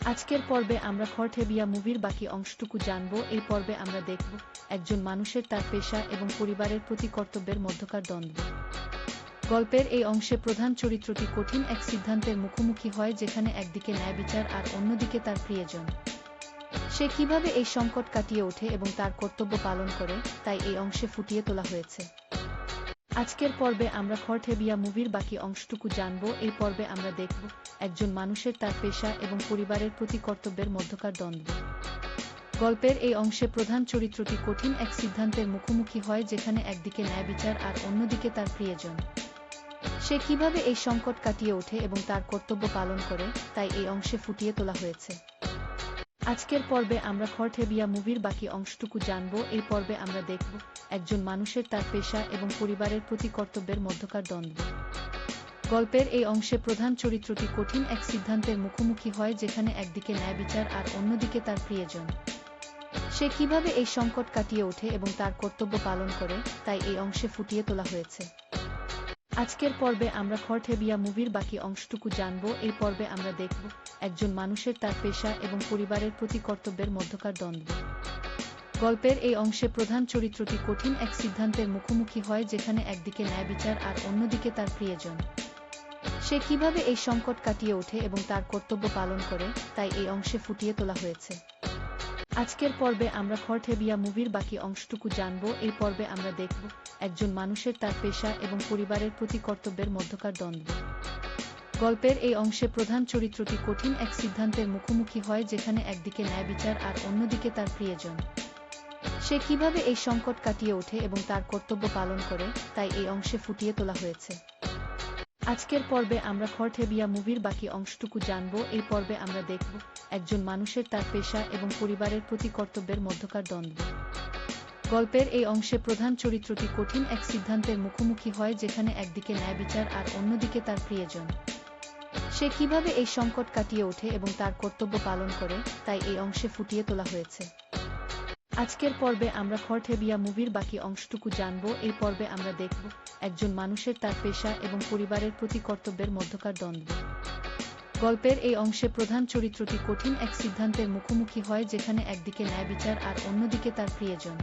আজকের পর্বে আমরা খরঠেবিয়া মুভির বাকি অংশটুকু জানব। এই পর্বে আমরা দেখব একজন মানুষের তার পেশা এবং পরিবারের প্রতি কর্তব্যের মধ্যকার দ্বন্দ্ব। গল্পের এই অংশে প্রধান চরিত্রটি কঠিন এক সিদ্ধান্তের মুখোমুখি হয়, যেখানে একদিকে ন্যায় বিচার আর অন্যদিকে তার প্রিয়জন। সে কিভাবে এই সংকট কাটিয়ে ওঠে এবং তার কর্তব্য পালন করে, তাই এই অংশে ফুটিয়ে তোলা হয়েছে। আজকের পর্বে আমরা খরঠেবিয়া মুভির বাকি অংশটুকু জানব। এই পর্বে আমরা দেখব একজন মানুষের তার পেশা এবং পরিবারের প্রতি কর্তব্যের মধ্যকার দ্বন্দ্ব। গল্পের এই অংশে প্রধান চরিত্রটি কঠিন এক সিদ্ধান্তের মুখোমুখি হয়, যেখানে একদিকে ন্যায় বিচার আর অন্যদিকে তার প্রিয়জন। সে কিভাবে এই সংকট কাটিয়ে ওঠে এবং তার কর্তব্য পালন করে, তাই এই অংশে ফুটিয়ে তোলা হয়েছে। আজকের পর্বে আমরা খরঠেবিয়া মুভির বাকি অংশটুকু জানব। এই পর্বে আমরা দেখব একজন মানুষের তার পেশা এবং পরিবারের প্রতি কর্তব্যের মধ্যকার দ্বন্দ্ব। গল্পের এই অংশে প্রধান চরিত্রটি কঠিন এক সিদ্ধান্তের মুখোমুখি হয়, যেখানে একদিকে ন্যায় বিচার আর অন্যদিকে তার প্রিয়জন। সে কিভাবে এই সংকট কাটিয়ে ওঠে এবং তার কর্তব্য পালন করে, তাই এই অংশে ফুটিয়ে তোলা হয়েছে। আজকের পর্বে আমরা খরঠেবিয়া মুভির বাকি অংশটুকু জানব। এই পর্বে আমরা দেখব একজন মানুষের তার পেশা এবং পরিবারের প্রতি কর্তব্যের মধ্যকার দ্বন্দ্ব। গল্পের এই অংশে প্রধান চরিত্রটি কঠিন এক সিদ্ধান্তের মুখোমুখি হয়, যেখানে একদিকে ন্যায় বিচার আর অন্যদিকে তার প্রিয়জন। সে কিভাবে এই সংকট কাটিয়ে ওঠে এবং তার কর্তব্য পালন করে, তাই এই অংশে ফুটিয়ে তোলা হয়েছে। আজকের পর্বে আমরা খরঠেবিয়া মুভির বাকি অংশটুকু জানব। এই পর্বে আমরা দেখব একজন মানুষের তার পেশা এবং পরিবারের প্রতি কর্তব্যের মধ্যকার দ্বন্দ্ব। গল্পের এই অংশে প্রধান চরিত্রটি কঠিন এক সিদ্ধান্তের মুখোমুখি হয়, যেখানে একদিকে ন্যায় বিচার আর অন্যদিকে তার প্রিয়জন। সে কিভাবে এই সংকট কাটিয়ে ওঠে এবং তার কর্তব্য পালন করে, তাই এই অংশে ফুটিয়ে তোলা হয়েছে। আজকের পর্বে আমরা খরঠেবিয়া মুভির বাকি অংশটুকু জানব। এই পর্বে আমরা দেখব একজন মানুষের তার পেশা এবং পরিবারের প্রতি কর্তব্যের মধ্যকার দ্বন্দ্ব। গল্পের এই অংশে প্রধান চরিত্রটি কঠিন এক সিদ্ধান্তের মুখোমুখি হয়, যেখানে একদিকে ন্যায় বিচার আর অন্যদিকে তার প্রিয়জন। সে কিভাবে এই সংকট কাটিয়ে ওঠে এবং তার কর্তব্য পালন করে, তাই এই অংশে ফুটিয়ে তোলা হয়েছে। আজকের পর্বে আমরা খরঠেবিয়া মুভির বাকি অংশটুকু জানব। এই পর্বে আমরা দেখব একজন মানুষের তার পেশা এবং পরিবারের প্রতি কর্তব্যের মধ্যকার দ্বন্দ্ব। গল্পের এই অংশে প্রধান চরিত্রটি কঠিন এক সিদ্ধান্তের মুখোমুখি হয়, যেখানে একদিকে ন্যায় বিচার আর অন্যদিকে তার প্রিয়জন।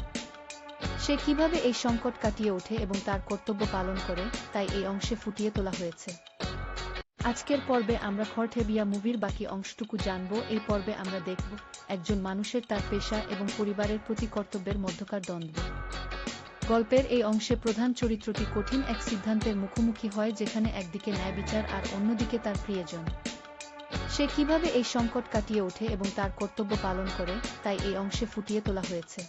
সে কিভাবে এই সংকট কাটিয়ে ওঠে এবং তার কর্তব্য পালন করে, তাই এই অংশে ফুটিয়ে তোলা হয়েছে। আজকের পর্বে আমরা খরঠেবিয়া মুভির বাকি অংশটুকু জানব। এই পর্বে আমরা দেখব একজন মানুষের তার পেশা এবং পরিবারের প্রতি কর্তব্যের মধ্যকার দ্বন্দ্ব। গল্পের এই অংশে প্রধান চরিত্রটি কঠিন এক সিদ্ধান্তের মুখোমুখি হয়, যেখানে একদিকে ন্যায় বিচার আর অন্যদিকে তার প্রিয়জন। সে কিভাবে এই সংকট কাটিয়ে ওঠে এবং তার কর্তব্য পালন করে, তাই এই অংশে ফুটিয়ে তোলা হয়েছে।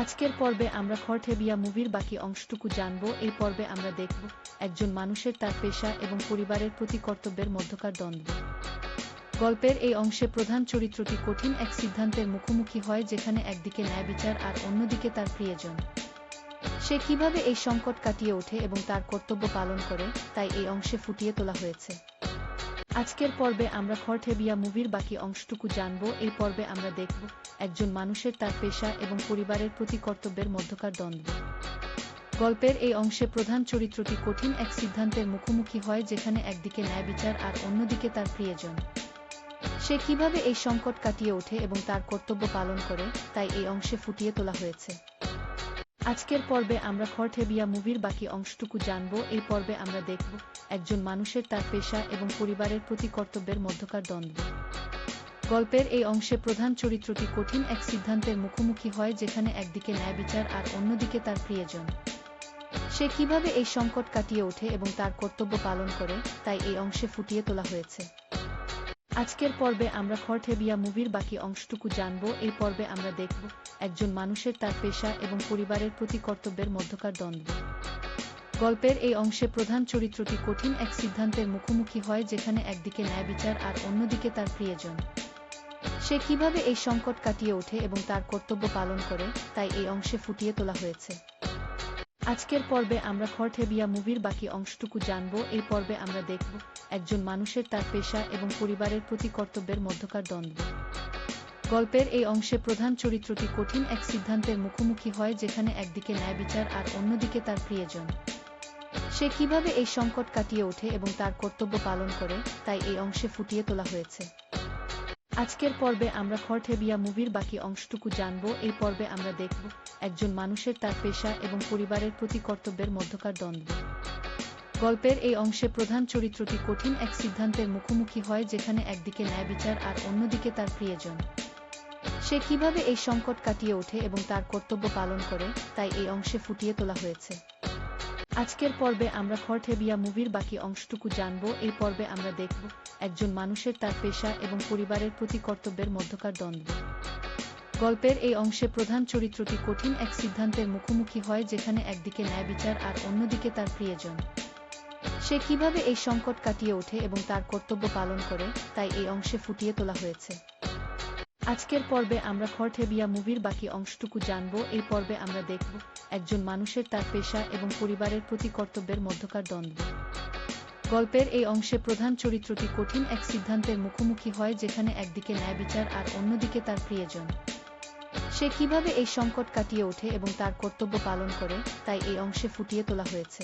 আজকের পর্বে আমরা খরঠেবিয়া মুভির বাকি অংশটুকু জানব। এই পর্বে আমরা দেখব একজন মানুষের তার পেশা এবং পরিবারের প্রতি কর্তব্যের মধ্যকার দ্বন্দ্ব। গল্পের এই অংশে প্রধান চরিত্রটি কঠিন এক সিদ্ধান্তের মুখোমুখি হয়, যেখানে একদিকে ন্যায় বিচার আর অন্যদিকে তার প্রিয়জন। সে কিভাবে এই সংকট কাটিয়ে ওঠে এবং তার কর্তব্য পালন করে, তাই এই অংশে ফুটিয়ে তোলা হয়েছে। আজকের পর্বে আমরা খরঠেবিয়া মুভির বাকি অংশটুকু জানব। এই পর্বে আমরা দেখব একজন মানুষের তার পেশা এবং পরিবারের প্রতি কর্তব্যের মধ্যকার দ্বন্দ্ব। গল্পের এই অংশে প্রধান চরিত্রটি কঠিন এক সিদ্ধান্তের মুখোমুখি হয়, যেখানে একদিকে ন্যায় বিচার আর অন্যদিকে তার প্রিয়জন। সে কিভাবে এই সংকট কাটিয়ে ওঠে এবং তার কর্তব্য পালন করে, তাই এই অংশে ফুটিয়ে তোলা হয়েছে। আজকের পর্বে আমরা খরঠেবিয়া মুভির বাকি অংশটুকু জানব। এই পর্বে আমরা দেখব একজন মানুষের তার পেশা এবং পরিবারের প্রতি কর্তব্যের মধ্যকার দ্বন্দ্ব। গল্পের এই অংশে প্রধান চরিত্রটি কঠিন এক সিদ্ধান্তের মুখোমুখি হয়, যেখানে একদিকে ন্যায় বিচার আর অন্যদিকে তার প্রিয়জন। সে কিভাবে এই সংকট কাটিয়ে ওঠে এবং তার কর্তব্য পালন করে, তাই এই অংশে ফুটিয়ে তোলা হয়েছে। আজকের পর্বে আমরা খরঠেবিয়া মুভির বাকি অংশটুকু জানব। এই পর্বে আমরা দেখব একজন মানুষের তার পেশা এবং পরিবারের প্রতি কর্তব্যের মধ্যকার দ্বন্দ্ব। গল্পের এই অংশে প্রধান চরিত্রটি কঠিন এক সিদ্ধান্তের মুখোমুখি হয়, যেখানে একদিকে ন্যায় বিচার আর অন্যদিকে তার প্রিয়জন। সে কিভাবে এই সংকট কাটিয়ে ওঠে এবং তার কর্তব্য পালন করে, তাই এই অংশে ফুটিয়ে তোলা হয়েছে। আজকের পর্বে আমরা খরঠেবিয়া মুভির বাকি অংশটুকু জানব। এই পর্বে আমরা দেখব একজন মানুষের তার পেশা এবং পরিবারের প্রতি কর্তব্যের মধ্যকার দ্বন্দ্ব। গল্পের এই অংশে প্রধান চরিত্রটি কঠিন এক সিদ্ধান্তের মুখোমুখি হয়, যেখানে একদিকে ন্যায় বিচার আর অন্যদিকে তার প্রিয়জন। সে কিভাবে এই সংকট কাটিয়ে ওঠে এবং তার কর্তব্য পালন করে, তাই এই অংশে ফুটিয়ে তোলা হয়েছে। আজকের পর্বে আমরা খড়ঠেবিয়া মুভির বাকি অংশটুকু জানব। এই পর্বে আমরা দেখব একজন মানুষের তার পেশা এবং পরিবারের প্রতি কর্তব্যের মধ্যকার দ্বন্দ্ব। গল্পের এই অংশে প্রধান চরিত্রটি কঠিন এক সিদ্ধান্তের মুখোমুখি হয়, যেখানে একদিকে ন্যায় বিচার আর অন্যদিকে তার প্রিয়জন। সে কিভাবে এই সংকট কাটিয়ে ওঠে এবং তার কর্তব্য পালন করে, তাই এই অংশে ফুটিয়ে তোলা হয়েছে। আজকের পর্বে আমরা খড়ঠেবিয়া মুভির বাকি অংশটুকু জানব। এই পর্বে আমরা দেখব একজন মানুষের তার পেশা এবং পরিবারের প্রতি কর্তব্যের মধ্যকার দ্বন্দ্ব। গল্পের এই অংশে প্রধান চরিত্রটি কঠিন এক সিদ্ধান্তের মুখোমুখি হয়, যেখানে একদিকে ন্যায় বিচার আর অন্যদিকে তার প্রিয়জন। সে কিভাবে এই সংকট কাটিয়ে ওঠে এবং তার কর্তব্য পালন করে, তাই এই অংশে ফুটিয়ে তোলা হয়েছে। আজকের পর্বে আমরা খড়ঠেবিয়া মুভির বাকি অংশটুকু জানব। এই পর্বে আমরা দেখব একজন মানুষের তার পেশা এবং পরিবারের প্রতি কর্তব্যের মধ্যকার দ্বন্দ্ব। গল্পের এই অংশে প্রধান চরিত্রটি কঠিন এক সিদ্ধান্তের মুখোমুখি হয়, যেখানে একদিকে ন্যায় বিচার আর অন্যদিকে তার প্রিয়জন। সে কিভাবে এই সংকট কাটিয়ে ওঠে এবং তার কর্তব্য পালন করে, তাই এই অংশে ফুটিয়ে তোলা হয়েছে।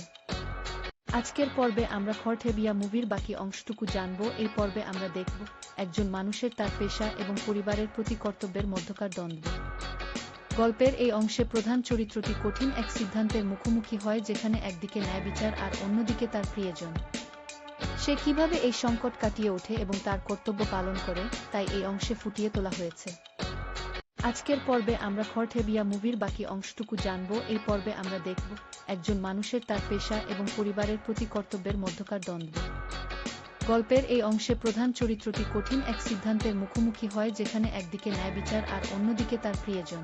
আজকের পর্বে আমরা খড়ঠেবিয়া মুভির বাকি অংশটুকু জানব। এই পর্বে আমরা দেখব একজন মানুষের তার পেশা এবং পরিবারের প্রতি কর্তব্যের মধ্যকার দ্বন্দ্ব। গল্পের এই অংশে প্রধান চরিত্রটি কঠিন এক সিদ্ধান্তের মুখোমুখি হয়, যেখানে একদিকে ন্যায় বিচার আর অন্যদিকে তার প্রিয়জন। সে কিভাবে এই সংকট কাটিয়ে ওঠে এবং তার কর্তব্য পালন করে, তাই এই অংশে ফুটিয়ে তোলা হয়েছে। আজকের পর্বে আমরা খড়ঠেবিয়া মুভির বাকি অংশটুকু জানব। এই পর্বে আমরা দেখব একজন মানুষের তার পেশা এবং পরিবারের প্রতি কর্তব্যের মধ্যকার দ্বন্দ্ব। গল্পের এই অংশে প্রধান চরিত্রটি কঠিন এক সিদ্ধান্তের মুখোমুখি হয়, যেখানে একদিকে ন্যায় বিচার আর অন্যদিকে তার প্রিয়জন।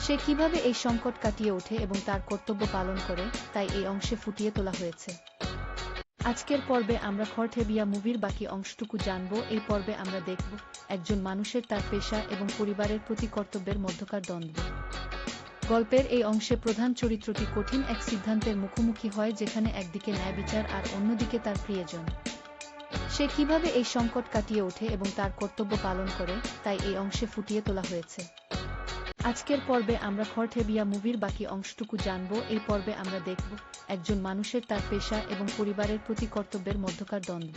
সে কিভাবে এই সংকট কাটিয়ে ওঠে এবং তার কর্তব্য পালন করে, তাই এই অংশে ফুটিয়ে তোলা হয়েছে। আজকের পর্বে আমরা খড়ঠেবিয়া মুভির বাকি অংশটুকু জানব। এই পর্বে আমরা দেখব একজন মানুষের তার পেশা এবং পরিবারের প্রতি কর্তব্যের মধ্যকার দ্বন্দ্ব। গল্পের এই অংশে প্রধান চরিত্রটি কঠিন এক সিদ্ধান্তের মুখোমুখি হয়, যেখানে একদিকে ন্যায় বিচার আর অন্যদিকে তার প্রিয়জন। সে কিভাবে এই সংকট কাটিয়ে ওঠে এবং তার কর্তব্য পালন করে, তাই এই অংশে ফুটিয়ে তোলা হয়েছে। আজকের পর্বে আমরা খড়ঠেবিয়া মুভির বাকি অংশটুকু জানব। এই পর্বে আমরা দেখব একজন মানুষের তার পেশা এবং পরিবারের প্রতি কর্তব্যের মধ্যকার দ্বন্দ্ব।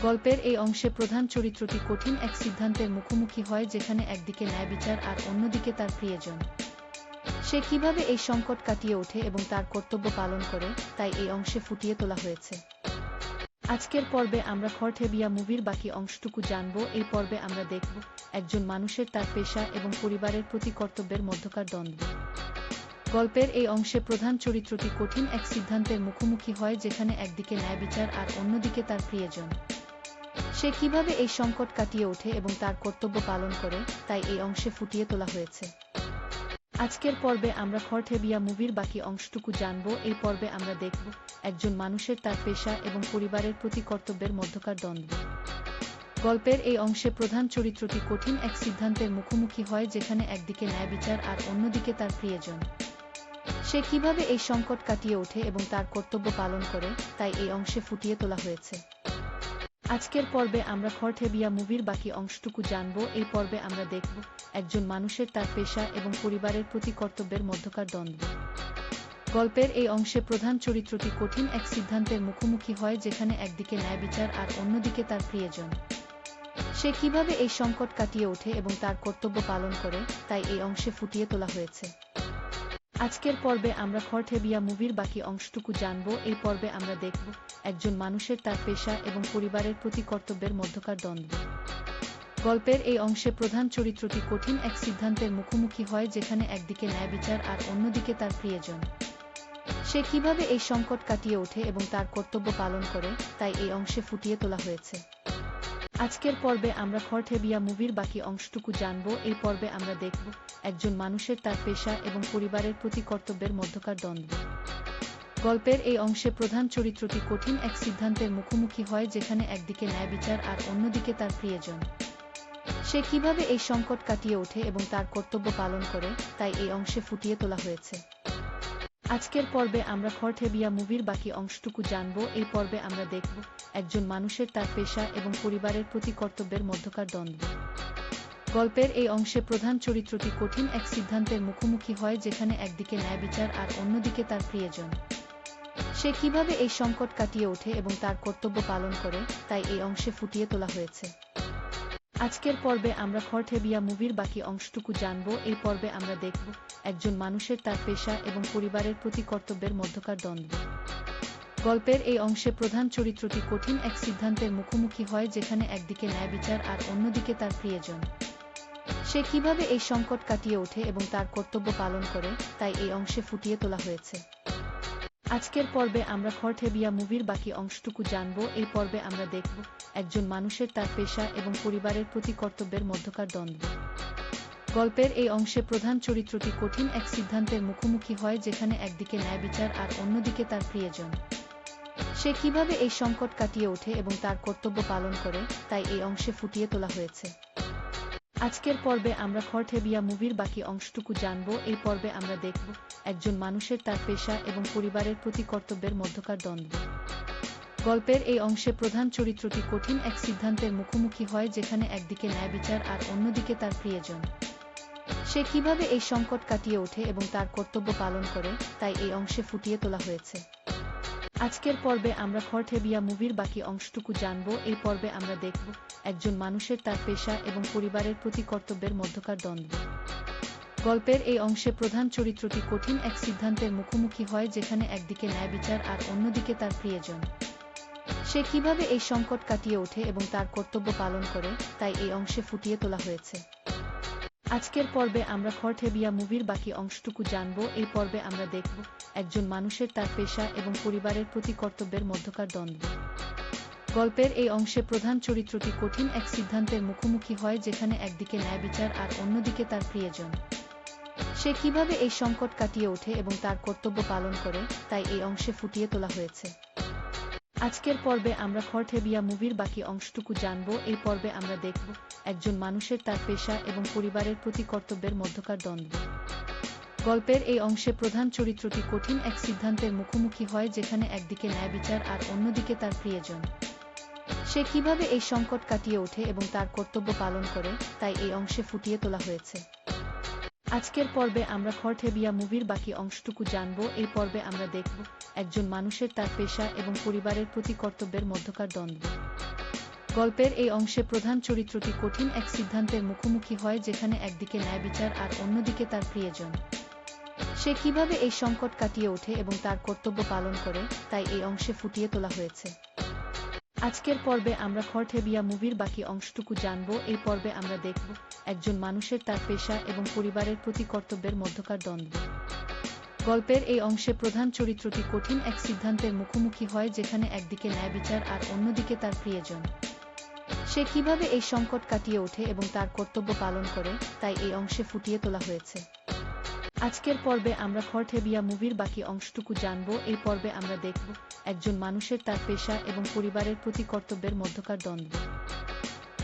গল্পের এই অংশে প্রধান চরিত্রটি কঠিন এক সিদ্ধান্তের মুখোমুখি হয়, যেখানে একদিকে ন্যায় বিচার আর অন্যদিকে তার প্রিয়জন। সে কিভাবে এই সংকট কাটিয়ে ওঠে এবং তার কর্তব্য পালন করে, তাই এই অংশে ফুটিয়ে তোলা হয়েছে। আজকের পর্বে আমরা খড়ঠেবিয়া মুভির বাকি অংশটুকু জানব। এই পর্বে আমরা দেখব একজন মানুষের তার পেশা এবং পরিবারের প্রতি কর্তব্যের মধ্যকার দ্বন্দ্ব। গল্পের এই অংশে প্রধান চরিত্রটি কঠিন এক সিদ্ধান্তের মুখোমুখি হয়, যেখানে একদিকে ন্যায় বিচার আর অন্যদিকে তার প্রিয়জন। সে কিভাবে এই সংকট কাটিয়ে ওঠে এবং তার কর্তব্য পালন করে, তাই এই অংশে ফুটিয়ে তোলা হয়েছে। আজকের পর্বে আমরা খড়ঠেবিয়া মুভির বাকি অংশটুকু জানব। এই পর্বে আমরা দেখব একজন মানুষের তার পেশা এবং পরিবারের প্রতি কর্তব্যের মধ্যকার দ্বন্দ্ব। গল্পের এই অংশে প্রধান চরিত্রটি কঠিন এক সিদ্ধান্তের মুখোমুখি হয়, যেখানে একদিকে ন্যায় বিচার আর অন্যদিকে তার প্রিয়জন। সে কিভাবে এই সংকট কাটিয়ে ওঠে এবং তার কর্তব্য পালন করে, তাই এই অংশে ফুটিয়ে তোলা হয়েছে। আজকের পর্বে আমরা খড়ঠেবিয়া মুভির বাকি অংশটুকু জানব। এই পর্বে আমরা দেখব একজন মানুষের তার পেশা এবং পরিবারের প্রতি কর্তব্যের মধ্যকার দ্বন্দ্ব। গল্পের এই অংশে প্রধান চরিত্রটি কঠিন এক সিদ্ধান্তের মুখোমুখি হয়, যেখানে একদিকে ন্যায় বিচার আর অন্যদিকে তার প্রিয়জন। সে কিভাবে এই সংকট কাটিয়ে ওঠে এবং তার কর্তব্য পালন করে, তাই এই অংশে ফুটিয়ে তোলা হয়েছে। আজকের পর্বে আমরা খড়ঠেবিয়া মুভির বাকি অংশটুকু জানব। এই পর্বে আমরা দেখব একজন মানুষের তার পেশা এবং পরিবারের প্রতি কর্তব্যের মধ্যকার দ্বন্দ্ব। গল্পের এই অংশে প্রধান চরিত্রটি কঠিন এক সিদ্ধান্তের মুখোমুখি হয়, যেখানে একদিকে ন্যায় বিচার আর অন্যদিকে তার প্রিয়জন। সে কিভাবে এই সংকট কাটিয়ে ওঠে এবং তার কর্তব্য পালন করে, তাই এই অংশে ফুটিয়ে তোলা হয়েছে। আজকের পর্বে আমরা খড়ঠেবিয়া মুভির বাকি অংশটুকু জানব। এই পর্বে আমরা দেখব একজন মানুষের তার পেশা এবং পরিবারের প্রতি কর্তব্যের মধ্যকার দ্বন্দ্ব। গল্পের এই অংশে প্রধান চরিত্রটি কঠিন এক সিদ্ধান্তের মুখোমুখি হয়, যেখানে একদিকে ন্যায় বিচার আর অন্যদিকে তার প্রিয়জন। সে কিভাবে এই সংকট কাটিয়ে ওঠে এবং তার কর্তব্য পালন করে, তাই এই অংশে ফুটিয়ে তোলা হয়েছে। আজকের পর্বে আমরা খড়ঠেবিয়া মুভির বাকি অংশটুকু জানব। এই পর্বে আমরা দেখব একজন মানুষের তার পেশা এবং পরিবারের প্রতি কর্তব্যের মধ্যকার দ্বন্দ্ব। গল্পের এই অংশে প্রধান চরিত্রটি কঠিন এক সিদ্ধান্তের মুখোমুখি হয়, যেখানে একদিকে ন্যায় বিচার আর অন্যদিকে তার প্রিয়জন। সে কিভাবে এই সংকট কাটিয়ে ওঠে এবং তার কর্তব্য পালন করে, তাই এই অংশে ফুটিয়ে তোলা হয়েছে। আজকের পর্বে আমরা খরঠেবিয়া মুভির বাকি অংশটুকু জানব। এই পর্বে আমরা দেখব একজন মানুষের তার পেশা এবং পরিবারের প্রতি কর্তব্যের মধ্যকার দ্বন্দ্ব। গল্পের এই অংশে প্রধান চরিত্রটি কঠিন এক সিদ্ধান্তের মুখোমুখি হয়, যেখানে একদিকে ন্যায় বিচার আর অন্যদিকে তার প্রিয়জন। সে কিভাবে এই সংকট কাটিয়ে ওঠে এবং তার কর্তব্য পালন করে, তাই এই অংশে ফুটিয়ে তোলা হয়েছে। আজকের পর্বে আমরা খরঠেবিয়া মুভির বাকি অংশটুকু জানব। এই পর্বে আমরা দেখব একজন মানুষের তার পেশা এবং পরিবারের প্রতি কর্তব্যের মধ্যকার দ্বন্দ্ব। গল্পের এই অংশে প্রধান চরিত্রটি কঠিন এক সিদ্ধান্তের মুখোমুখি হয়, যেখানে একদিকে ন্যায় বিচার আর অন্যদিকে তার প্রিয়জন। সে কিভাবে এই সংকট কাটিয়ে ওঠে এবং তার কর্তব্য পালন করে, তাই এই অংশে ফুটিয়ে তোলা হয়েছে। আজকের পর্বে আমরা খরঠেবিয়া মুভির বাকি অংশটুকু জানব। এই পর্বে আমরা দেখব একজন মানুষের তার পেশা এবং পরিবারের প্রতি কর্তব্যের মধ্যকার দ্বন্দ্ব। গল্পের এই অংশে প্রধান চরিত্রটি কঠিন এক সিদ্ধান্তের মুখোমুখি হয়, যেখানে একদিকে ন্যায় বিচার আর অন্যদিকে তার প্রিয়জন। সে কিভাবে এই সংকট কাটিয়ে ওঠে এবং তার কর্তব্য পালন করে, তাই এই অংশে ফুটিয়ে তোলা হয়েছে। আজকের পর্বে আমরা খরঠেবিয়া মুভির বাকি অংশটুকু জানব। এই পর্বে আমরা দেখব একজন মানুষের তার পেশা এবং পরিবারের প্রতি কর্তব্যের মধ্যকার দ্বন্দ্ব। গল্পের এই অংশে প্রধান চরিত্রটি কঠিন এক সিদ্ধান্তের মুখোমুখি হয়, যেখানে একদিকে ন্যায় বিচার আর অন্যদিকে তার প্রিয়জন। সে কিভাবে এই সংকট কাটিয়ে ওঠে এবং তার কর্তব্য পালন করে, তাই এই অংশে ফুটিয়ে তোলা হয়েছে। আজকের পর্বে আমরা খরঠেবিয়া মুভির বাকি অংশটুকু জানব। এই পর্বে আমরা দেখব একজন মানুষের তার পেশা এবং পরিবারের প্রতি কর্তব্যের মধ্যকার দ্বন্দ্ব। গল্পের এই অংশে প্রধান চরিত্রটি কঠিন এক সিদ্ধান্তের মুখোমুখি হয়, যেখানে একদিকে ন্যায় বিচার আর অন্যদিকে তার প্রিয়জন। সে কিভাবে এই সংকট কাটিয়ে ওঠে এবং তার কর্তব্য পালন করে, তাই এই অংশে ফুটিয়ে তোলা হয়েছে। আজকের পর্বে আমরা খরঠেবিয়া মুভির বাকি অংশটুকু জানব। এই পর্বে আমরা দেখব একজন মানুষের তার পেশা এবং পরিবারের প্রতি কর্তব্যের মধ্যকার দ্বন্দ্ব। গল্পের এই অংশে প্রধান চরিত্রটি কঠিন এক সিদ্ধান্তের মুখোমুখি হয়, যেখানে একদিকে ন্যায় বিচার আর অন্যদিকে তার প্রিয়জন। সে কিভাবে এই সংকট কাটিয়ে ওঠে এবং তার কর্তব্য পালন করে, তাই এই অংশে ফুটিয়ে তোলা হয়েছে। আজকের পর্বে আমরা খরঠেবিয়া মুভির বাকি অংশটুকু জানব। এই পর্বে আমরা দেখব একজন মানুষের তার পেশা এবং পরিবারের প্রতি কর্তব্যের মধ্যকার দ্বন্দ্ব। গল্পের এই অংশে প্রধান চরিত্রটি কঠিন এক সিদ্ধান্তের মুখোমুখি হয়, যেখানে একদিকে ন্যায় বিচার আর অন্যদিকে তার প্রিয়জন। সে কিভাবে এই সংকট কাটিয়ে ওঠে এবং তার কর্তব্য পালন করে, তাই এই অংশে ফুটিয়ে তোলা হয়েছে। আজকের পর্বে আমরা খরঠেবিয়া মুভির বাকি অংশটুকু জানব। এই পর্বে আমরা দেখব একজন মানুষের তার পেশা এবং পরিবারের প্রতি কর্তব্যের মধ্যকার দ্বন্দ্ব। গল্পের এই অংশে প্রধান চরিত্রটি কঠিন এক সিদ্ধান্তের মুখোমুখি হয়, যেখানে একদিকে ন্যায় বিচার আর অন্যদিকে তার প্রিয়জন। সে কিভাবে এই সংকট কাটিয়ে ওঠে এবং তার কর্তব্য পালন করে, তাই এই অংশে ফুটিয়ে তোলা হয়েছে। আজকের পর্বে আমরা খরঠেবিয়া মুভির বাকি অংশটুকু জানব। এই পর্বে আমরা দেখব একজন মানুষের তার পেশা এবং পরিবারের প্রতি কর্তব্যের মধ্যকার দ্বন্দ্ব।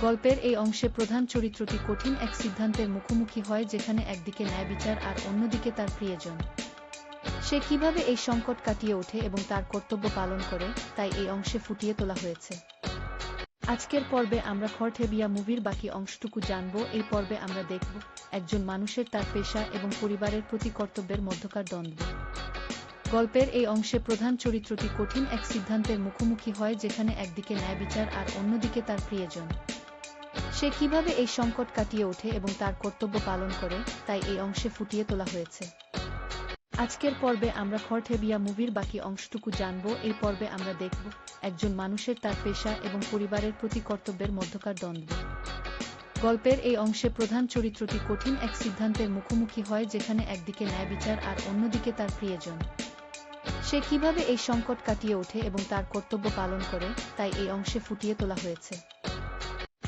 গল্পের এই অংশে প্রধান চরিত্রটি কঠিন এক সিদ্ধান্তের মুখোমুখি হয়, যেখানে একদিকে ন্যায় বিচার আর অন্যদিকে তার প্রিয়জন। সে কিভাবে এই সংকট কাটিয়ে ওঠে এবং তার কর্তব্য পালন করে, তাই এই অংশে ফুটিয়ে তোলা হয়েছে। আজকের পর্বে আমরা খরঠেবিয়া মুভির বাকি অংশটুকু জানব। এই পর্বে আমরা দেখব একজন মানুষের তার পেশা এবং পরিবারের প্রতি কর্তব্যের মধ্যকার দ্বন্দ্ব। গল্পের এই অংশে প্রধান চরিত্রটি কঠিন এক সিদ্ধান্তের মুখোমুখি হয়, যেখানে একদিকে ন্যায় বিচার আর অন্যদিকে তার প্রিয়জন। সে কিভাবে এই সংকট কাটিয়ে ওঠে এবং তার কর্তব্য পালন করে, তাই এই অংশে ফুটিয়ে তোলা হয়েছে। আজকের পর্বে আমরা খরঠেবিয়া মুভির বাকি অংশটুকু জানব। এই পর্বে আমরা দেখব একজন মানুষের তার পেশা এবং পরিবারের প্রতি কর্তব্যের মধ্যকার দ্বন্দ্ব। গল্পের এই অংশে প্রধান চরিত্রটি কঠিন এক সিদ্ধান্তের মুখোমুখি হয়, যেখানে একদিকে ন্যায় বিচার আর অন্যদিকে তার প্রিয়জন। সে কিভাবে এই সংকট কাটিয়ে ওঠে এবং তার কর্তব্য পালন করে, তাই এই অংশে ফুটিয়ে তোলা হয়েছে।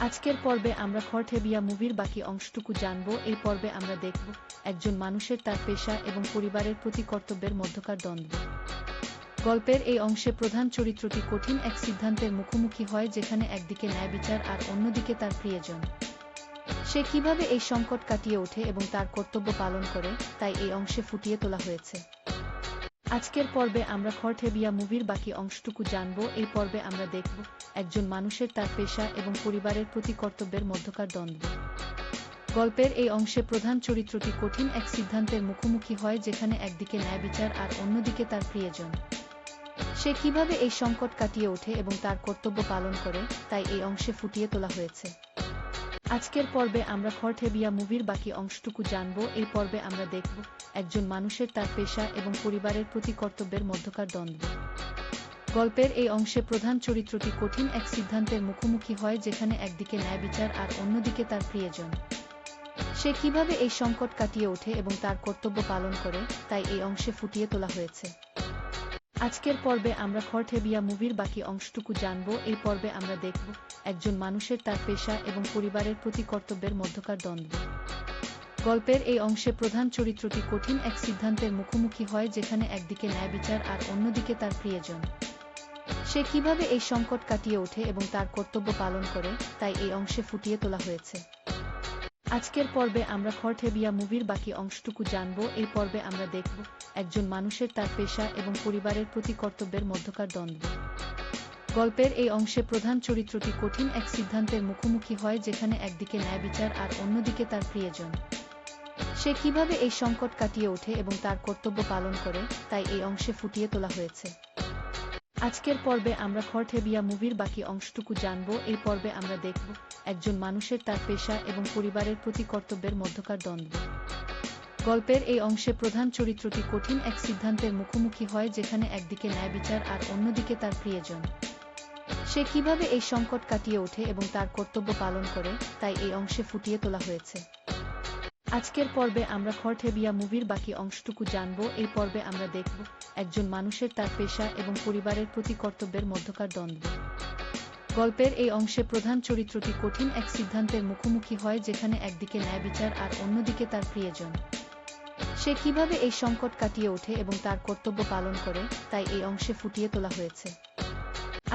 আজকের পর্বে আমরা খরঠেবিয়া মুভির বাকি অংশটুকু জানব। এই পর্বে আমরা দেখব একজন মানুষের তার পেশা এবং পরিবারের প্রতি কর্তব্যের মধ্যকার দ্বন্দ্ব। গল্পের এই অংশে প্রধান চরিত্রটি কঠিন এক সিদ্ধান্তের মুখোমুখি হয়, যেখানে একদিকে ন্যায় বিচার আর অন্যদিকে তার প্রিয়জন। সে কিভাবে এই সংকট কাটিয়ে ওঠে এবং তার কর্তব্য পালন করে, তাই এই অংশে ফুটিয়ে তোলা হয়েছে। আজকের পর্বে আমরা খরঠেবিয়া মুভির বাকি অংশটুকু জানব। এই পর্বে আমরা দেখব একজন মানুষের তার পেশা এবং পরিবারের প্রতি কর্তব্যের মধ্যকার দ্বন্দ্ব। গল্পের এই অংশে প্রধান চরিত্রটি কঠিন এক সিদ্ধান্তের মুখোমুখি হয়, যেখানে একদিকে ন্যায় বিচার আর অন্যদিকে তার প্রিয়জন। সে কিভাবে এই সংকট কাটিয়ে ওঠে এবং তার কর্তব্য পালন করে, তাই এই অংশে ফুটিয়ে তোলা হয়েছে। আজকের পর্বে আমরা খরঠেবিয়া মুভির বাকি অংশটুকু জানব। এই পর্বে আমরা দেখব একজন মানুষের তার পেশা এবং পরিবারের প্রতি কর্তব্যের মধ্যকার দ্বন্দ্ব। গল্পের এই অংশে প্রধান চরিত্রটি কঠিন এক সিদ্ধান্তের মুখোমুখি হয়, যেখানে একদিকে ন্যায় বিচার আর অন্যদিকে তার প্রিয়জন। সে কিভাবে এই সংকট কাটিয়ে ওঠে এবং তার কর্তব্য পালন করে, তাই এই অংশে ফুটিয়ে তোলা হয়েছে। আজকের পর্বে আমরা খরঠেবিয়া মুভির বাকি অংশটুকু জানব। এই পর্বে আমরা দেখব একজন মানুষের তার পেশা এবং পরিবারের প্রতি কর্তব্যের মধ্যকার দ্বন্দ্ব। গল্পের এই অংশে প্রধান চরিত্রটি কঠিন এক সিদ্ধান্তের মুখোমুখি হয়, যেখানে একদিকে ন্যায় বিচার আর অন্যদিকে তার প্রিয়জন। সে কিভাবে এই সংকট কাটিয়ে ওঠে এবং তার কর্তব্য পালন করে, তাই এই অংশে ফুটিয়ে তোলা হয়েছে। আজকের পর্বে আমরা খরঠেবিয়া মুভির বাকি অংশটুকু জানব। এই পর্বে আমরা দেখব একজন মানুষের তার পেশা এবং পরিবারের প্রতি কর্তব্যের মধ্যকার দ্বন্দ্ব। গল্পের এই অংশে প্রধান চরিত্রটি কঠিন এক সিদ্ধান্তের মুখোমুখি হয়, যেখানে একদিকে ন্যায় বিচার আর অন্যদিকে তার প্রিয়জন। সে কিভাবে এই সংকট কাটিয়ে ওঠে এবং তার কর্তব্য পালন করে, তাই এই অংশে ফুটিয়ে তোলা হয়েছে। আজকের পর্বে আমরা খরঠেবিয়া মুভির বাকি অংশটুকু জানব। এই পর্বে আমরা দেখব একজন মানুষের তার পেশা এবং পরিবারের প্রতি কর্তব্যের মধ্যকার দ্বন্দ্ব। গল্পের এই অংশে প্রধান চরিত্রটি কঠিন এক সিদ্ধান্তের মুখোমুখি হয়, যেখানে একদিকে ন্যায় বিচার আর অন্যদিকে তার প্রিয়জন। সে কিভাবে এই সংকট কাটিয়ে ওঠে এবং তার কর্তব্য পালন করে, তাই এই অংশে ফুটিয়ে তোলা হয়েছে। আজকের পর্বে আমরা খরঠেবিয়া মুভির বাকি অংশটুকু জানব। এই পর্বে আমরা দেখব একজন মানুষের তার পেশা এবং পরিবারের প্রতি কর্তব্যের মধ্যকার দ্বন্দ্ব। গল্পের এই অংশে প্রধান চরিত্রটি কঠিন এক সিদ্ধান্তের মুখোমুখি হয়, যেখানে একদিকে ন্যায় বিচার আর অন্যদিকে তার প্রিয়জন। সে কিভাবে এই সংকট কাটিয়ে ওঠে এবং তার কর্তব্য পালন করে, তাই এই অংশে ফুটিয়ে তোলা হয়েছে।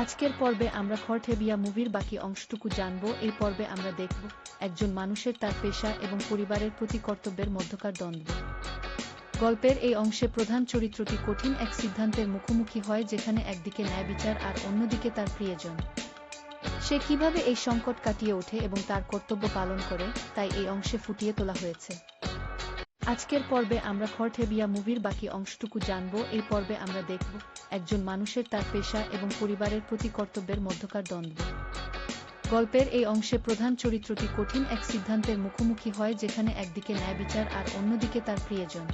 আজকের পর্বে আমরা খরঠেবিয়া মুভির বাকি অংশটুকু জানব। এই পর্বে আমরা দেখব একজন মানুষের তার পেশা এবং পরিবারের প্রতি কর্তব্যের মধ্যকার দ্বন্দ্ব। গল্পের এই অংশে প্রধান চরিত্রটি কঠিন এক সিদ্ধান্তের মুখোমুখি হয়, যেখানে একদিকে ন্যায় বিচার আর অন্যদিকে তার প্রিয়জন। সে কিভাবে এই সংকট কাটিয়ে ওঠে এবং তার কর্তব্য পালন করে, তাই এই অংশে ফুটিয়ে তোলা হয়েছে। আজকের পর্বে আমরা খরঠেবিয়া মুভির বাকি অংশটুকু জানব। এই পর্বে আমরা দেখব একজন মানুষের তার পেশা এবং পরিবারের প্রতি কর্তব্যের মধ্যকার দ্বন্দ্ব। গল্পের এই অংশে প্রধান চরিত্রটি কঠিন এক সিদ্ধান্তের মুখোমুখি হয়, যেখানে একদিকে ন্যায় বিচার আর অন্যদিকে তার প্রিয়জন।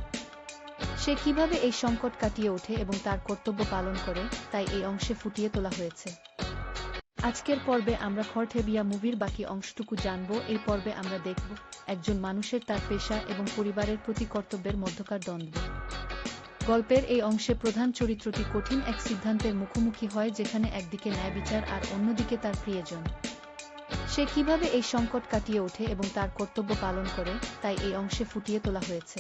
সে কিভাবে এই সংকট কাটিয়ে ওঠে এবং তার কর্তব্য পালন করে, তাই এই অংশে ফুটিয়ে তোলা হয়েছে। আজকের পর্বে আমরা খরঠেবিয়া মুভির বাকি অংশটুকু জানব। এই পর্বে আমরা দেখব একজন মানুষের তার পেশা এবং পরিবারের প্রতি কর্তব্যের মধ্যকার দ্বন্দ্ব। গল্পের এই অংশে প্রধান চরিত্রটি কঠিন এক সিদ্ধান্তের মুখোমুখি হয়, যেখানে একদিকে ন্যায় বিচার আর অন্যদিকে তার প্রিয়জন। সে কিভাবে এই সংকট কাটিয়ে ওঠে এবং তার কর্তব্য পালন করে, তাই এই অংশে ফুটিয়ে তোলা হয়েছে।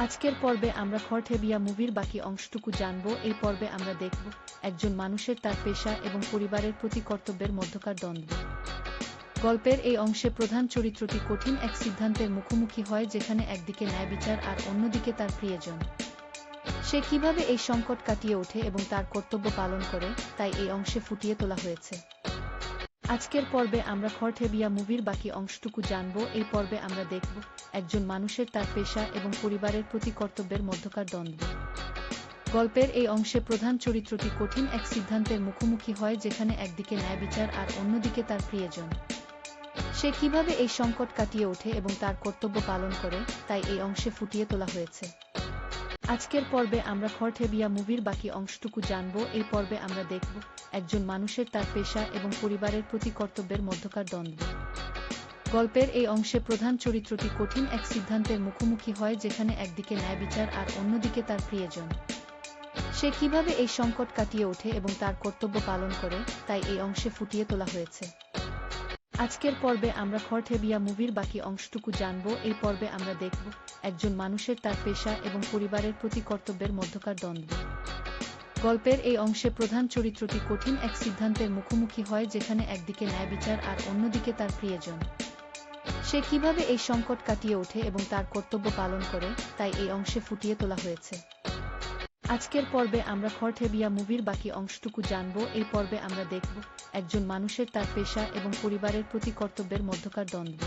আজকের পর্বে আমরা খরঠেবিয়া মুভির বাকি অংশটুকু জানব। এই পর্বে আমরা দেখব একজন মানুষের তার পেশা এবং পরিবারের প্রতি কর্তব্যের মধ্যকার দ্বন্দ্ব। গল্পের এই অংশে প্রধান চরিত্রটি কঠিন এক সিদ্ধান্তের মুখোমুখি হয়, যেখানে একদিকে ন্যায় বিচার আর অন্যদিকে তার প্রিয়জন। সে কিভাবে এই সংকট কাটিয়ে ওঠে এবং তার কর্তব্য পালন করে, তাই এই অংশে ফুটিয়ে তোলা হয়েছে। আজকের পর্বে আমরা খরঠেবিয়া মুভির বাকি অংশটুকু জানব। এই পর্বে আমরা দেখব একজন মানুষের তার পেশা এবং পরিবারের প্রতি কর্তব্যের মধ্যকার দ্বন্দ্ব। গল্পের এই অংশে প্রধান চরিত্রটি কঠিন এক সিদ্ধান্তের মুখোমুখি হয়, যেখানে একদিকে ন্যায় বিচার আর অন্যদিকে তার প্রিয়জন। সে কিভাবে এই সংকট কাটিয়ে ওঠে এবং তার কর্তব্য পালন করে, তাই এই অংশে ফুটিয়ে তোলা হয়েছে। আজকের পর্বে আমরা খরঠেবিয়া মুভির বাকি অংশটুকু জানব। এই পর্বে আমরা দেখব একজন মানুষের তার পেশা এবং পরিবারের প্রতি কর্তব্যের মধ্যকার দ্বন্দ্ব। গল্পের এই অংশে প্রধান চরিত্রটি কঠিন এক সিদ্ধান্তের মুখোমুখি হয়, যেখানে একদিকে ন্যায় বিচার আর অন্যদিকে তার প্রিয়জন। সে কিভাবে এই সংকট কাটিয়ে ওঠে এবং তার কর্তব্য পালন করে, তাই এই অংশে ফুটিয়ে তোলা হয়েছে। আজকের পর্বে আমরা খরঠেবিয়া মুভির বাকি অংশটুকু জানব। এই পর্বে আমরা দেখব একজন মানুষের তার পেশা এবং পরিবারের প্রতি কর্তব্যের মধ্যকার দ্বন্দ্ব। গল্পের এই অংশে প্রধান চরিত্রটি কঠিন এক সিদ্ধান্তের মুখোমুখি হয়, যেখানে একদিকে ন্যায় বিচার আর অন্যদিকে তার প্রিয়জন। সে কিভাবে এই সংকট কাটিয়ে ওঠে এবং তার কর্তব্য পালন করে, তাই এই অংশে ফুটিয়ে তোলা হয়েছে। আজকের পর্বে আমরা খরঠেবিয়া মুভির বাকি অংশটুকু জানব। এই পর্বে আমরা দেখব একজন মানুষের তার পেশা এবং পরিবারের প্রতি কর্তব্যের মধ্যকার দ্বন্দ্ব।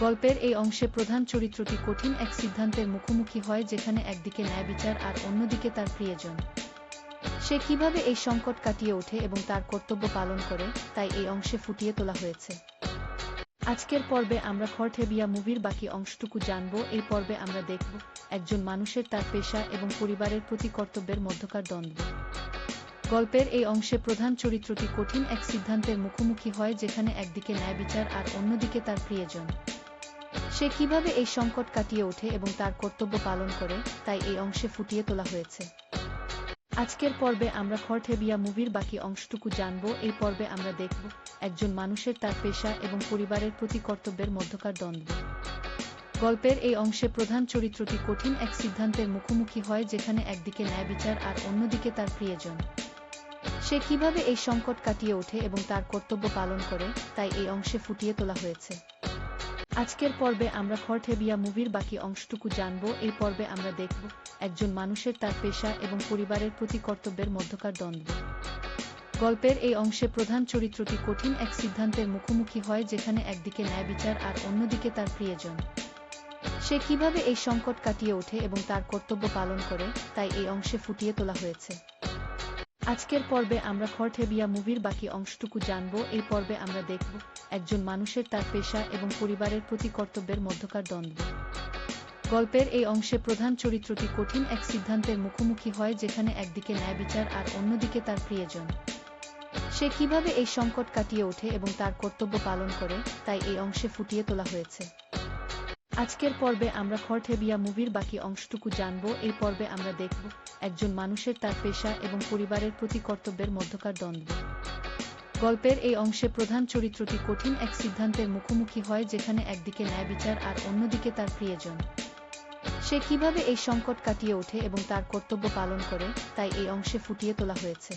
গল্পের এই অংশে প্রধান চরিত্রটি কঠিন এক সিদ্ধান্তের মুখোমুখি হয়, যেখানে একদিকে ন্যায় বিচার আর অন্যদিকে তার প্রিয়জন। সে কিভাবে এই সংকট কাটিয়ে ওঠে এবং তার কর্তব্য পালন করে, তাই এই অংশে ফুটিয়ে তোলা হয়েছে। আজকের পর্বে আমরা খরঠেবিয়া মুভির বাকি অংশটুকু জানব। এই পর্বে আমরা দেখব একজন মানুষের তার পেশা এবং পরিবারের প্রতি কর্তব্যের মধ্যকার দ্বন্দ্ব। গল্পের এই অংশে প্রধান চরিত্রটি কঠিন এক সিদ্ধান্তের মুখোমুখি হয়, যেখানে একদিকে ন্যায় বিচার আর অন্যদিকে তার প্রিয়জন। সে কিভাবে এই সংকট কাটিয়ে ওঠে এবং তার কর্তব্য পালন করে, তাই এই অংশে ফুটিয়ে তোলা হয়েছে। আজকের পর্বে আমরা খরঠেবিয়া মুভির বাকি অংশটুকু জানব। এই পর্বে আমরা দেখব একজন মানুষের তার পেশা এবং পরিবারের প্রতি কর্তব্যের মধ্যকার দ্বন্দ্ব। গল্পের এই অংশে প্রধান চরিত্রটি কঠিন এক সিদ্ধান্তের মুখোমুখি হয়, যেখানে একদিকে ন্যায় বিচার আর অন্যদিকে তার প্রিয়জন। সে কিভাবে এই সংকট কাটিয়ে ওঠে এবং তার কর্তব্য পালন করে, তাই এই অংশে ফুটিয়ে তোলা হয়েছে। আজকের পর্বে আমরা খরঠেবিয়া মুভির বাকি অংশটুকু জানব। এই পর্বে আমরা দেখব একজন মানুষের তার পেশা এবং পরিবারের প্রতি কর্তব্যের মধ্যকার দ্বন্দ্ব। গল্পের এই অংশে প্রধান চরিত্রটি কঠিন এক সিদ্ধান্তের মুখোমুখি হয়, যেখানে একদিকে ন্যায় বিচার আর অন্যদিকে তার প্রিয়জন। সে কিভাবে এই সংকট কাটিয়ে ওঠে এবং তার কর্তব্য পালন করে, তাই এই অংশে ফুটিয়ে তোলা হয়েছে। আজকের পর্বে আমরা খরঠেবিয়া মুভির বাকি অংশটুকু জানব। এই পর্বে আমরা দেখব একজন মানুষের তার পেশা এবং পরিবারের প্রতি কর্তব্যের মধ্যকার দ্বন্দ্ব। গল্পের এই অংশে প্রধান চরিত্রটি কঠিন এক সিদ্ধান্তের মুখোমুখি হয়, যেখানে একদিকে ন্যায় বিচার আর অন্যদিকে তার প্রিয়জন। সে কিভাবে এই সংকট কাটিয়ে ওঠে এবং তার কর্তব্য পালন করে, তাই এই অংশে ফুটিয়ে তোলা হয়েছে। আজকের পর্বে আমরা খরঠেবিয়া মুভির বাকি অংশটুকু জানব। এই পর্বে আমরা দেখব একজন মানুষের তার পেশা এবং পরিবারের প্রতি কর্তব্যের মধ্যকার দ্বন্দ্ব। গল্পের এই অংশে প্রধান চরিত্রটি কঠিন এক সিদ্ধান্তের মুখোমুখি হয়, যেখানে একদিকে ন্যায় বিচার আর অন্যদিকে তার প্রিয়জন। সে কিভাবে এই সংকট কাটিয়ে ওঠে এবং তার কর্তব্য পালন করে, তাই এই অংশে ফুটিয়ে তোলা হয়েছে।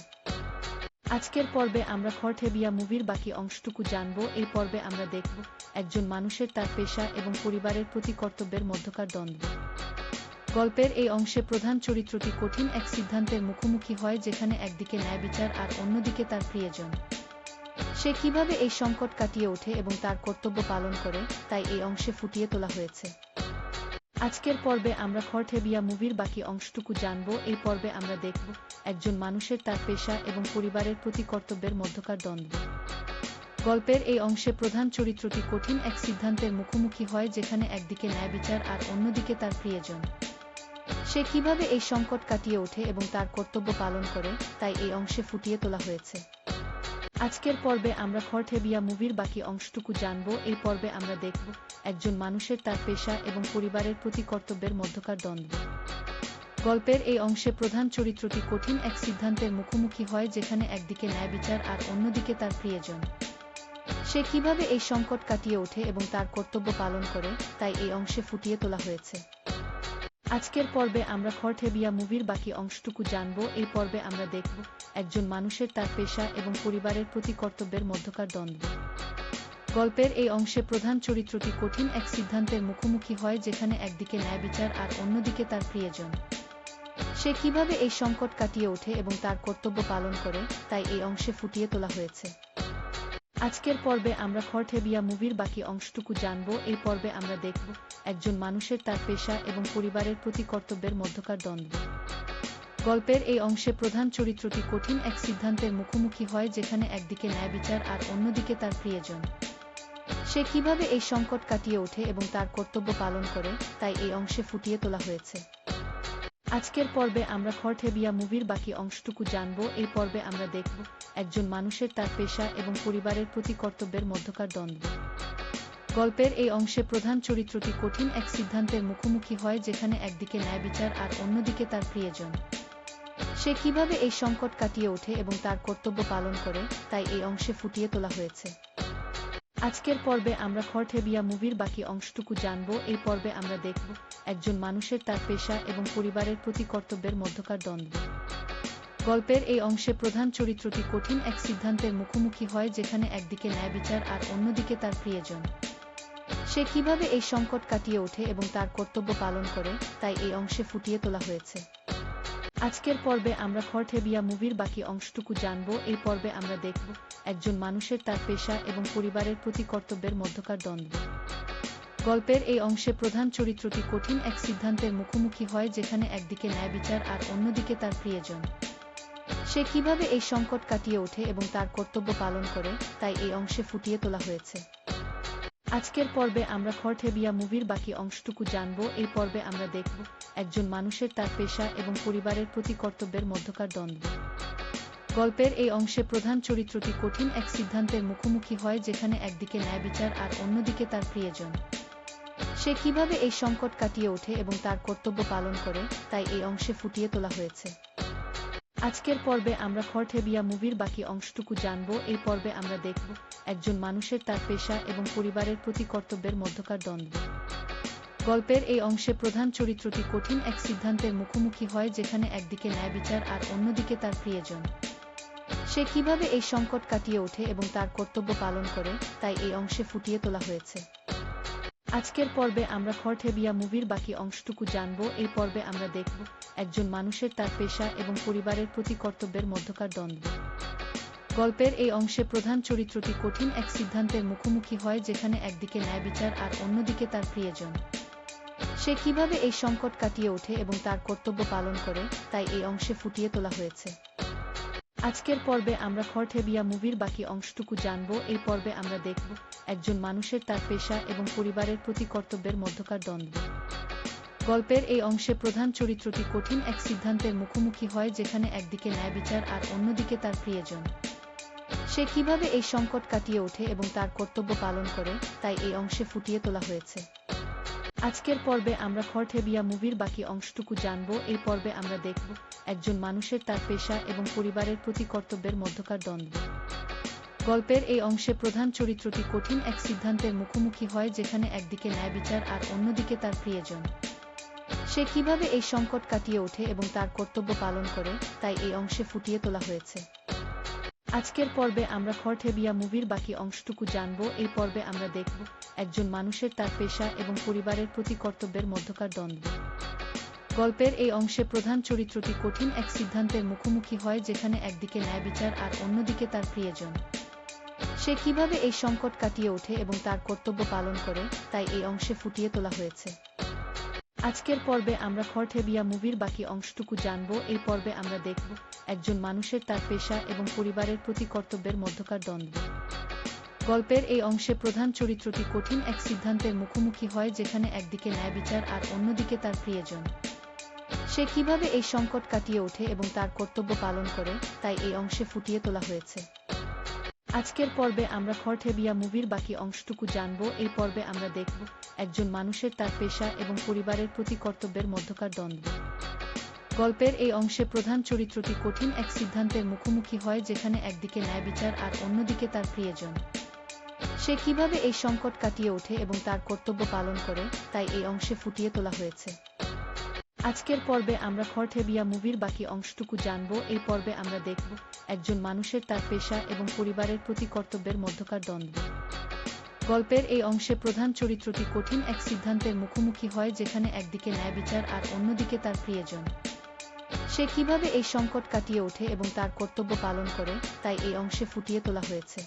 আজকের পর্বে আমরা খরঠেবিয়া মুভির বাকি অংশটুকু জানব। এই পর্বে আমরা দেখব একজন মানুষের তার পেশা এবং পরিবারের প্রতি কর্তব্যের মধ্যকার দ্বন্দ্ব। গল্পের এই অংশে প্রধান চরিত্রটি কঠিন এক সিদ্ধান্তের মুখোমুখি হয়, যেখানে একদিকে ন্যায় বিচার আর অন্যদিকে তার প্রিয়জন। সে কিভাবে এই সংকট কাটিয়ে ওঠে এবং তার কর্তব্য পালন করে, তাই এই অংশে ফুটিয়ে তোলা হয়েছে। আজকের পর্বে আমরা খরঠেবিয়া মুভির বাকি অংশটুকু জানব। এই পর্বে আমরা দেখব একজন মানুষের তার পেশা এবং পরিবারের প্রতি কর্তব্যের মধ্যকার দ্বন্দ্ব। গল্পের এই অংশে প্রধান চরিত্রটি কঠিন এক সিদ্ধান্তের মুখোমুখি হয়, যেখানে একদিকে ন্যায় বিচার আর অন্যদিকে তার প্রিয়জন। সে কিভাবে এই সংকট কাটিয়ে ওঠে এবং তার কর্তব্য পালন করে, তাই এই অংশে ফুটিয়ে তোলা হয়েছে। আজকের পর্বে আমরা খরঠেবিয়া মুভির বাকি অংশটুকু জানব। এই পর্বে আমরা দেখব একজন মানুষের তার পেশা এবং পরিবারের প্রতি কর্তব্যের মধ্যকার দ্বন্দ্ব। গল্পের এই অংশে প্রধান চরিত্রটি কঠিন এক সিদ্ধান্তের মুখোমুখি হয়, যেখানে একদিকে ন্যায় বিচার আর অন্যদিকে তার প্রিয়জন। সে কিভাবে এই সংকট কাটিয়ে ওঠে এবং তার কর্তব্য পালন করে, তাই এই অংশে ফুটিয়ে তোলা হয়েছে। আজকের পর্বে আমরা খরঠেবিয়া মুভির বাকি অংশটুকু জানব। এই পর্বে আমরা দেখব একজন মানুষের তার পেশা এবং পরিবারের প্রতি কর্তব্যের মধ্যকার দ্বন্দ্ব। গল্পের এই অংশে প্রধান চরিত্রটি কঠিন এক সিদ্ধান্তের মুখোমুখি হয়, যেখানে একদিকে ন্যায় বিচার আর অন্যদিকে তার প্রিয়জন। সে কিভাবে এই সংকট কাটিয়ে ওঠে এবং তার কর্তব্য পালন করে, তাই এই অংশে ফুটিয়ে তোলা হয়েছে। আজকের পর্বে আমরা খরঠেবিয়া মুভির বাকি অংশটুকু জানব। এই পর্বে আমরা দেখব একজন মানুষের তার পেশা এবং পরিবারের প্রতি কর্তব্যের মধ্যকার দ্বন্দ্ব। গল্পের এই অংশে প্রধান চরিত্রটি কঠিন এক সিদ্ধান্তের মুখোমুখি হয়, যেখানে একদিকে ন্যায় বিচার আর অন্যদিকে তার প্রিয়জন। সে কিভাবে এই সংকট কাটিয়ে ওঠে এবং তার কর্তব্য পালন করে, তাই এই অংশে ফুটিয়ে তোলা হয়েছে। আজকের পর্বে আমরা খরঠেবিয়া মুভির বাকি অংশটুকু জানব। এই পর্বে আমরা দেখব একজন মানুষের তার পেশা এবং পরিবারের প্রতি কর্তব্যের মধ্যকার দ্বন্দ্ব। গল্পের এই অংশে প্রধান চরিত্রটি কঠিন এক সিদ্ধান্তের মুখোমুখি হয়, যেখানে একদিকে ন্যায় বিচার আর অন্যদিকে তার প্রিয়জন। সে কিভাবে এই সংকট কাটিয়ে ওঠে এবং তার কর্তব্য পালন করে, তাই এই অংশে ফুটিয়ে তোলা হয়েছে। আজকের পর্বে আমরা খরঠেবিয়া মুভির বাকি অংশটুকু জানব। এই পর্বে আমরা দেখব একজন মানুষের তার পেশা এবং পরিবারের প্রতি কর্তব্যের মধ্যকার দ্বন্দ্ব। গল্পের এই অংশে প্রধান চরিত্রটি কঠিন এক সিদ্ধান্তের মুখোমুখি হয়, যেখানে একদিকে ন্যায় বিচার আর অন্যদিকে তার প্রিয়জন। সে কিভাবে এই সংকট কাটিয়ে ওঠে এবং তার কর্তব্য পালন করে, তাই এই অংশে ফুটিয়ে তোলা হয়েছে। আজকের পর্বে আমরা খরঠেবিয়া মুভির বাকি অংশটুকু জানব। এই পর্বে আমরা দেখব একজন মানুষের তার পেশা এবং পরিবারের প্রতি কর্তব্যের মধ্যকার দ্বন্দ্ব। গল্পের এই অংশে প্রধান চরিত্রটি কঠিন এক সিদ্ধান্তের মুখোমুখি হয়, যেখানে একদিকে ন্যায় বিচার আর অন্যদিকে তার প্রিয়জন। সে কিভাবে এই সংকট কাটিয়ে ওঠে এবং তার কর্তব্য পালন করে, তাই এই অংশে ফুটিয়ে তোলা হয়েছে। আজকের পর্বে আমরা খরঠেবিয়া মুভির বাকি অংশটুকু জানব। এই পর্বে আমরা দেখব একজন মানুষের তার পেশা এবং পরিবারের প্রতি কর্তব্যের মধ্যকার দ্বন্দ্ব। গল্পের এই অংশে প্রধান চরিত্রটি কঠিন এক সিদ্ধান্তের মুখোমুখি হয়, যেখানে একদিকে ন্যায় বিচার আর অন্যদিকে তার প্রিয়জন। সে কিভাবে এই সংকট কাটিয়ে ওঠে এবং তার কর্তব্য পালন করে, তাই এই অংশে ফুটিয়ে তোলা হয়েছে। আজকের পর্বে আমরা খরঠেবিয়া মুভির বাকি অংশটুকু জানব। এই পর্বে আমরা দেখব একজন মানুষের তার পেশা এবং পরিবারের প্রতি কর্তব্যের মধ্যকার দ্বন্দ্ব। গল্পের এই অংশে প্রধান চরিত্রটি কঠিন এক সিদ্ধান্তের মুখোমুখি হয়, যেখানে একদিকে ন্যায় বিচার আর অন্যদিকে তার প্রিয়জন। সে কিভাবে এই সংকট কাটিয়ে ওঠে এবং তার কর্তব্য পালন করে, তাই এই অংশে ফুটিয়ে তোলা হয়েছে। আজকের পর্বে আমরা খরঠেবিয়া মুভির বাকি অংশটুকু জানব। এই পর্বে আমরা দেখব একজন মানুষের তার পেশা এবং পরিবারের প্রতি কর্তব্যের মধ্যকার দ্বন্দ্ব। গল্পের এই অংশে প্রধান চরিত্রটি কঠিন এক সিদ্ধান্তের মুখোমুখি হয়, যেখানে একদিকে ন্যায় বিচার আর অন্যদিকে তার প্রিয়জন। সে কিভাবে এই সংকট কাটিয়ে ওঠে এবং তার কর্তব্য পালন করে, তাই এই অংশে ফুটিয়ে তোলা হয়েছে। আজকের পর্বে আমরা খরঠেবিয়া মুভির বাকি অংশটুকু জানব। এই পর্বে আমরা দেখব একজন মানুষের তার পেশা এবং পরিবারের প্রতি কর্তব্যের মধ্যকার দ্বন্দ্ব। গল্পের এই অংশে প্রধান চরিত্রটি কঠিন এক সিদ্ধান্তের মুখোমুখি হয়, যেখানে একদিকে ন্যায় বিচার আর অন্যদিকে তার প্রিয়জন। সে কিভাবে এই সংকট কাটিয়ে ওঠে এবং তার কর্তব্য পালন করে, তাই এই অংশে ফুটিয়ে তোলা হয়েছে। আজকের পর্বে আমরা খরঠেবিয়া মুভির বাকি অংশটুকু জানব। এই পর্বে আমরা দেখব একজন মানুষের তার পেশা এবং পরিবারের প্রতি কর্তব্যের মধ্যকার দ্বন্দ্ব। গল্পের এই অংশে প্রধান চরিত্রটি কঠিন এক সিদ্ধান্তের মুখোমুখি হয়, যেখানে একদিকে ন্যায় বিচার আর অন্যদিকে তার প্রিয়জন। সে কিভাবে এই সংকট কাটিয়ে ওঠে এবং তার কর্তব্য পালন করে, তাই এই অংশে ফুটিয়ে তোলা হয়েছে। আজকের পর্বে আমরা খরঠেবিয়া মুভির বাকি অংশটুকু জানব। এই পর্বে আমরা দেখব একজন মানুষের তার পেশা এবং পরিবারের প্রতি কর্তব্যের মধ্যকার দ্বন্দ্ব। গল্পের এই অংশে প্রধান চরিত্রটি কঠিন এক সিদ্ধান্তের মুখোমুখি হয়, যেখানে একদিকে ন্যায় বিচার আর অন্যদিকে তার প্রিয়জন। সে কিভাবে এই সংকট কাটিয়ে ওঠে এবং তার কর্তব্য পালন করে, তাই এই অংশে ফুটিয়ে তোলা হয়েছে। আজকের পর্বে আমরা খরঠেবিয়া মুভির বাকি অংশটুকু জানব। এই পর্বে আমরা দেখব একজন মানুষের তার পেশা এবং পরিবারের প্রতি কর্তব্যের মধ্যকার দ্বন্দ্ব। গল্পের এই অংশে প্রধান চরিত্রটি কঠিন এক সিদ্ধান্তের মুখোমুখি হয়, যেখানে একদিকে ন্যায় বিচার আর অন্যদিকে তার প্রিয়জন। সে কিভাবে এই সংকট কাটিয়ে ওঠে এবং তার কর্তব্য পালন করে, তাই এই অংশে ফুটিয়ে তোলা হয়েছে। আজকের পর্বে আমরা খরঠেবিয়া মুভির বাকি অংশটুকু জানব। এই পর্বে আমরা দেখব একজন মানুষের তার পেশা এবং পরিবারের প্রতি কর্তব্যের মধ্যকার দ্বন্দ্ব। গল্পের এই অংশে প্রধান চরিত্রটি কঠিন এক সিদ্ধান্তের মুখোমুখি হয়, যেখানে একদিকে ন্যায় বিচার আর অন্যদিকে তার প্রিয়জন। সে কিভাবে এই সংকট কাটিয়ে ওঠে এবং তার কর্তব্য পালন করে, তাই এই অংশে ফুটিয়ে তোলা হয়েছে। আজকের পর্বে আমরা খরঠেবিয়া মুভির বাকি অংশটুকু জানব। এই পর্বে আমরা দেখব একজন মানুষের তার পেশা এবং পরিবারের প্রতি কর্তব্যের মধ্যকার দ্বন্দ্ব। গল্পের এই অংশে প্রধান চরিত্রটি কঠিন এক সিদ্ধান্তের মুখোমুখি হয়, যেখানে একদিকে ন্যায় বিচার আর অন্যদিকে তার প্রিয়জন। সে কিভাবে এই সংকট কাটিয়ে ওঠে এবং তার কর্তব্য পালন করে, তাই এই অংশে ফুটিয়ে তোলা হয়েছে।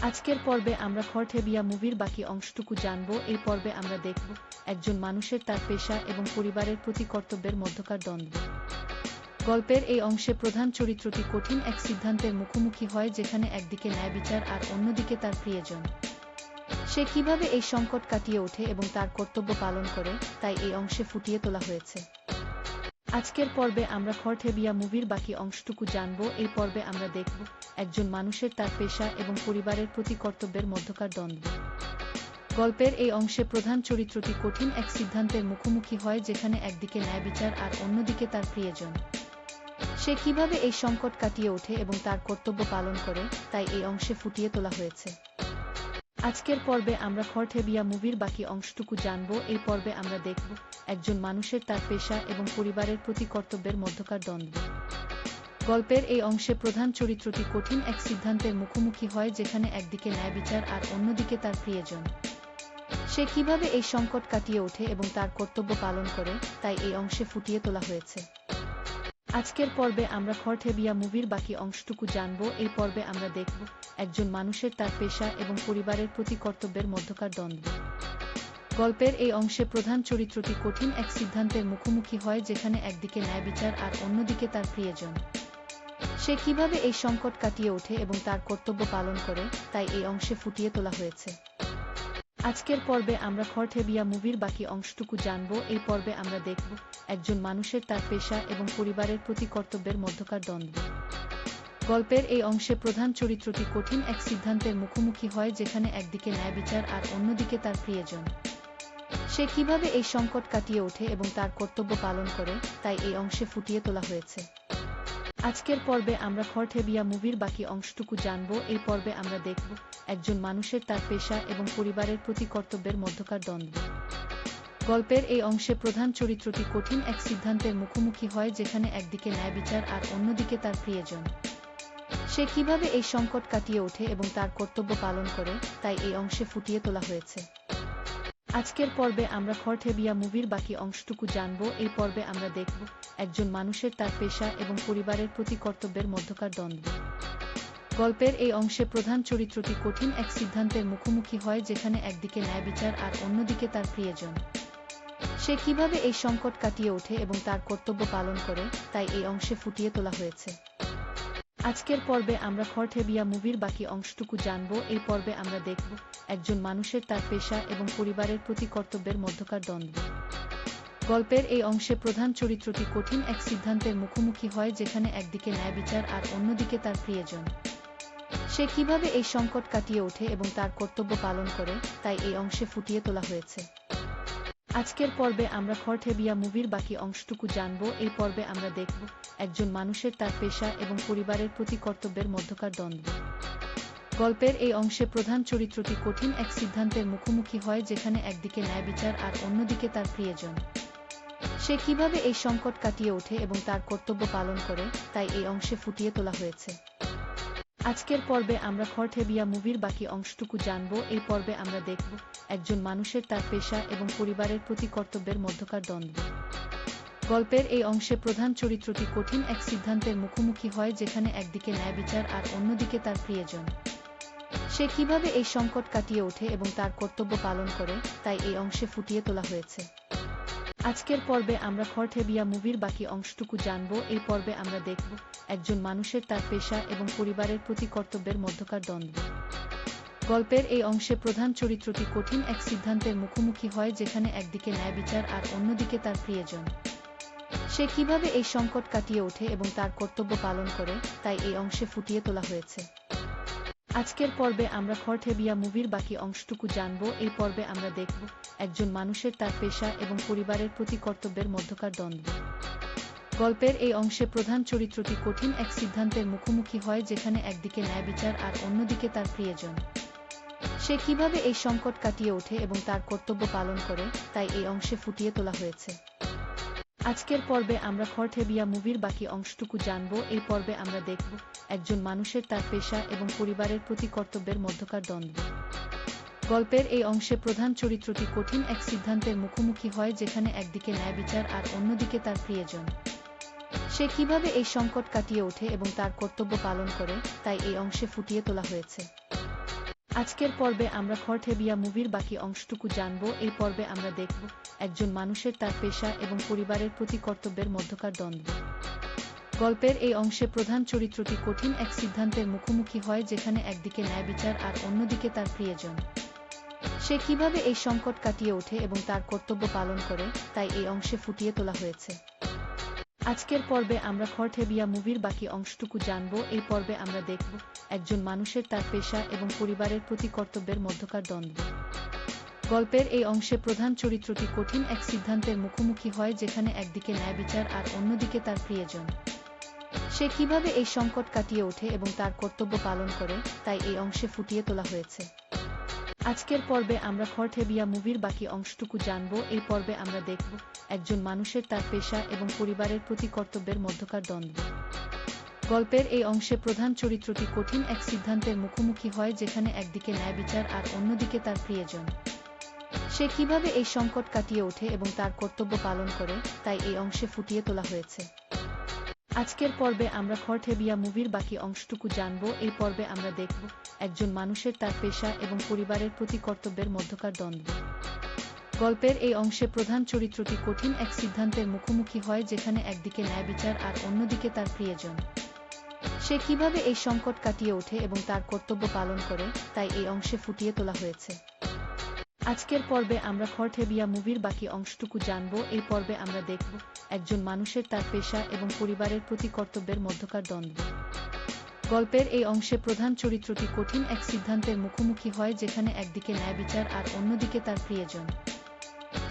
আজকের পর্বে আমরা খরঠেবিয়া মুভির বাকি অংশটুকু জানব। এই পর্বে আমরা দেখব একজন মানুষের তার পেশা এবং পরিবারের প্রতি কর্তব্যের মধ্যকার দ্বন্দ্ব। গল্পের এই অংশে প্রধান চরিত্রটি কঠিন এক সিদ্ধান্তের মুখোমুখি হয়, যেখানে একদিকে ন্যায় বিচার আর অন্যদিকে তার প্রিয়জন। সে কিভাবে এই সংকট কাটিয়ে ওঠে এবং তার কর্তব্য পালন করে, তাই এই অংশে ফুটিয়ে তোলা হয়েছে। আজকের পর্বে আমরা খরঠেবিয়া মুভির বাকি অংশটুকু জানব। এই পর্বে আমরা দেখব একজন মানুষের তার পেশা এবং পরিবারের প্রতি কর্তব্যের মধ্যকার দ্বন্দ্ব। গল্পের এই অংশে প্রধান চরিত্রটি কঠিন এক সিদ্ধান্তের মুখোমুখি হয়, যেখানে একদিকে ন্যায় বিচার আর অন্যদিকে তার প্রিয়জন। সে কিভাবে এই সংকট কাটিয়ে ওঠে এবং তার কর্তব্য পালন করে, তাই এই অংশে ফুটিয়ে তোলা হয়েছে। আজকের পর্বে আমরা খরঠেবিয়া মুভির বাকি অংশটুকু জানব। এই পর্বে আমরা দেখব একজন মানুষের তার পেশা এবং পরিবারের প্রতি কর্তব্যের মধ্যকার দ্বন্দ্ব। গল্পের এই অংশে প্রধান চরিত্রটি কঠিন এক সিদ্ধান্তের মুখোমুখি হয়, যেখানে একদিকে ন্যায় বিচার আর অন্যদিকে তার প্রিয়জন। সে কিভাবে এই সংকট কাটিয়ে ওঠে এবং তার কর্তব্য পালন করে, তাই এই অংশে ফুটিয়ে তোলা হয়েছে। আজকের পর্বে আমরা খরঠেবিয়া মুভির বাকি অংশটুকু জানব। এই পর্বে আমরা দেখব একজন মানুষের তার পেশা এবং পরিবারের প্রতি কর্তব্যের মধ্যকার দ্বন্দ্ব। গল্পের এই অংশে প্রধান চরিত্রটি কঠিন এক সিদ্ধান্তের মুখোমুখি হয়, যেখানে একদিকে ন্যায় বিচার আর অন্যদিকে তার প্রিয়জন। সে কিভাবে এই সংকট কাটিয়ে ওঠে এবং তার কর্তব্য পালন করে, তাই এই অংশে ফুটিয়ে তোলা হয়েছে। আজকের পর্বে আমরা খরঠেবিয়া মুভির বাকি অংশটুকু জানব। এই পর্বে আমরা দেখব একজন মানুষের তার পেশা এবং পরিবারের প্রতি কর্তব্যের মধ্যকার দ্বন্দ্ব। গল্পের এই অংশে প্রধান চরিত্রটি কঠিন এক সিদ্ধান্তের মুখোমুখি হয়, যেখানে একদিকে ন্যায় বিচার আর অন্যদিকে তার প্রিয়জন। সে কিভাবে এই সংকট কাটিয়ে ওঠে এবং তার কর্তব্য পালন করে, তাই এই অংশে ফুটিয়ে তোলা হয়েছে। আজকের পর্বে আমরা খরঠেবিয়া মুভির বাকি অংশটুকু জানব। এই পর্বে আমরা দেখব একজন মানুষের তার পেশা এবং পরিবারের প্রতি কর্তব্যের মধ্যকার দ্বন্দ্ব। গল্পের এই অংশে প্রধান চরিত্রটি কঠিন এক সিদ্ধান্তের মুখোমুখি হয়, যেখানে একদিকে ন্যায় বিচার আর অন্যদিকে তার প্রিয়জন। সে কিভাবে এই সংকট কাটিয়ে ওঠে এবং তার কর্তব্য পালন করে, তাই এই অংশে ফুটিয়ে তোলা হয়েছে। আজকের পর্বে আমরা খরঠেবিয়া মুভির বাকি অংশটুকু জানব। এই পর্বে আমরা দেখব একজন মানুষের তার পেশা এবং পরিবারের প্রতি কর্তব্যের মধ্যকার দ্বন্দ্ব। গল্পের এই অংশে প্রধান চরিত্রটি কঠিন এক সিদ্ধান্তের মুখোমুখি হয়, যেখানে একদিকে ন্যায় বিচার আর অন্যদিকে তার প্রিয়জন। সে কিভাবে এই সংকট কাটিয়ে ওঠে এবং তার কর্তব্য পালন করে, তাই এই অংশে ফুটিয়ে তোলা হয়েছে। আজকের পর্বে আমরা খরঠেবিয়া মুভির বাকি অংশটুকু জানব। এই পর্বে আমরা দেখব একজন মানুষের তার পেশা এবং পরিবারের প্রতি কর্তব্যের মধ্যকার দ্বন্দ্ব। গল্পের এই অংশে প্রধান চরিত্রটি কঠিন এক সিদ্ধান্তের মুখোমুখি হয়, যেখানে একদিকে ন্যায় বিচার আর অন্যদিকে তার প্রিয়জন। সে কিভাবে এই সংকট কাটিয়ে ওঠে এবং তার কর্তব্য পালন করে, তাই এই অংশে ফুটিয়ে তোলা হয়েছে। আজকের পর্বে আমরা খরঠেবিয়া মুভির বাকি অংশটুকু জানব। এই পর্বে আমরা দেখব একজন মানুষের তার পেশা এবং পরিবারের প্রতি কর্তব্যের মধ্যকার দ্বন্দ্ব। গল্পের এই অংশে প্রধান চরিত্রটি কঠিন এক সিদ্ধান্তের মুখোমুখি হয়, যেখানে একদিকে ন্যায় বিচার আর অন্যদিকে তার প্রিয়জন। সে কিভাবে এই সংকট কাটিয়ে ওঠে এবং তার কর্তব্য পালন করে, তাই এই অংশে ফুটিয়ে তোলা হয়েছে। আজকের পর্বে আমরা খরঠেবিয়া মুভির বাকি অংশটুকু জানব। এই পর্বে আমরা দেখব একজন মানুষের তার পেশা এবং পরিবারের প্রতি কর্তব্যের মধ্যকার দ্বন্দ্ব। গল্পের এই অংশে প্রধান চরিত্রটি কঠিন এক সিদ্ধান্তের মুখোমুখি হয়, যেখানে একদিকে ন্যায় বিচার আর অন্যদিকে তার প্রিয়জন। সে কিভাবে এই সংকট কাটিয়ে ওঠে এবং তার কর্তব্য পালন করে, তাই এই অংশে ফুটিয়ে তোলা হয়েছে। আজকের পর্বে আমরা খরঠেবিয়া মুভির বাকি অংশটুকু জানব। এই পর্বে আমরা দেখব একজন মানুষের তার পেশা এবং পরিবারের প্রতি কর্তব্যের মধ্যকার দ্বন্দ্ব। গল্পের এই অংশে প্রধান চরিত্রটি কঠিন এক সিদ্ধান্তের মুখোমুখি হয়, যেখানে একদিকে ন্যায় বিচার আর অন্যদিকে তার প্রিয়জন। সে কিভাবে এই সংকট কাটিয়ে ওঠে এবং তার কর্তব্য পালন করে, তাই এই অংশে ফুটিয়ে তোলা হয়েছে। আজকের পর্বে আমরা খরঠেবিয়া মুভির বাকি অংশটুকু জানব। এই পর্বে আমরা দেখব একজন মানুষের তার পেশা এবং পরিবারের প্রতি কর্তব্যের মধ্যকার দ্বন্দ্ব। গল্পের এই অংশে প্রধান চরিত্রটি কঠিন এক সিদ্ধান্তের মুখোমুখি হয়, যেখানে একদিকে ন্যায় বিচার আর অন্যদিকে তার প্রিয়জন। সে কিভাবে এই সংকট কাটিয়ে ওঠে এবং তার কর্তব্য পালন করে, তাই এই অংশে ফুটিয়ে তোলা হয়েছে। আজকের পর্বে আমরা খরঠেবিয়া মুভির বাকি অংশটুকু জানব। এই পর্বে আমরা দেখব একজন মানুষের তার পেশা এবং পরিবারের প্রতি কর্তব্যের মধ্যকার দ্বন্দ্ব। গল্পের এই অংশে প্রধান চরিত্রটি কঠিন এক সিদ্ধান্তের মুখোমুখি হয়, যেখানে একদিকে ন্যায় বিচার আর অন্যদিকে তার প্রিয়জন। সে কিভাবে এই সংকট কাটিয়ে ওঠে এবং তার কর্তব্য পালন করে, তাই এই অংশে ফুটিয়ে তোলা হয়েছে। আজকের পর্বে আমরা খরঠেবিয়া মুভির বাকি অংশটুকু জানব। এই পর্বে আমরা দেখব একজন মানুষের তার পেশা এবং পরিবারের প্রতি কর্তব্যের মধ্যকার দ্বন্দ্ব। গল্পের এই অংশে প্রধান চরিত্রটি কঠিন এক সিদ্ধান্তের মুখোমুখি হয়, যেখানে একদিকে ন্যায় বিচার আর অন্যদিকে তার প্রিয়জন। সে কিভাবে এই সংকট কাটিয়ে ওঠে এবং তার কর্তব্য পালন করে, তাই এই অংশে ফুটিয়ে তোলা হয়েছে। আজকের পর্বে আমরা খরঠেবিয়া মুভির বাকি অংশটুকু জানব। এই পর্বে আমরা দেখব একজন মানুষের তার পেশা এবং পরিবারের প্রতি কর্তব্যের মধ্যকার দ্বন্দ্ব। গল্পের এই অংশে প্রধান চরিত্রটি কঠিন এক সিদ্ধান্তের মুখোমুখি হয়, যেখানে একদিকে ন্যায় বিচার আর অন্যদিকে তার প্রিয়জন। সে কিভাবে এই সংকট কাটিয়ে ওঠে এবং তার কর্তব্য পালন করে, তাই এই অংশে ফুটিয়ে তোলা হয়েছে। আজকের পর্বে আমরা খরঠেবিয়া মুভির বাকি অংশটুকু জানব। এই পর্বে আমরা দেখব একজন মানুষের তার পেশা এবং পরিবারের প্রতি কর্তব্যের মধ্যকার দ্বন্দ্ব। গল্পের এই অংশে প্রধান চরিত্রটি কঠিন এক সিদ্ধান্তের মুখোমুখি হয়, যেখানে একদিকে ন্যায় বিচার আর অন্যদিকে তার প্রিয়জন। সে কিভাবে এই সংকট কাটিয়ে ওঠে এবং তার কর্তব্য পালন করে, তাই এই অংশে ফুটিয়ে তোলা হয়েছে। আজকের পর্বে আমরা খরঠেবিয়া মুভির বাকি অংশটুকু জানব। এই পর্বে আমরা দেখব একজন মানুষের তার পেশা এবং পরিবারের প্রতি কর্তব্যের মধ্যকার দ্বন্দ্ব। গল্পের এই অংশে প্রধান চরিত্রটি কঠিন এক সিদ্ধান্তের মুখোমুখি হয়, যেখানে একদিকে ন্যায় বিচার আর অন্যদিকে তার প্রিয়জন। সে কিভাবে এই সংকট কাটিয়ে ওঠে এবং তার কর্তব্য পালন করে, তাই এই অংশে ফুটিয়ে তোলা হয়েছে। আজকের পর্বে আমরা খরঠেবিয়া মুভির বাকি অংশটুকু জানব। এই পর্বে আমরা দেখব একজন মানুষের তার পেশা এবং পরিবারের প্রতি কর্তব্যের মধ্যকার দ্বন্দ্ব। গল্পের এই অংশে প্রধান চরিত্রটি কঠিন এক সিদ্ধান্তের মুখোমুখি হয়, যেখানে একদিকে ন্যায় বিচার আর অন্যদিকে তার প্রিয়জন।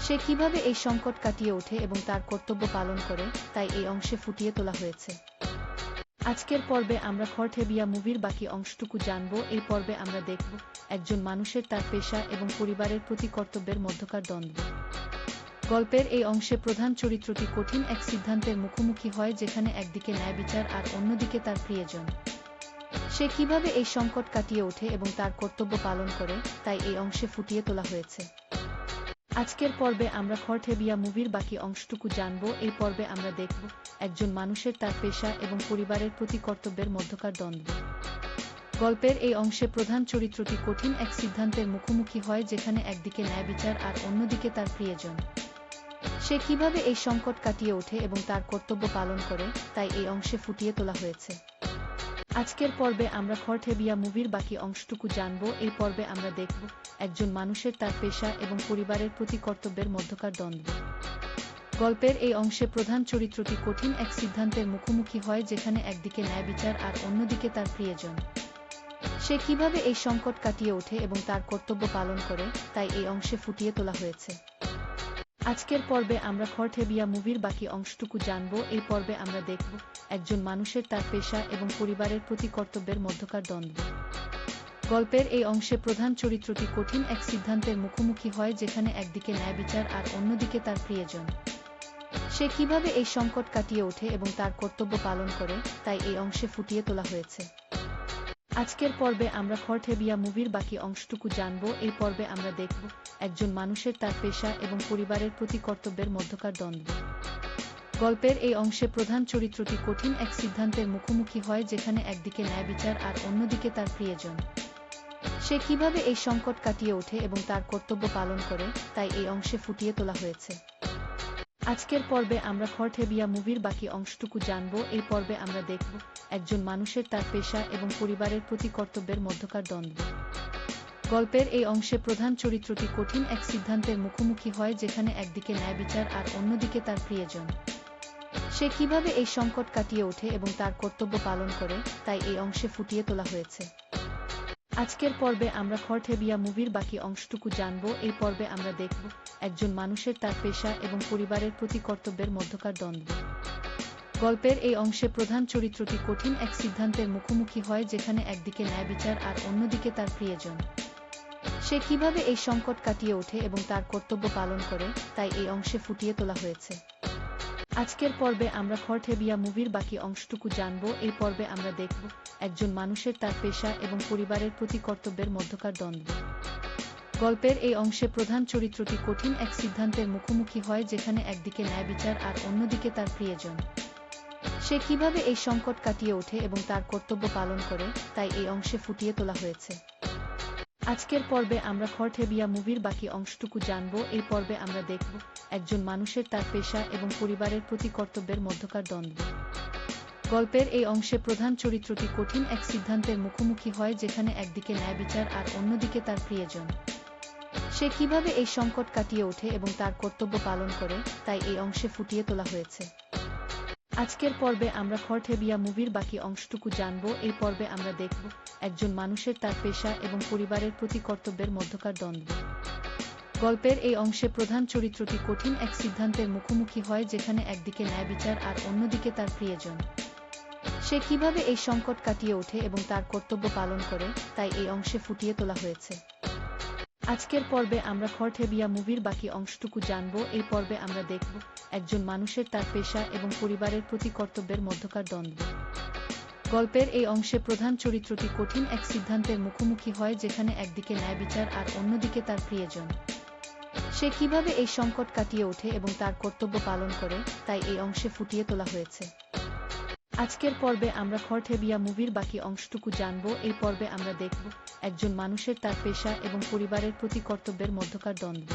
সে কিভাবে এই সংকট কাটিয়ে ওঠে এবং তার কর্তব্য পালন করে, তাই এই অংশে ফুটিয়ে তোলা হয়েছে। আজকের পর্বে আমরা খরঠেবিয়া মুভির বাকি অংশটুকু জানব। এই পর্বে আমরা দেখব একজন মানুষের তার পেশা এবং পরিবারের প্রতি কর্তব্যের মধ্যকার দ্বন্দ্ব। গল্পের এই অংশে প্রধান চরিত্রটি কঠিন এক সিদ্ধান্তের মুখোমুখি হয়, যেখানে একদিকে ন্যায় বিচার আর অন্যদিকে তার প্রিয়জন। সে কিভাবে এই সংকট কাটিয়ে ওঠে এবং তার কর্তব্য পালন করে, তাই এই অংশে ফুটিয়ে তোলা হয়েছে। আজকের পর্বে আমরা খরঠেবিয়া মুভির বাকি অংশটুকু জানব। এই পর্বে আমরা দেখব একজন মানুষের তার পেশা এবং পরিবারের প্রতি কর্তব্যের মধ্যকার দ্বন্দ্ব। গল্পের এই অংশে প্রধান চরিত্রটি কঠিন এক সিদ্ধান্তের মুখোমুখি হয়, যেখানে একদিকে ন্যায় বিচার আর অন্যদিকে তার প্রিয়জন। সে কিভাবে এই সংকট কাটিয়ে ওঠে এবং তার কর্তব্য পালন করে, তাই এই অংশে ফুটিয়ে তোলা হয়েছে। আজকের পর্বে আমরা খরঠেবিয়া মুভির বাকি অংশটুকু জানব। এই পর্বে আমরা দেখব একজন মানুষের তার পেশা এবং পরিবারের প্রতি কর্তব্যের মধ্যকার দ্বন্দ্ব। গল্পের এই অংশে প্রধান চরিত্রটি কঠিন এক সিদ্ধান্তের মুখোমুখি হয়, যেখানে একদিকে ন্যায় বিচার আর অন্যদিকে তার প্রিয়জন। সে কিভাবে এই সংকট কাটিয়ে ওঠে এবং তার কর্তব্য পালন করে, তাই এই অংশে ফুটিয়ে তোলা হয়েছে। আজকের পর্বে আমরা খরঠেবিয়া মুভির বাকি অংশটুকু জানব। এই পর্বে আমরা দেখব একজন মানুষের তার পেশা এবং পরিবারের প্রতি কর্তব্যের মধ্যকার দ্বন্দ্ব। গল্পের এই অংশে প্রধান চরিত্রটি কঠিন এক সিদ্ধান্তের মুখোমুখি হয়, যেখানে একদিকে ন্যায় বিচার আর অন্যদিকে তার প্রিয়জন। সে কিভাবে এই সংকট কাটিয়ে ওঠে এবং তার কর্তব্য পালন করে, তাই এই অংশে ফুটিয়ে তোলা হয়েছে। আজকের পর্বে আমরা খরঠেবিয়া মুভির বাকি অংশটুকু জানব। এই পর্বে আমরা দেখব একজন মানুষের তার পেশা এবং পরিবারের প্রতি কর্তব্যের মধ্যকার দ্বন্দ্ব। গল্পের এই অংশে প্রধান চরিত্রটি কঠিন এক সিদ্ধান্তের মুখোমুখি হয়, যেখানে একদিকে ন্যায় বিচার আর অন্যদিকে তার প্রিয়জন। সে কিভাবে এই সংকট কাটিয়ে ওঠে এবং তার কর্তব্য পালন করে, তাই এই অংশে ফুটিয়ে তোলা হয়েছে। আজকের পর্বে আমরা খরঠেবিয়া মুভির বাকি অংশটুকু জানব। এই পর্বে আমরা দেখব একজন মানুষের তার পেশা এবং পরিবারের প্রতি কর্তব্যের মধ্যকার দ্বন্দ্ব। গল্পের এই অংশে প্রধান চরিত্রটি কঠিন এক সিদ্ধান্তের মুখোমুখি হয়, যেখানে একদিকে ন্যায় বিচার আর অন্যদিকে তার প্রিয়জন। সে কিভাবে এই সংকট কাটিয়ে ওঠে এবং তার কর্তব্য পালন করে, তাই এই অংশে ফুটিয়ে তোলা হয়েছে। আজকের পর্বে আমরা খরঠেবিয়া মুভির বাকি অংশটুকু জানব। এই পর্বে আমরা দেখব একজন মানুষের তার পেশা এবং পরিবারের প্রতি কর্তব্যের মধ্যকার দ্বন্দ্ব। গল্পের এই অংশে প্রধান চরিত্রটি কঠিন এক সিদ্ধান্তের মুখোমুখি হয়, যেখানে একদিকে ন্যায় বিচার আর অন্যদিকে তার প্রিয়জন। সে কিভাবে এই সংকট কাটিয়ে ওঠে এবং তার কর্তব্য পালন করে, তাই এই অংশে ফুটিয়ে তোলা হয়েছে। আজকের পর্বে আমরা খরঠেবিয়া মুভির বাকি অংশটুকু জানব। এই পর্বে আমরা দেখব একজন মানুষের তার পেশা এবং পরিবারের প্রতি কর্তব্যের মধ্যকার দ্বন্দ্ব। গল্পের এই অংশে প্রধান চরিত্রটি কঠিন এক সিদ্ধান্তের মুখোমুখি হয়, যেখানে একদিকে ন্যায় বিচার আর অন্যদিকে তার প্রিয়জন। সে কিভাবে এই সংকট কাটিয়ে ওঠে এবং তার কর্তব্য পালন করে, তাই এই অংশে ফুটিয়ে তোলা হয়েছে। আজকের পর্বে আমরা খরঠেবিয়া মুভির বাকি অংশটুকু জানব। এই পর্বে আমরা দেখব একজন মানুষের তার পেশা এবং পরিবারের প্রতি কর্তব্যের মধ্যকার দ্বন্দ্ব। গল্পের এই অংশে প্রধান চরিত্রটি কঠিন এক সিদ্ধান্তের মুখোমুখি হয়, যেখানে একদিকে ন্যায় বিচার আর অন্যদিকে তার প্রিয়জন। সে কিভাবে এই সংকট কাটিয়ে ওঠে এবং তার কর্তব্য পালন করে, তাই এই অংশে ফুটিয়ে তোলা হয়েছে। আজকের পর্বে আমরা খরঠেবিয়া মুভির বাকি অংশটুকু জানব। এই পর্বে আমরা দেখব একজন মানুষের তার পেশা এবং পরিবারের প্রতি কর্তব্যের মধ্যকার দ্বন্দ্ব। গল্পের এই অংশে প্রধান চরিত্রটি কঠিন এক সিদ্ধান্তের মুখোমুখি হয়, যেখানে একদিকে ন্যায় বিচার আর অন্যদিকে তার প্রিয়জন। সে কিভাবে এই সংকট কাটিয়ে ওঠে এবং তার কর্তব্য পালন করে, তাই এই অংশে ফুটিয়ে তোলা হয়েছে। আজকের পর্বে আমরা খরঠেবিয়া মুভির বাকি অংশটুকু জানব। এই পর্বে আমরা দেখব একজন মানুষের তার পেশা এবং পরিবারের প্রতি কর্তব্যের মধ্যকার দ্বন্দ্ব। গল্পের এই অংশে প্রধান চরিত্রটি কঠিন এক সিদ্ধান্তের মুখোমুখি হয়, যেখানে একদিকে ন্যায় বিচার আর অন্যদিকে তার প্রিয়জন। সে কিভাবে এই সংকট কাটিয়ে ওঠে এবং তার কর্তব্য পালন করে, তাই এই অংশে ফুটিয়ে তোলা হয়েছে। আজকের পর্বে আমরা খরঠেবিয়া মুভির বাকি অংশটুকু জানব। এই পর্বে আমরা দেখব একজন মানুষের তার পেশা এবং পরিবারের প্রতি কর্তব্যের মধ্যকার দ্বন্দ্ব।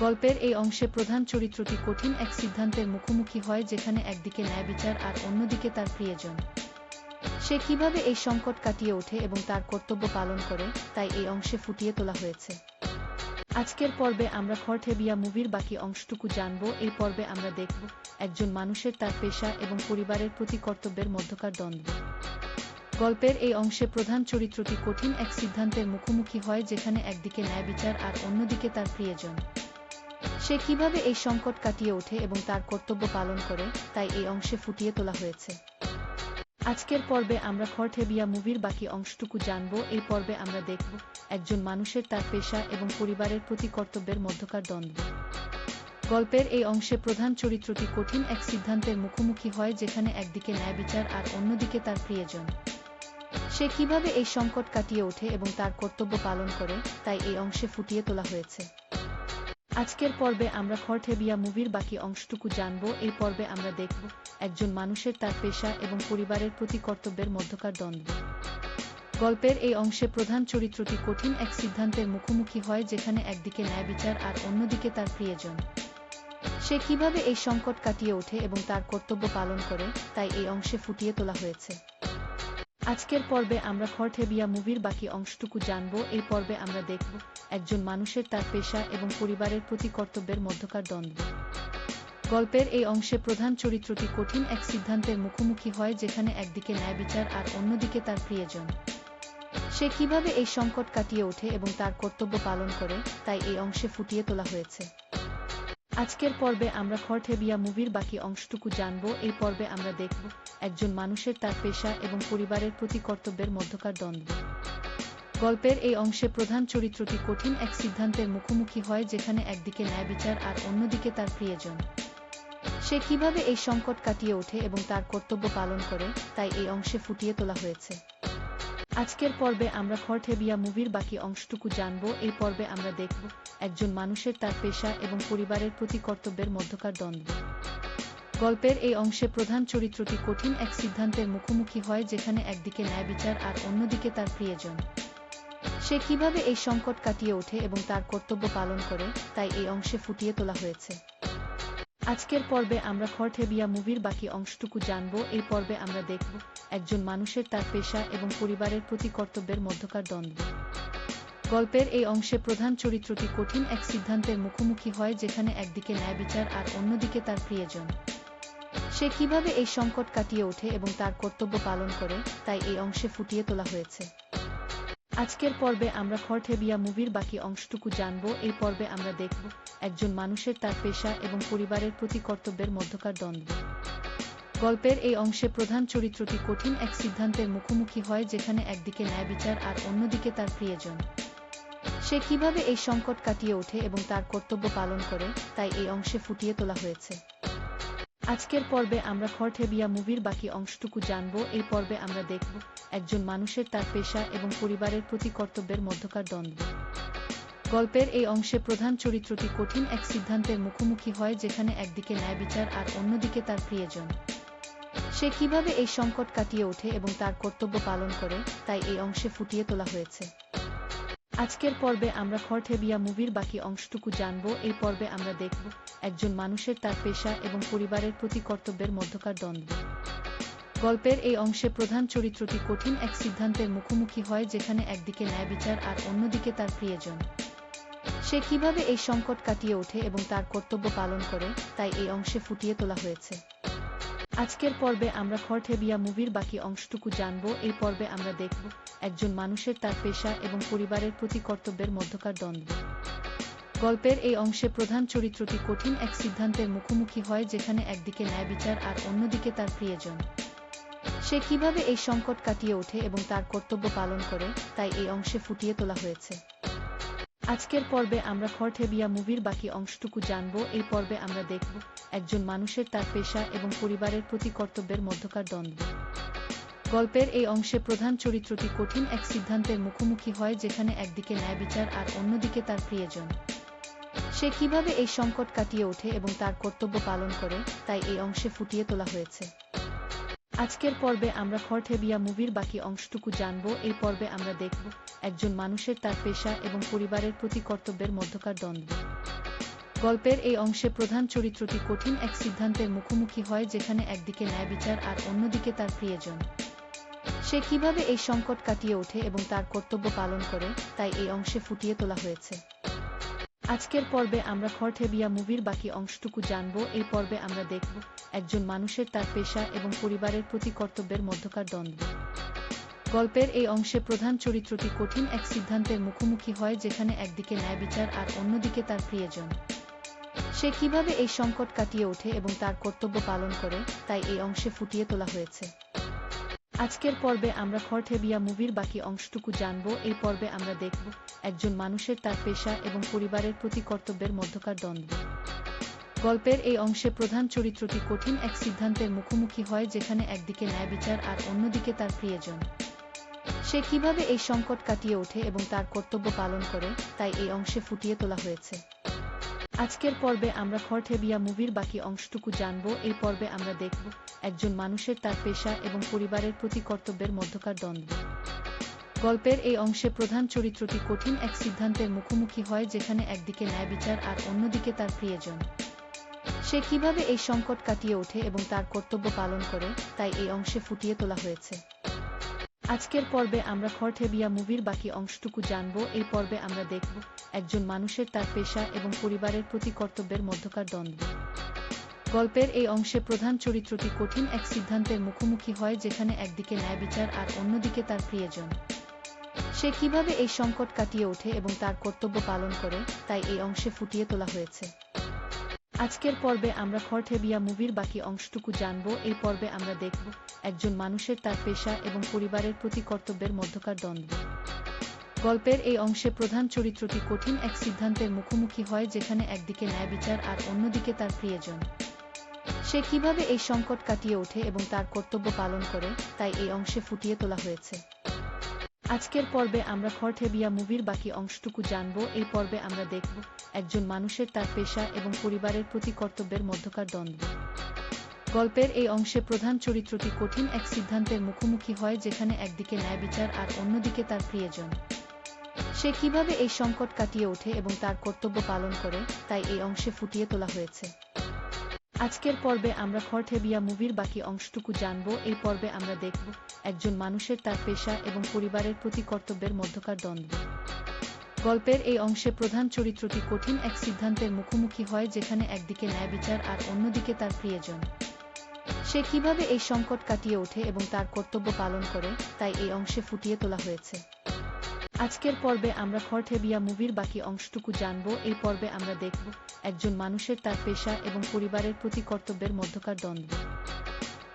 গল্পের এই অংশে প্রধান চরিত্রটি কঠিন এক সিদ্ধান্তের মুখোমুখি হয়, যেখানে একদিকে ন্যায় বিচার আর অন্যদিকে তার প্রিয়জন। সে কিভাবে এই সংকট কাটিয়ে ওঠে এবং তার কর্তব্য পালন করে, তাই এই অংশে ফুটিয়ে তোলা হয়েছে। আজকের পর্বে আমরা খরঠেবিয়া মুভির বাকি অংশটুকু জানব। এই পর্বে আমরা দেখব একজন মানুষের তার পেশা এবং পরিবারের প্রতি কর্তব্যের মধ্যকার দ্বন্দ্ব। গল্পের এই অংশে প্রধান চরিত্রটি কঠিন এক সিদ্ধান্তের মুখোমুখি হয়, যেখানে একদিকে ন্যায় বিচার আর অন্যদিকে তার প্রিয়জন। সে কিভাবে এই সংকট কাটিয়ে ওঠে এবং তার কর্তব্য পালন করে, তাই এই অংশে ফুটিয়ে তোলা হয়েছে। আজকের পর্বে আমরা খরঠেবিয়া মুভির বাকি অংশটুকু জানব। এই পর্বে আমরা দেখব একজন মানুষের তার পেশা এবং পরিবারের প্রতি কর্তব্যের মধ্যকার দ্বন্দ্ব। গল্পের এই অংশে প্রধান চরিত্রটি কঠিন এক সিদ্ধান্তের মুখোমুখি হয়, যেখানে একদিকে ন্যায় বিচার আর অন্যদিকে তার প্রিয়জন। সে কিভাবে এই সংকট কাটিয়ে ওঠে এবং তার কর্তব্য পালন করে, তাই এই অংশে ফুটিয়ে তোলা হয়েছে। আজকের পর্বে আমরা খরঠেবিয়া মুভির বাকি অংশটুকু জানব। এই পর্বে আমরা দেখব একজন মানুষের তার পেশা এবং পরিবারের প্রতি কর্তব্যের মধ্যকার দ্বন্দ্ব। গল্পের এই অংশে প্রধান চরিত্রটি কঠিন এক সিদ্ধান্তের মুখোমুখি হয়, যেখানে একদিকে ন্যায় বিচার আর অন্যদিকে তার প্রিয়জন। সে কিভাবে এই সংকট কাটিয়ে ওঠে এবং তার কর্তব্য পালন করে, তাই এই অংশে ফুটিয়ে তোলা হয়েছে। আজকের পর্বে আমরা খরঠেবিয়া মুভির বাকি অংশটুকু জানব। এই পর্বে আমরা দেখব একজন মানুষের তার পেশা এবং পরিবারের প্রতি কর্তব্যের মধ্যকার দ্বন্দ্ব। গল্পের এই অংশে প্রধান চরিত্রটি কঠিন এক সিদ্ধান্তের মুখোমুখি হয়, যেখানে একদিকে ন্যায় বিচার আর অন্যদিকে তার প্রিয়জন। সে কিভাবে এই সংকট কাটিয়ে ওঠে এবং তার কর্তব্য পালন করে, তাই এই অংশে ফুটিয়ে তোলা হয়েছে। আজকের পর্বে আমরা খরঠেবিয়া মুভির বাকি অংশটুকু জানব। এই পর্বে আমরা দেখব একজন মানুষের তার পেশা এবং পরিবারের প্রতি কর্তব্যের মধ্যকার দ্বন্দ্ব। গল্পের এই অংশে প্রধান চরিত্রটি কঠিন এক সিদ্ধান্তের মুখোমুখি হয়, যেখানে একদিকে ন্যায় বিচার আর অন্যদিকে তার প্রিয়জন। সে কিভাবে এই সংকট কাটিয়ে ওঠে এবং তার কর্তব্য পালন করে, তাই এই অংশে ফুটিয়ে তোলা হয়েছে। আজকের পর্বে আমরা খরঠেবিয়া মুভির বাকি অংশটুকু জানব। এই পর্বে আমরা দেখব একজন মানুষের তার পেশা এবং পরিবারের প্রতি কর্তব্যের মধ্যকার দ্বন্দ্ব। গল্পের এই অংশে প্রধান চরিত্রটি কঠিন এক সিদ্ধান্তের মুখোমুখি হয়, যেখানে একদিকে ন্যায় বিচার আর অন্যদিকে তার প্রিয়জন। সে কিভাবে এই সংকট কাটিয়ে ওঠে এবং তার কর্তব্য পালন করে, তাই এই অংশে ফুটিয়ে তোলা হয়েছে। আজকের পর্বে আমরা খরঠেবিয়া মুভির বাকি অংশটুকু জানব। এই পর্বে আমরা দেখব একজন মানুষের তার পেশা এবং পরিবারের প্রতি কর্তব্যের মধ্যকার দ্বন্দ্ব। গল্পের এই অংশে প্রধান চরিত্রটি কঠিন এক সিদ্ধান্তের মুখোমুখি হয়, যেখানে একদিকে ন্যায় বিচার আর অন্যদিকে তার প্রিয়জন। সে কিভাবে এই সংকট কাটিয়ে ওঠে এবং তার কর্তব্য পালন করে, তাই এই অংশে ফুটিয়ে তোলা হয়েছে। আজকের পর্বে আমরা খরঠেবিয়া মুভির বাকি অংশটুকু জানব। এই পর্বে আমরা দেখব একজন মানুষের তার পেশা এবং পরিবারের প্রতি কর্তব্যের মধ্যকার দ্বন্দ্ব। গল্পের এই অংশে প্রধান চরিত্রটি কঠিন এক সিদ্ধান্তের মুখোমুখি হয়, যেখানে একদিকে ন্যায় বিচার আর অন্যদিকে তার প্রিয়জন। সে কিভাবে এই সংকট কাটিয়ে ওঠে এবং তার কর্তব্য পালন করে, তাই এই অংশে ফুটিয়ে তোলা হয়েছে। আজকের পর্বে আমরা খরঠেবিয়া মুভির বাকি অংশটুকু জানব। এই পর্বে আমরা দেখব একজন মানুষের তার পেশা এবং পরিবারের প্রতি কর্তব্যের মধ্যকার দ্বন্দ্ব। গল্পের এই অংশে প্রধান চরিত্রটি কঠিন এক সিদ্ধান্তের মুখোমুখি হয়, যেখানে একদিকে ন্যায় বিচার আর অন্যদিকে তার প্রিয়জন। সে কিভাবে এই সংকট কাটিয়ে ওঠে এবং তার কর্তব্য পালন করে, তাই এই অংশে ফুটিয়ে তোলা হয়েছে। আজকের পর্বে আমরা খরঠেবিয়া মুভির বাকি অংশটুকু জানব। এই পর্বে আমরা দেখব একজন মানুষের তার পেশা এবং পরিবারের প্রতি কর্তব্যের মধ্যকার দ্বন্দ্ব। গল্পের এই অংশে প্রধান চরিত্রটি কঠিন এক সিদ্ধান্তের মুখোমুখি হয়, যেখানে একদিকে ন্যায় বিচার আর অন্যদিকে তার প্রিয়জন। সে কিভাবে এই সংকট কাটিয়ে ওঠে এবং তার কর্তব্য পালন করে, তাই এই অংশে ফুটিয়ে তোলা হয়েছে। আজকের পর্বে আমরা খরঠেবিয়া মুভির বাকি অংশটুকু জানব। এই পর্বে আমরা দেখব একজন মানুষের তার পেশা এবং পরিবারের প্রতি কর্তব্যের মধ্যকার দ্বন্দ্ব। গল্পের এই অংশে প্রধান চরিত্রটি কঠিন এক সিদ্ধান্তের মুখোমুখি হয়, যেখানে একদিকে ন্যায় বিচার আর অন্যদিকে তার প্রিয়জন। সে কিভাবে এই সংকট কাটিয়ে ওঠে এবং তার কর্তব্য পালন করে, তাই এই অংশে ফুটিয়ে তোলা হয়েছে। আজকের পর্বে আমরা খরঠেবিয়া মুভির বাকি অংশটুকু জানব। এই পর্বে আমরা দেখব একজন মানুষের তার পেশা এবং পরিবারের প্রতি কর্তব্যের মধ্যকার দ্বন্দ্ব। গল্পের এই অংশে প্রধান চরিত্রটি কঠিন এক সিদ্ধান্তের মুখোমুখি হয়, যেখানে একদিকে ন্যায় বিচার আর অন্যদিকে তার প্রিয়জন। সে কিভাবে এই সংকট কাটিয়ে ওঠে এবং তার কর্তব্য পালন করে, তাই এই অংশে ফুটিয়ে তোলা হয়েছে। আজকের পর্বে আমরা খরঠেবিয়া মুভির বাকি অংশটুকু জানব। এই পর্বে আমরা দেখব একজন মানুষের তার পেশা এবং পরিবারের প্রতি কর্তব্যের মধ্যকার দ্বন্দ্ব। গল্পের এই অংশে প্রধান চরিত্রটি কঠিন এক সিদ্ধান্তের মুখোমুখি হয়, যেখানে একদিকে ন্যায় বিচার আর অন্যদিকে তার প্রিয়জন। সে কিভাবে এই সংকট কাটিয়ে ওঠে এবং তার কর্তব্য পালন করে, তাই এই অংশে ফুটিয়ে তোলা হয়েছে। আজকের পর্বে আমরা খড়ঠেবিয়া মুভির বাকি অংশটুকু জানব। এই পর্বে আমরা দেখব একজন মানুষের তার পেশা এবং পরিবারের প্রতি কর্তব্যের মধ্যকার দ্বন্দ্ব। গল্পের এই অংশে প্রধান চরিত্রটি কঠিন এক সিদ্ধান্তের মুখোমুখি হয়, যেখানে একদিকে ন্যায় বিচার আর অন্যদিকে তার প্রিয়জন। সে কিভাবে এই সংকট কাটিয়ে ওঠে এবং তার কর্তব্য পালন করে, তাই এই অংশে ফুটিয়ে তোলা হয়েছে। আজকের পর্বে আমরা খড়ঠেবিয়া মুভির বাকি অংশটুকু জানব। এই পর্বে আমরা দেখব একজন মানুষের তার পেশা এবং পরিবারের প্রতি কর্তব্যের মধ্যকার দ্বন্দ্ব। গল্পের এই অংশে প্রধান চরিত্রটি কঠিন এক সিদ্ধান্তের মুখোমুখি হয়, যেখানে একদিকে ন্যায় বিচার আর অন্যদিকে তার প্রিয়জন। সে কিভাবে এই সংকট কাটিয়ে ওঠে এবং তার কর্তব্য পালন করে, তাই এই অংশে ফুটিয়ে তোলা হয়েছে। আজকের পর্বে আমরা খড়ঠেবিয়া মুভির বাকি অংশটুকু জানব। এই পর্বে আমরা দেখব একজন মানুষের তার পেশা এবং পরিবারের প্রতি কর্তব্যের মধ্যকার দ্বন্দ্ব। গল্পের এই অংশে প্রধান চরিত্রটি কঠিন এক সিদ্ধান্তের মুখোমুখি হয়, যেখানে একদিকে ন্যায় বিচার আর অন্যদিকে তার প্রিয়জন। সে কিভাবে এই সংকট কাটিয়ে ওঠে এবং তার কর্তব্য পালন করে, তাই এই অংশে ফুটিয়ে তোলা হয়েছে। আজকের পর্বে আমরা খড়ঠেবিয়া মুভির বাকি অংশটুকু জানব। এই পর্বে আমরা দেখব একজন মানুষের তার পেশা এবং পরিবারের প্রতি কর্তব্যের মধ্যকার দ্বন্দ্ব। গল্পের এই অংশে প্রধান চরিত্রটি কঠিন এক সিদ্ধান্তের মুখোমুখি হয়, যেখানে একদিকে ন্যায় বিচার আর অন্যদিকে তার প্রিয়জন। সে কিভাবে এই সংকট কাটিয়ে ওঠে এবং তার কর্তব্য পালন করে, তাই এই অংশে ফুটিয়ে তোলা হয়েছে। আজকের পর্বে আমরা খড়ঠেবিয়া মুভির বাকি অংশটুকু জানব। এই পর্বে আমরা দেখব একজন মানুষের তার পেশা এবং পরিবারের প্রতি কর্তব্যের মধ্যকার দ্বন্দ্ব। গল্পের এই অংশে প্রধান চরিত্রটি কঠিন এক সিদ্ধান্তের মুখোমুখি হয়, যেখানে একদিকে ন্যায় বিচার আর অন্যদিকে তার প্রিয়জন। সে কিভাবে এই সংকট কাটিয়ে ওঠে এবং তার কর্তব্য পালন করে, তাই এই অংশে ফুটিয়ে তোলা হয়েছে। আজকের পর্বে আমরা খড়ঠেবিয়া মুভির বাকি অংশটুকু জানব। এই পর্বে আমরা দেখব একজন মানুষের তার পেশা এবং পরিবারের প্রতি কর্তব্যের মধ্যকার দ্বন্দ্ব। গল্পের এই অংশে প্রধান চরিত্রটি কঠিন এক সিদ্ধান্তের মুখোমুখি হয়, যেখানে একদিকে ন্যায় বিচার আর অন্যদিকে তার প্রিয়জন। সে কিভাবে এই সংকট কাটিয়ে ওঠে এবং তার কর্তব্য পালন করে, তাই এই অংশে ফুটিয়ে তোলা হয়েছে। আজকের পর্বে আমরা খড়ঠেবিয়া মুভির বাকি অংশটুকু জানব। এই পর্বে আমরা দেখব একজন মানুষের তার পেশা এবং পরিবারের প্রতি কর্তব্যের মধ্যকার দ্বন্দ্ব। গল্পের এই অংশে প্রধান চরিত্রটি কঠিন এক সিদ্ধান্তের মুখোমুখি হয়, যেখানে একদিকে ন্যায় বিচার আর অন্যদিকে তার প্রিয়জন। সে কিভাবে এই সংকট কাটিয়ে ওঠে এবং তার কর্তব্য পালন করে, তাই এই অংশে ফুটিয়ে তোলা হয়েছে। আজকের পর্বে আমরা খড়ঠেবিয়া মুভির বাকি অংশটুকু জানব। এই পর্বে আমরা দেখব একজন মানুষের তার পেশা এবং পরিবারের প্রতি কর্তব্যের মধ্যকার দ্বন্দ্ব।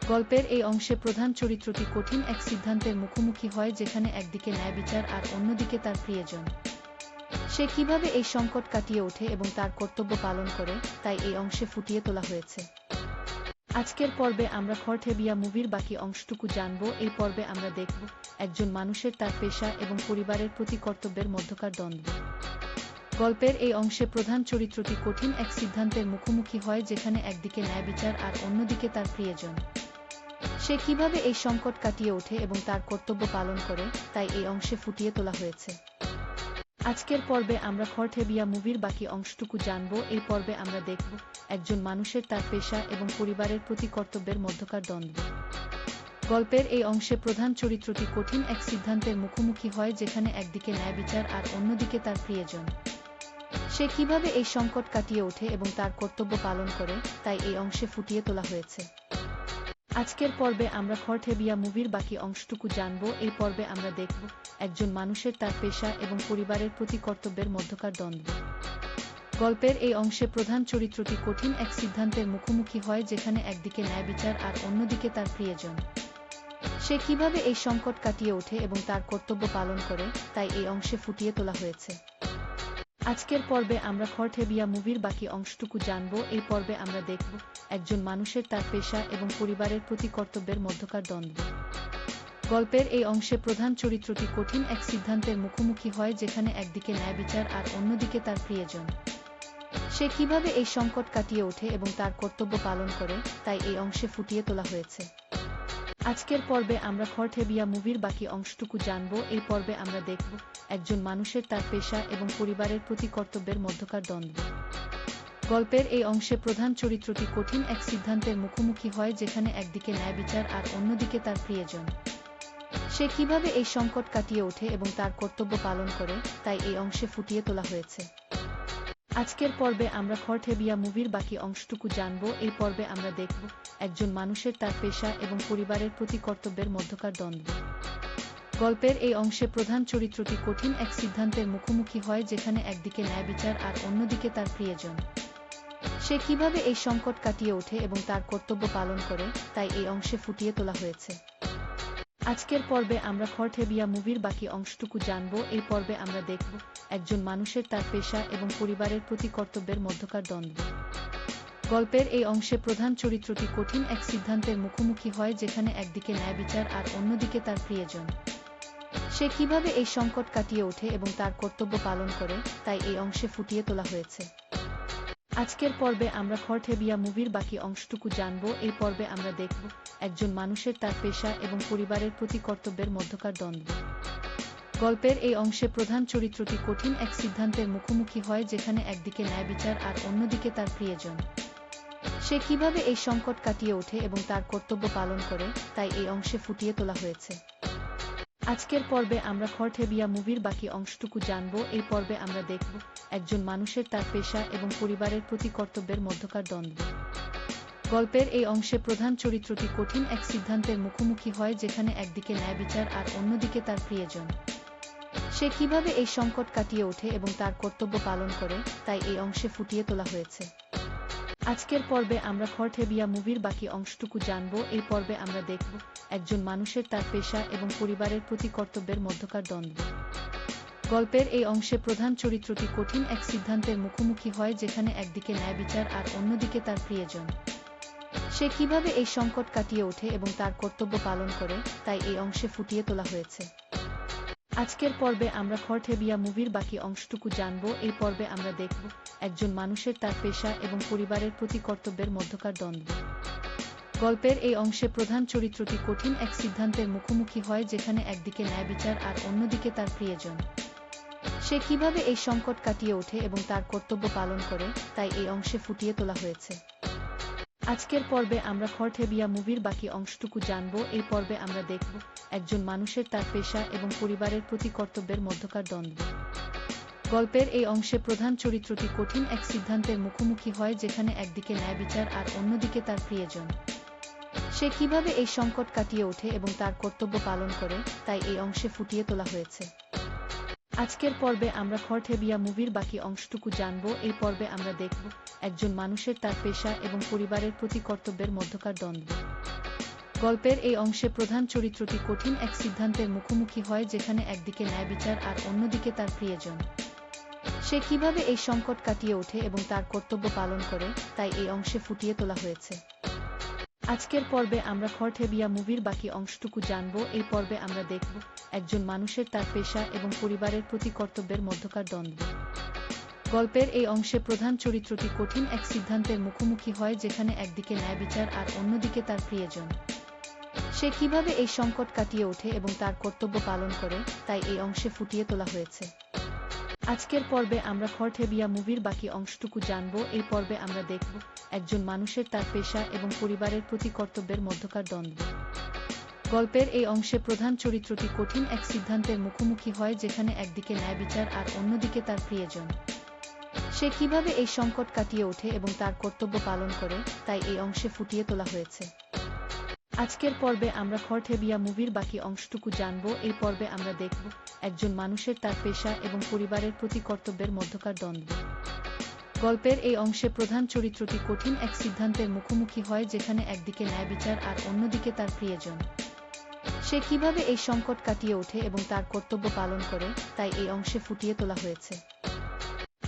গল্পের এই অংশে প্রধান চরিত্রটি কঠিন এক সিদ্ধান্তের মুখোমুখি হয়, যেখানে একদিকে ন্যায় বিচার আর অন্যদিকে তার প্রিয়জন। সে কিভাবে এই সংকট কাটিয়ে ওঠে এবং তার কর্তব্য পালন করে, তাই এই অংশে ফুটিয়ে তোলা হয়েছে। আজকের পর্বে আমরা খড়ঠেবিয়া মুভির বাকি অংশটুকু জানব। এই পর্বে আমরা দেখব একজন মানুষের তার পেশা এবং পরিবারের প্রতি কর্তব্যের মধ্যকার দ্বন্দ্ব। গল্পের এই অংশে প্রধান চরিত্রটি কঠিন এক সিদ্ধান্তের মুখোমুখি হয়, যেখানে একদিকে ন্যায় বিচার আর অন্যদিকে তার প্রিয়জন। সে কিভাবে এই সংকট কাটিয়ে ওঠে এবং তার কর্তব্য পালন করে, তাই এই অংশে ফুটিয়ে তোলা হয়েছে। আজকের পর্বে আমরা খড়ঠেবিয়া মুভির বাকি অংশটুকু জানব। এই পর্বে আমরা দেখব একজন মানুষের তার পেশা এবং পরিবারের প্রতি কর্তব্যের মধ্যকার দ্বন্দ্ব। গল্পের এই অংশে প্রধান চরিত্রটি কঠিন এক সিদ্ধান্তের মুখোমুখি হয়, যেখানে একদিকে ন্যায় বিচার আর অন্যদিকে তার প্রিয়জন। সে কিভাবে এই সংকট কাটিয়ে ওঠে এবং তার কর্তব্য পালন করে, তাই এই অংশে ফুটিয়ে তোলা হয়েছে। আজকের পর্বে আমরা খড়ঠেবিয়া মুভির বাকি অংশটুকু জানব। এই পর্বে আমরা দেখব একজন মানুষের তার পেশা এবং পরিবারের প্রতি কর্তব্যের মধ্যকার দ্বন্দ্ব। গল্পের এই অংশে প্রধান চরিত্রটি কঠিন এক সিদ্ধান্তের মুখোমুখি হয়, যেখানে একদিকে ন্যায় বিচার আর অন্যদিকে তার প্রিয়জন। সে কিভাবে এই সংকট কাটিয়ে ওঠে এবং তার কর্তব্য পালন করে, তাই এই অংশে ফুটিয়ে তোলা হয়েছে। আজকের পর্বে আমরা খড়ঠেবিয়া মুভির বাকি অংশটুকু জানব। এই পর্বে আমরা দেখব একজন মানুষের তার পেশা এবং পরিবারের প্রতি কর্তব্যের মধ্যকার দ্বন্দ্ব। গল্পের এই অংশে প্রধান চরিত্রটি কঠিন এক সিদ্ধান্তের মুখোমুখি হয়, যেখানে একদিকে ন্যায় বিচার আর অন্যদিকে তার প্রিয়জন। সে কিভাবে এই সংকট কাটিয়ে ওঠে এবং তার কর্তব্য পালন করে, তাই এই অংশে ফুটিয়ে তোলা হয়েছে। আজকের পর্বে আমরা খড়ঠেবিয়া মুভির বাকি অংশটুকু জানব। এই পর্বে আমরা দেখব একজন মানুষের তার পেশা এবং পরিবারের প্রতি কর্তব্যের মধ্যকার দ্বন্দ্ব। গল্পের এই অংশে প্রধান চরিত্রটি কঠিন এক সিদ্ধান্তের মুখোমুখি হয়, যেখানে একদিকে ন্যায় বিচার আর অন্যদিকে তার প্রিয়জন। সে কিভাবে এই সংকট কাটিয়ে ওঠে এবং তার কর্তব্য পালন করে, তাই এই অংশে ফুটিয়ে তোলা হয়েছে। আজকের পর্বে আমরা খরঠেবিয়া মুভির বাকি অংশটুকু জানব। এই পর্বে আমরা দেখব একজন মানুষের তার পেশা এবং পরিবারের প্রতি কর্তব্যের মধ্যকার দ্বন্দ্ব। গল্পের এই অংশে প্রধান চরিত্রটি কঠিন এক সিদ্ধান্তের মুখোমুখি হয়, যেখানে একদিকে ন্যায় বিচার আর অন্যদিকে তার প্রিয়জন। সে কিভাবে এই সংকট কাটিয়ে ওঠে এবং তার কর্তব্য পালন করে, তাই এই অংশে ফুটিয়ে তোলা হয়েছে। আজকের পর্বে আমরা খরঠেবিয়া মুভির বাকি অংশটুকু জানব। এই পর্বে আমরা দেখব একজন মানুষের তার পেশা এবং পরিবারের প্রতি কর্তব্যের মধ্যকার দ্বন্দ্ব। গল্পের এই অংশে প্রধান চরিত্রটি কঠিন এক সিদ্ধান্তের মুখোমুখি হয়, যেখানে একদিকে ন্যায় বিচার আর অন্যদিকে তার প্রিয়জন। সে কিভাবে এই সংকট কাটিয়ে ওঠে এবং তার কর্তব্য পালন করে, তাই এই অংশে ফুটিয়ে তোলা হয়েছে। আজকের পর্বে আমরা খরঠেবিয়া মুভির বাকি অংশটুকু জানব। এই পর্বে আমরা দেখব একজন মানুষের তার পেশা এবং পরিবারের প্রতি কর্তব্যের মধ্যকার দ্বন্দ্ব। গল্পের এই অংশে প্রধান চরিত্রটি কঠিন এক সিদ্ধান্তের মুখোমুখি হয়, যেখানে একদিকে ন্যায় বিচার আর অন্যদিকে তার প্রিয়জন। সে কিভাবে এই সংকট কাটিয়ে ওঠে এবং তার কর্তব্য পালন করে, তাই এই অংশে ফুটিয়ে তোলা হয়েছে। আজকের পর্বে আমরা খরঠেবিয়া মুভির বাকি অংশটুকু জানব। এই পর্বে আমরা দেখব একজন মানুষের তার পেশা এবং পরিবারের প্রতি কর্তব্যের মধ্যকার দ্বন্দ্ব। গল্পের এই অংশে প্রধান চরিত্রটি কঠিন এক সিদ্ধান্তের মুখোমুখি হয়, যেখানে একদিকে ন্যায় বিচার আর অন্যদিকে তার প্রিয়জন। সে কিভাবে এই সংকট কাটিয়ে ওঠে এবং তার কর্তব্য পালন করে, তাই এই অংশে ফুটিয়ে তোলা হয়েছে। আজকের পর্বে আমরা খরঠেবিয়া মুভির বাকি অংশটুকু জানব। এই পর্বে আমরা দেখব একজন মানুষের তার পেশা এবং পরিবারের প্রতি কর্তব্যের মধ্যকার দ্বন্দ্ব। গল্পের এই অংশে প্রধান চরিত্রটি কঠিন এক সিদ্ধান্তের মুখোমুখি হয়, যেখানে একদিকে ন্যায় বিচার আর অন্যদিকে তার প্রিয়জন। সে কিভাবে এই সংকট কাটিয়ে ওঠে এবং তার কর্তব্য পালন করে, তাই এই অংশে ফুটিয়ে তোলা হয়েছে। আজকের পর্বে আমরা খরঠেবিয়া মুভির বাকি অংশটুকু জানব। এই পর্বে আমরা দেখব একজন মানুষের তার পেশা এবং পরিবারের প্রতি কর্তব্যের মধ্যকার দ্বন্দ্ব। গল্পের এই অংশে প্রধান চরিত্রটি কঠিন এক সিদ্ধান্তের মুখোমুখি হয়, যেখানে একদিকে ন্যায় বিচার আর অন্যদিকে তার প্রিয়জন। সে কিভাবে এই সংকট কাটিয়ে ওঠে এবং তার কর্তব্য পালন করে, তাই এই অংশে ফুটিয়ে তোলা হয়েছে। আজকের পর্বে আমরা খরঠেবিয়া মুভির বাকি অংশটুকু জানব। এই পর্বে আমরা দেখব একজন মানুষের তার পেশা এবং পরিবারের প্রতি কর্তব্যের মধ্যকার দ্বন্দ্ব। গল্পের এই অংশে প্রধান চরিত্রটি কঠিন এক সিদ্ধান্তের মুখোমুখি হয়, যেখানে একদিকে ন্যায় বিচার আর অন্যদিকে তার প্রিয়জন। সে কিভাবে এই সংকট কাটিয়ে ওঠে এবং তার কর্তব্য পালন করে, তাই এই অংশে ফুটিয়ে তোলা হয়েছে। আজকের পর্বে আমরা খরঠেবিয়া মুভির বাকি অংশটুকু জানব। এই পর্বে আমরা দেখব একজন মানুষের তার পেশা এবং পরিবারের প্রতি কর্তব্যের মধ্যকার দ্বন্দ্ব। গল্পের এই অংশে প্রধান চরিত্রটি কঠিন এক সিদ্ধান্তের মুখোমুখি হয়, যেখানে একদিকে ন্যায় বিচার আর অন্যদিকে তার প্রিয়জন। সে কিভাবে এই সংকট কাটিয়ে ওঠে এবং তার কর্তব্য পালন করে, তাই এই অংশে ফুটিয়ে তোলা হয়েছে। আজকের পর্বে আমরা খরঠেবিয়া মুভির বাকি অংশটুকু জানব। এই পর্বে আমরা দেখব একজন মানুষের তার পেশা এবং পরিবারের প্রতি কর্তব্যের মধ্যকার দ্বন্দ্ব। গল্পের এই অংশে প্রধান চরিত্রটি কঠিন এক সিদ্ধান্তের মুখোমুখি হয়, যেখানে একদিকে ন্যায় বিচার আর অন্যদিকে তার প্রিয়জন। সে কিভাবে এই সংকট কাটিয়ে ওঠে এবং তার কর্তব্য পালন করে, তাই এই অংশে ফুটিয়ে তোলা হয়েছে। আজকের পর্বে আমরা খরঠেবিয়া মুভির বাকি অংশটুকু জানব। এই পর্বে আমরা দেখব একজন মানুষের তার পেশা এবং পরিবারের প্রতি কর্তব্যের মধ্যকার দ্বন্দ্ব। গল্পের এই অংশে প্রধান চরিত্রটি কঠিন এক সিদ্ধান্তের মুখোমুখি হয়, যেখানে একদিকে ন্যায় বিচার আর অন্যদিকে তার প্রিয়জন। সে কিভাবে এই সংকট কাটিয়ে ওঠে এবং তার কর্তব্য পালন করে, তাই এই অংশে ফুটিয়ে তোলা হয়েছে। আজকের পর্বে আমরা খরঠেবিয়া মুভির বাকি অংশটুকু জানব। এই পর্বে আমরা দেখব একজন মানুষের তার পেশা এবং পরিবারের প্রতি কর্তব্যের মধ্যকার দ্বন্দ্ব। গল্পের এই অংশে প্রধান চরিত্রটি কঠিন এক সিদ্ধান্তের মুখোমুখি হয়, যেখানে একদিকে ন্যায় বিচার আর অন্যদিকে তার প্রিয়জন। সে কিভাবে এই সংকট কাটিয়ে ওঠে এবং তার কর্তব্য পালন করে, তাই এই অংশে ফুটিয়ে তোলা হয়েছে।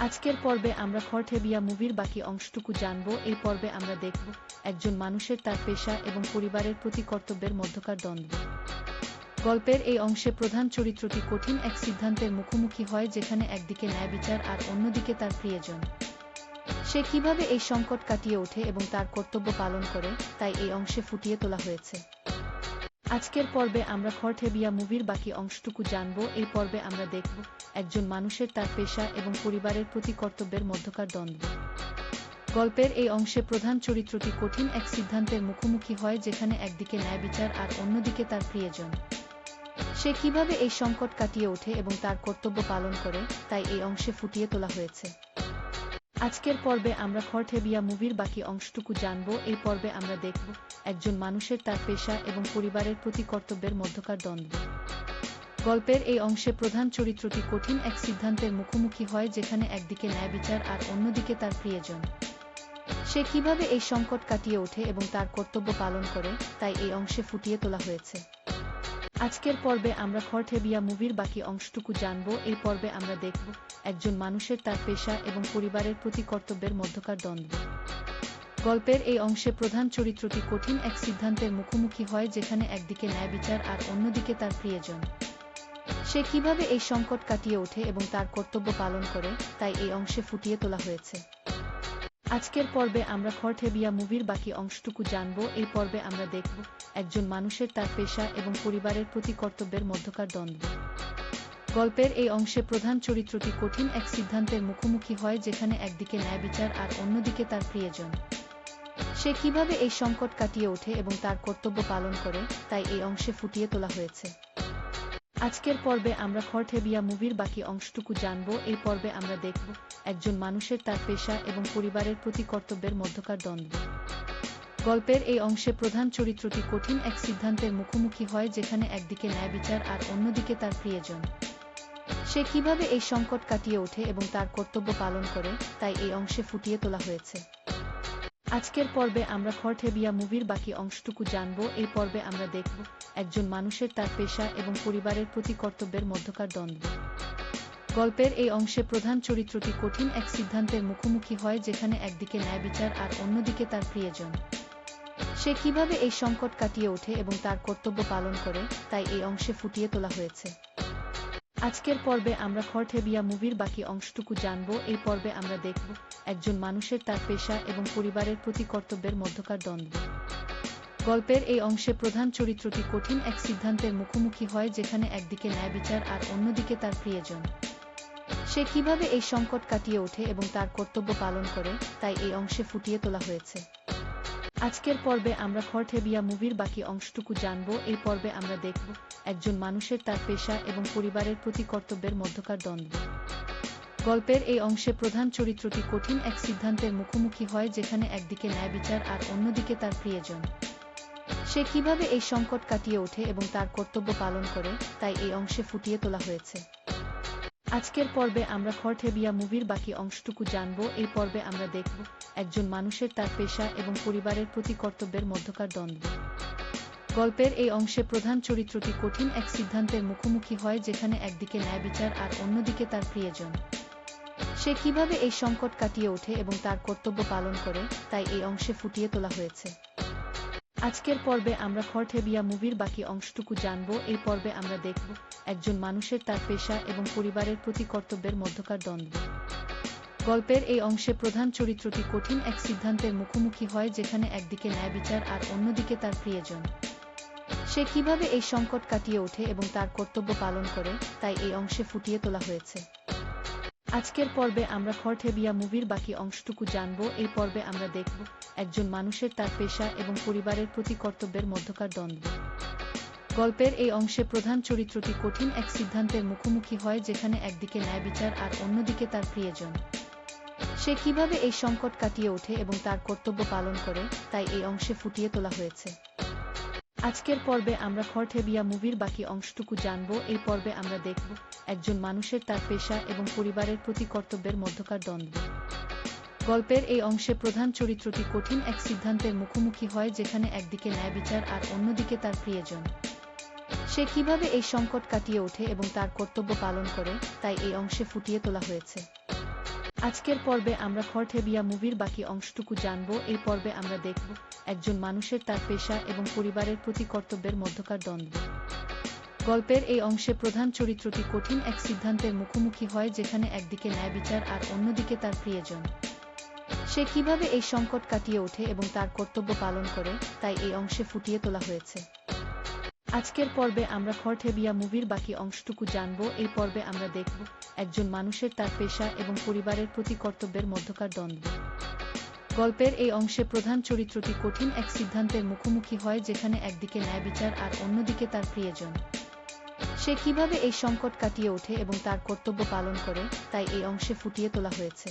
আজকের পর্বে আমরা খরঠেবিয়া মুভির বাকি অংশটুকু জানব। এই পর্বে আমরা দেখব একজন মানুষের তার পেশা এবং পরিবারের প্রতি কর্তব্যের মধ্যকার দ্বন্দ্ব। গল্পের এই অংশে প্রধান চরিত্রটি কঠিন এক সিদ্ধান্তের মুখোমুখি হয়, যেখানে একদিকে ন্যায় বিচার আর অন্যদিকে তার প্রিয়জন। সে কিভাবে এই সংকট কাটিয়ে ওঠে এবং তার কর্তব্য পালন করে, তাই এই অংশে ফুটিয়ে তোলা হয়েছে। আজকের পর্বে আমরা খরঠেবিয়া মুভির বাকি অংশটুকু জানব। এই পর্বে আমরা দেখব একজন মানুষের তার পেশা এবং পরিবারের প্রতি কর্তব্যের মধ্যকার দ্বন্দ্ব। গল্পের এই অংশে প্রধান চরিত্রটি কঠিন এক সিদ্ধান্তের মুখোমুখি হয়, যেখানে একদিকে ন্যায় বিচার আর অন্যদিকে তার প্রিয়জন। সে কিভাবে এই সংকট কাটিয়ে ওঠে এবং তার কর্তব্য পালন করে, তাই এই অংশে ফুটিয়ে তোলা হয়েছে। আজকের পর্বে আমরা খরঠেবিয়া মুভির বাকি অংশটুকু জানব। এই পর্বে আমরা দেখব একজন মানুষের তার পেশা এবং পরিবারের প্রতি কর্তব্যের মধ্যকার দ্বন্দ্ব। গল্পের এই অংশে প্রধান চরিত্রটি কঠিন এক সিদ্ধান্তের মুখোমুখি হয়, যেখানে একদিকে ন্যায় বিচার আর অন্যদিকে তার প্রিয়জন। সে কিভাবে এই সংকট কাটিয়ে ওঠে এবং তার কর্তব্য পালন করে, তাই এই অংশে ফুটিয়ে তোলা হয়েছে। আজকের পর্বে আমরা খরঠেবিয়া মুভির বাকি অংশটুকু জানব। এই পর্বে আমরা দেখব একজন মানুষের তার পেশা এবং পরিবারের প্রতি কর্তব্যের মধ্যকার দ্বন্দ্ব। গল্পের এই অংশে প্রধান চরিত্রটি কঠিন এক সিদ্ধান্তের মুখোমুখি হয়, যেখানে একদিকে ন্যায় বিচার আর অন্যদিকে তার প্রিয়জন। সে কিভাবে এই সংকট কাটিয়ে ওঠে এবং তার কর্তব্য পালন করে, তাই এই অংশে ফুটিয়ে তোলা হয়েছে। আজকের পর্বে আমরা খরঠেবিয়া মুভির বাকি অংশটুকু জানব। এই পর্বে আমরা দেখব একজন মানুষের তার পেশা এবং পরিবারের প্রতি কর্তব্যের মধ্যকার দ্বন্দ্ব। গল্পের এই অংশে প্রধান চরিত্রটি কঠিন এক সিদ্ধান্তের মুখোমুখি হয়, যেখানে একদিকে ন্যায় বিচার আর অন্যদিকে তার প্রিয়জন। সে কিভাবে এই সংকট কাটিয়ে ওঠে এবং তার কর্তব্য পালন করে, তাই এই অংশে ফুটিয়ে তোলা হয়েছে। আজকের পর্বে আমরা খরঠেবিয়া মুভির বাকি অংশটুকু জানব। এই পর্বে আমরা দেখব একজন মানুষের তার পেশা এবং পরিবারের প্রতি কর্তব্যের মধ্যকার দ্বন্দ্ব। গল্পের এই অংশে প্রধান চরিত্রটি কঠিন এক সিদ্ধান্তের মুখোমুখি হয়, যেখানে একদিকে ন্যায় বিচার আর অন্যদিকে তার প্রিয়জন। সে কিভাবে এই সংকট কাটিয়ে ওঠে এবং তার কর্তব্য পালন করে, তাই এই অংশে ফুটিয়ে তোলা হয়েছে। আজকের পর্বে আমরা খরঠেবিয়া মুভির বাকি অংশটুকু জানব। এই পর্বে আমরা দেখব একজন মানুষের তার পেশা এবং পরিবারের প্রতি কর্তব্যের মধ্যকার দ্বন্দ্ব। গল্পের এই অংশে প্রধান চরিত্রটি কঠিন এক সিদ্ধান্তের মুখোমুখি হয়, যেখানে একদিকে ন্যায় বিচার আর অন্যদিকে তার প্রিয়জন। সে কিভাবে এই সংকট কাটিয়ে ওঠে এবং তার কর্তব্য পালন করে, তাই এই অংশে ফুটিয়ে তোলা হয়েছে। আজকের পর্বে আমরা খরঠেবিয়া মুভির বাকি অংশটুকু জানব। এই পর্বে আমরা দেখব একজন মানুষের তার পেশা এবং পরিবারের প্রতি কর্তব্যের মধ্যকার দ্বন্দ্ব। গল্পের এই অংশে প্রধান চরিত্রটি কঠিন এক সিদ্ধান্তের মুখোমুখি হয়, যেখানে একদিকে ন্যায় বিচার আর অন্যদিকে তার প্রিয়জন। সে কিভাবে এই সংকট কাটিয়ে ওঠে এবং তার কর্তব্য পালন করে, তাই এই অংশে ফুটিয়ে তোলা হয়েছে। আজকের পর্বে আমরা খরঠেবিয়া মুভির বাকি অংশটুকু জানব। এই পর্বে আমরা দেখব একজন মানুষের তার পেশা এবং পরিবারের প্রতি কর্তব্যের মধ্যকার দ্বন্দ্ব। গল্পের এই অংশে প্রধান চরিত্রটি কঠিন এক সিদ্ধান্তের মুখোমুখি হয়, যেখানে একদিকে ন্যায় বিচার আর অন্যদিকে তার প্রিয়জন। সে কিভাবে এই সংকট কাটিয়ে ওঠে এবং তার কর্তব্য পালন করে, তাই এই অংশে ফুটিয়ে তোলা হয়েছে। আজকের পর্বে আমরা খরঠেবিয়া মুভির বাকি অংশটুকু জানব। এই পর্বে আমরা দেখব একজন মানুষের তার পেশা এবং পরিবারের প্রতি কর্তব্যের মধ্যকার দ্বন্দ্ব। গল্পের এই অংশে প্রধান চরিত্রটি কঠিন এক সিদ্ধান্তের মুখোমুখি হয়, যেখানে একদিকে ন্যায় বিচার আর অন্যদিকে তার প্রিয়জন। সে কিভাবে এই সংকট কাটিয়ে ওঠে এবং তার কর্তব্য পালন করে, তাই এই অংশে ফুটিয়ে তোলা হয়েছে। আজকের পর্বে আমরা খরঠেবিয়া মুভির বাকি অংশটুকু জানব। এই পর্বে আমরা দেখব একজন মানুষের তার পেশা এবং পরিবারের প্রতি কর্তব্যের মধ্যকার দ্বন্দ্ব। গল্পের এই অংশে প্রধান চরিত্রটি কঠিন এক সিদ্ধান্তের মুখোমুখি হয়, যেখানে একদিকে ন্যায় বিচার আর অন্যদিকে তার প্রিয়জন। সে কিভাবে এই সংকট কাটিয়ে ওঠে এবং তার কর্তব্য পালন করে, তাই এই অংশে ফুটিয়ে তোলা হয়েছে। আজকের পর্বে আমরা খরঠেবিয়া মুভির বাকি অংশটুকু জানব। এই পর্বে আমরা দেখব একজন মানুষের তার পেশা এবং পরিবারের প্রতি কর্তব্যের মধ্যকার দ্বন্দ্ব। গল্পের এই অংশে প্রধান চরিত্রটি কঠিন এক সিদ্ধান্তের মুখোমুখি হয়, যেখানে একদিকে ন্যায় বিচার আর অন্যদিকে তার প্রিয়জন। সে কিভাবে এই সংকট কাটিয়ে ওঠে এবং তার কর্তব্য পালন করে, তাই এই অংশে ফুটিয়ে তোলা হয়েছে। আজকের পর্বে আমরা খরঠেবিয়া মুভির বাকি অংশটুকু জানব। এই পর্বে আমরা দেখব একজন মানুষের তার পেশা এবং পরিবারের প্রতি কর্তব্যের মধ্যকার দ্বন্দ্ব। গল্পের এই অংশে প্রধান চরিত্রটি কঠিন এক সিদ্ধান্তের মুখোমুখি হয়, যেখানে একদিকে ন্যায় বিচার আর অন্যদিকে তার প্রিয়জন। সে কিভাবে এই সংকট কাটিয়ে ওঠে এবং তার কর্তব্য পালন করে, তাই এই অংশে ফুটিয়ে তোলা হয়েছে। আজকের পর্বে আমরা খরঠেবিয়া মুভির বাকি অংশটুকু জানব। এই পর্বে আমরা দেখব একজন মানুষের তার পেশা এবং পরিবারের প্রতি কর্তব্যের মধ্যকার দ্বন্দ্ব। গল্পের এই অংশে প্রধান চরিত্রটি কঠিন এক সিদ্ধান্তের মুখোমুখি হয়, যেখানে একদিকে ন্যায় বিচার আর অন্যদিকে তার প্রিয়জন। সে কিভাবে এই সংকট কাটিয়ে ওঠে এবং তার কর্তব্য পালন করে, তাই এই অংশে ফুটিয়ে তোলা হয়েছে। আজকের পর্বে আমরা খরঠেবিয়া মুভির বাকি অংশটুকু জানব। এই পর্বে আমরা দেখব একজন মানুষের তার পেশা এবং পরিবারের প্রতি কর্তব্যের মধ্যকার দ্বন্দ্ব। গল্পের এই অংশে প্রধান চরিত্রটি কঠিন এক সিদ্ধান্তের মুখোমুখি হয়, যেখানে একদিকে ন্যায় বিচার আর অন্যদিকে তার প্রিয়জন। সে কিভাবে এই সংকট কাটিয়ে ওঠে এবং তার কর্তব্য পালন করে, তাই এই অংশে ফুটিয়ে তোলা হয়েছে।